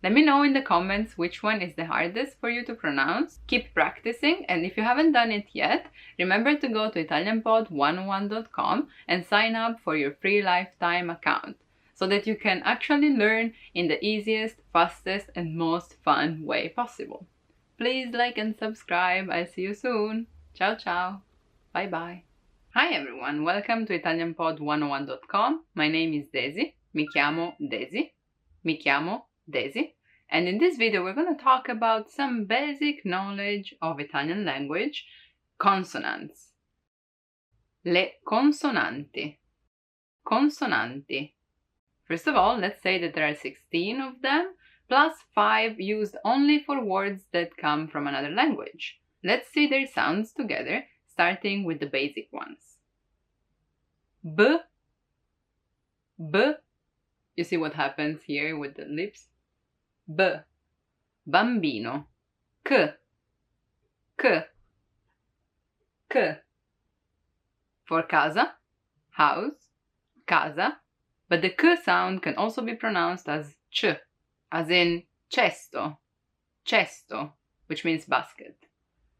B: Let me know in the comments which one is the hardest for you to pronounce. Keep practicing, and if you haven't done it yet, remember to go to ItalianPod101.com and sign up for your free lifetime account, so that you can actually learn in the easiest, fastest, and most fun way possible. Please like and subscribe. I'll see you soon. Ciao ciao. Bye bye. Hi everyone, welcome to ItalianPod101.com. My name is Daisy. Mi chiamo Daisy. Mi chiamo Daisy. And in this video we're going to talk about some basic knowledge of Italian language, consonants. Le consonanti. Consonanti. First of all, let's say that there are 16 of them, plus 5 used only for words that come from another language. Let's see their sounds together, starting with the basic ones. B. B. You see what happens here with the lips? B. Bambino. K. K. K. For casa, house, casa, but the K sound can also be pronounced as ch, as in cesto, cesto, which means basket.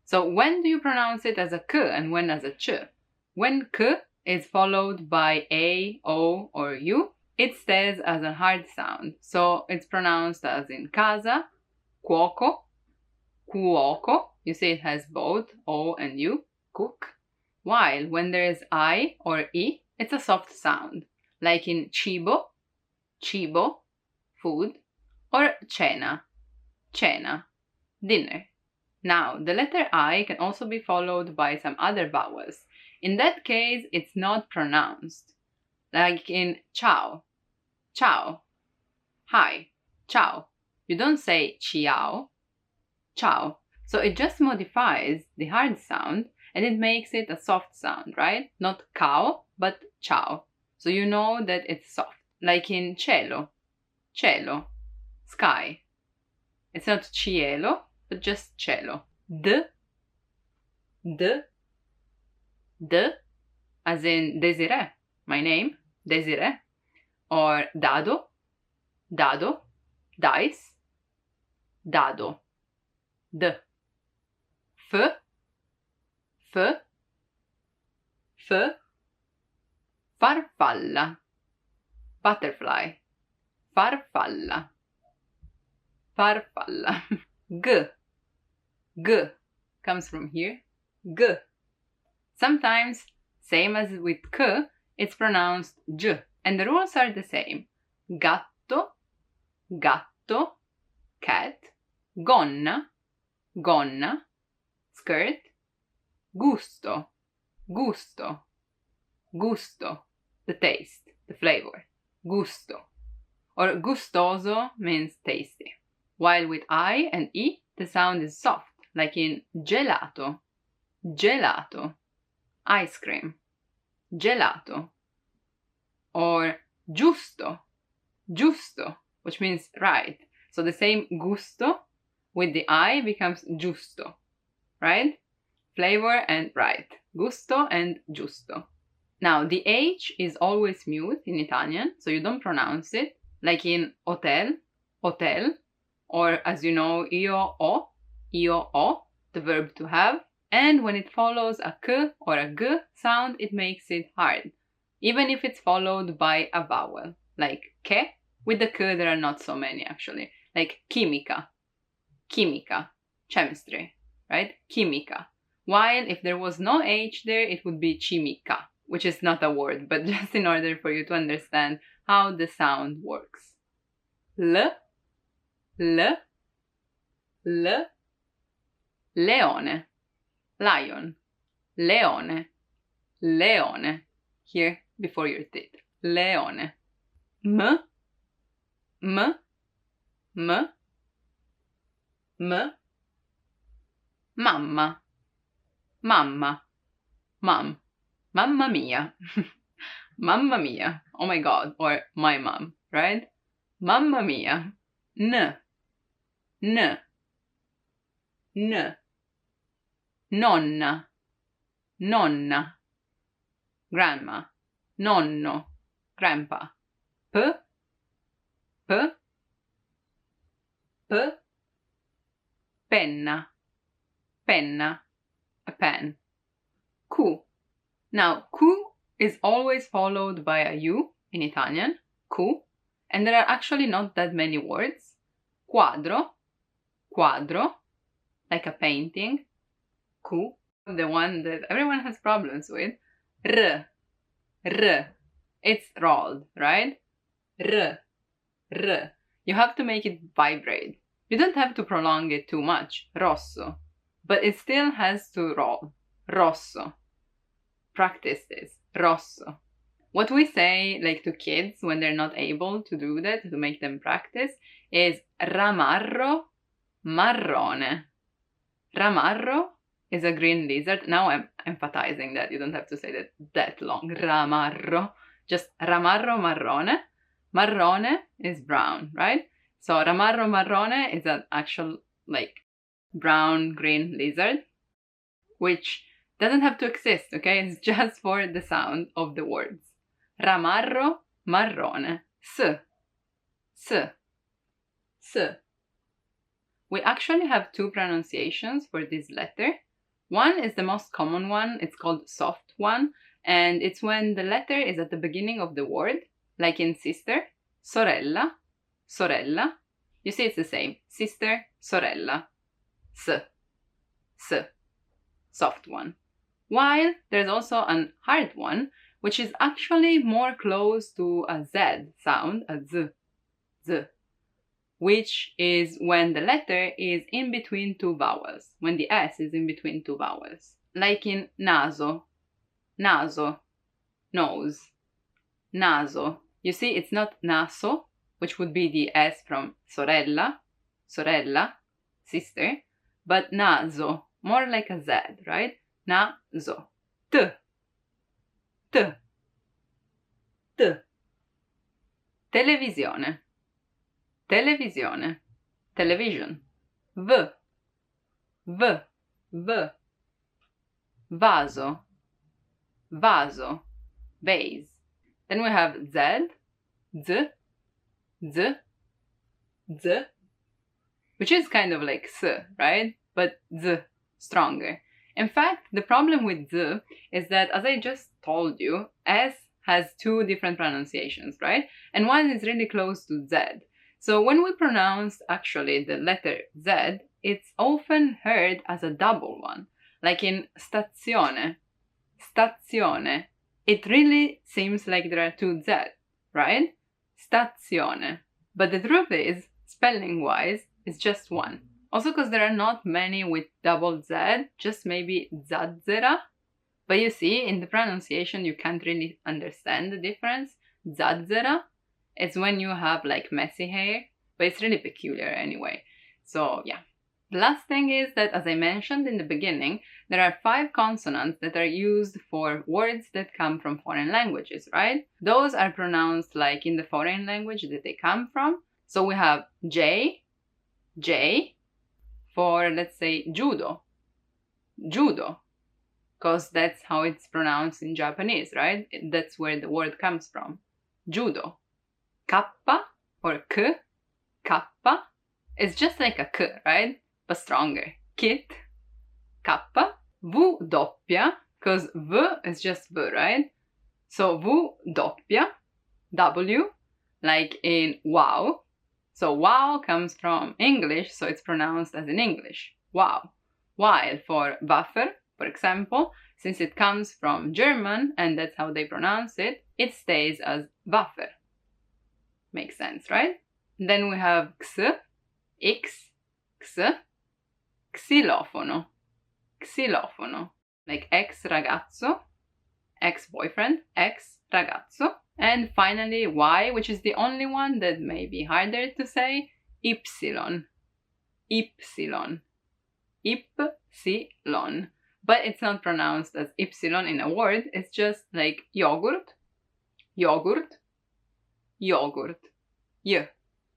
B: So when do you pronounce it as a K and when as a ch? When K is followed by A, O, or U, it stays as a hard sound. So it's pronounced as in casa, cuoco, cuoco. You see it has both O and U, cook. While when there is I or I, it's a soft sound, like in cibo, cibo, food, or cena, cena, dinner. Now, the letter I can also be followed by some other vowels. In that case, it's not pronounced, like in ciao, ciao, hi, ciao. You don't say ciao, ciao. So it just modifies the hard sound and it makes it a soft sound, right? Not cow, but ciao. So you know that it's soft, like in cielo, cielo, sky. It's not cielo, but just cielo. D, d, d, as in Desiree, my name, Desiree. Or dado, dado, dice, dado. D. F, f, f, farfalla, butterfly, farfalla, farfalla. G, g comes from here, g. Sometimes, same as with k, it's pronounced j, and the rules are the same. Gatto, gatto, cat, gonna, gonna, skirt, gusto, gusto, gusto, the taste, the flavor, gusto. Or gustoso means tasty. While with I and I, the sound is soft, like in gelato, gelato, ice cream, gelato. Or giusto, giusto, which means right. So the same gusto with the I becomes giusto, right? Flavor and right. Gusto and giusto. Now, the H is always mute in Italian, so you don't pronounce it, like in hotel, hotel, or as you know, io ho, the verb to have. And when it follows a k or a g sound, it makes it hard, even if it's followed by a vowel, like ke. With the k, there are not so many actually, like chimica, chimica, chemistry, right? Chimica. While if there was no H there, it would be chimica, which is not a word, but just in order for you to understand how the sound works. L, L, L, leone, lion, leone, leone, here before your teeth, leone. M, M, M, M, mamma, mamma, mom, mamma mia, mamma mia, oh my god, or my mom, right? Mamma mia, n, n, n, nonna, nonna, grandma, nonno, grandpa, p, p, p, penna, penna, a pen. Q. Now, Q is always followed by a U in Italian, Q, and there are actually not that many words. Quadro, quadro, like a painting, Q, the one that everyone has problems with. R, R, it's rolled, right? R, R. You have to make it vibrate. You don't have to prolong it too much, rosso, but it still has to roll, rosso. Practice this, rosso. What we say, like to kids when they're not able to do that, to make them practice, is ramarro, marrone. Ramarro is a green lizard. Now I'm emphasizing that, you don't have to say that long. Ramarro, just ramarro, marrone. Marrone is brown, right? So ramarro marrone is an actual like brown-green lizard, which doesn't have to exist, okay? It's just for the sound of the words. Ramarro marrone. S. S. S. We actually have two pronunciations for this letter. One is the most common one. It's called soft one. And it's when the letter is at the beginning of the word, like in sister, sorella, sorella. You see it's the same. Sister, sorella. S. S. Soft one. While there's also a hard one, which is actually more close to a Z sound, a Z, Z, which is when the letter is in between two vowels, when the S is in between two vowels. Like in naso, naso, nose, naso. You see, it's not naso, which would be the S from sorella, sorella, sister, but naso, more like a Z, right? Naso. T. T. T. Televisione. Televisione. Television. V. V. V. Vaso. Vaso. Vase. Then we have Z. Z. Z. Z. Which is kind of like S, right? But Z, stronger. In fact, the problem with Z is that, as I just told you, S has two different pronunciations, right? And one is really close to Z. So when we pronounce actually the letter Z, it's often heard as a double one, like in stazione, stazione. It really seems like there are two Z, right? Stazione. But the truth is, spelling-wise, it's just one. Also because there are not many with double Z, just maybe zazzera. But you see, in the pronunciation, you can't really understand the difference. Zazzera is when you have like messy hair, but it's really peculiar anyway. So yeah. The last thing is that, as I mentioned in the beginning, there are 5 consonants that are used for words that come from foreign languages, right? Those are pronounced like in the foreign language that they come from. So we have J, J, for, let's say, judo, judo, because that's how it's pronounced in Japanese, right? That's where the word comes from, judo. Kappa or k, kappa, is just like a k, right? But stronger. Kit, kappa, v doppia, because v is just v, right? So v doppia, w, like in wow. So wow comes from English, so it's pronounced as in English, wow. While for Waffe, for example, since it comes from German and that's how they pronounce it, it stays as Waffe. Makes sense, right? Then we have x, xylofono, xylofono, like ex ragazzo, ex-boyfriend, ex ragazzo. And finally y, which is the only one that may be harder to say, ypsilon, ypsilon, ypsilon. But it's not pronounced as ypsilon in a word, it's just like yogurt, yogurt, yogurt,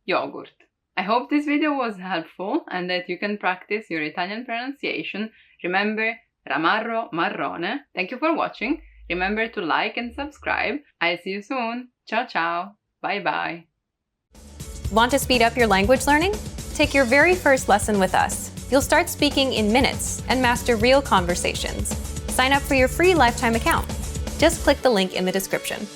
B: yogurt. I hope this video was helpful and that you can practice your Italian pronunciation. Remember, ramarro, marrone. Thank you for watching. Remember to like and subscribe. I'll see you soon. Ciao ciao. Bye bye.
D: Want to speed up your language learning? Take your very first lesson with us. You'll start speaking in minutes and master real conversations. Sign up for your free lifetime account. Just click the link in the description.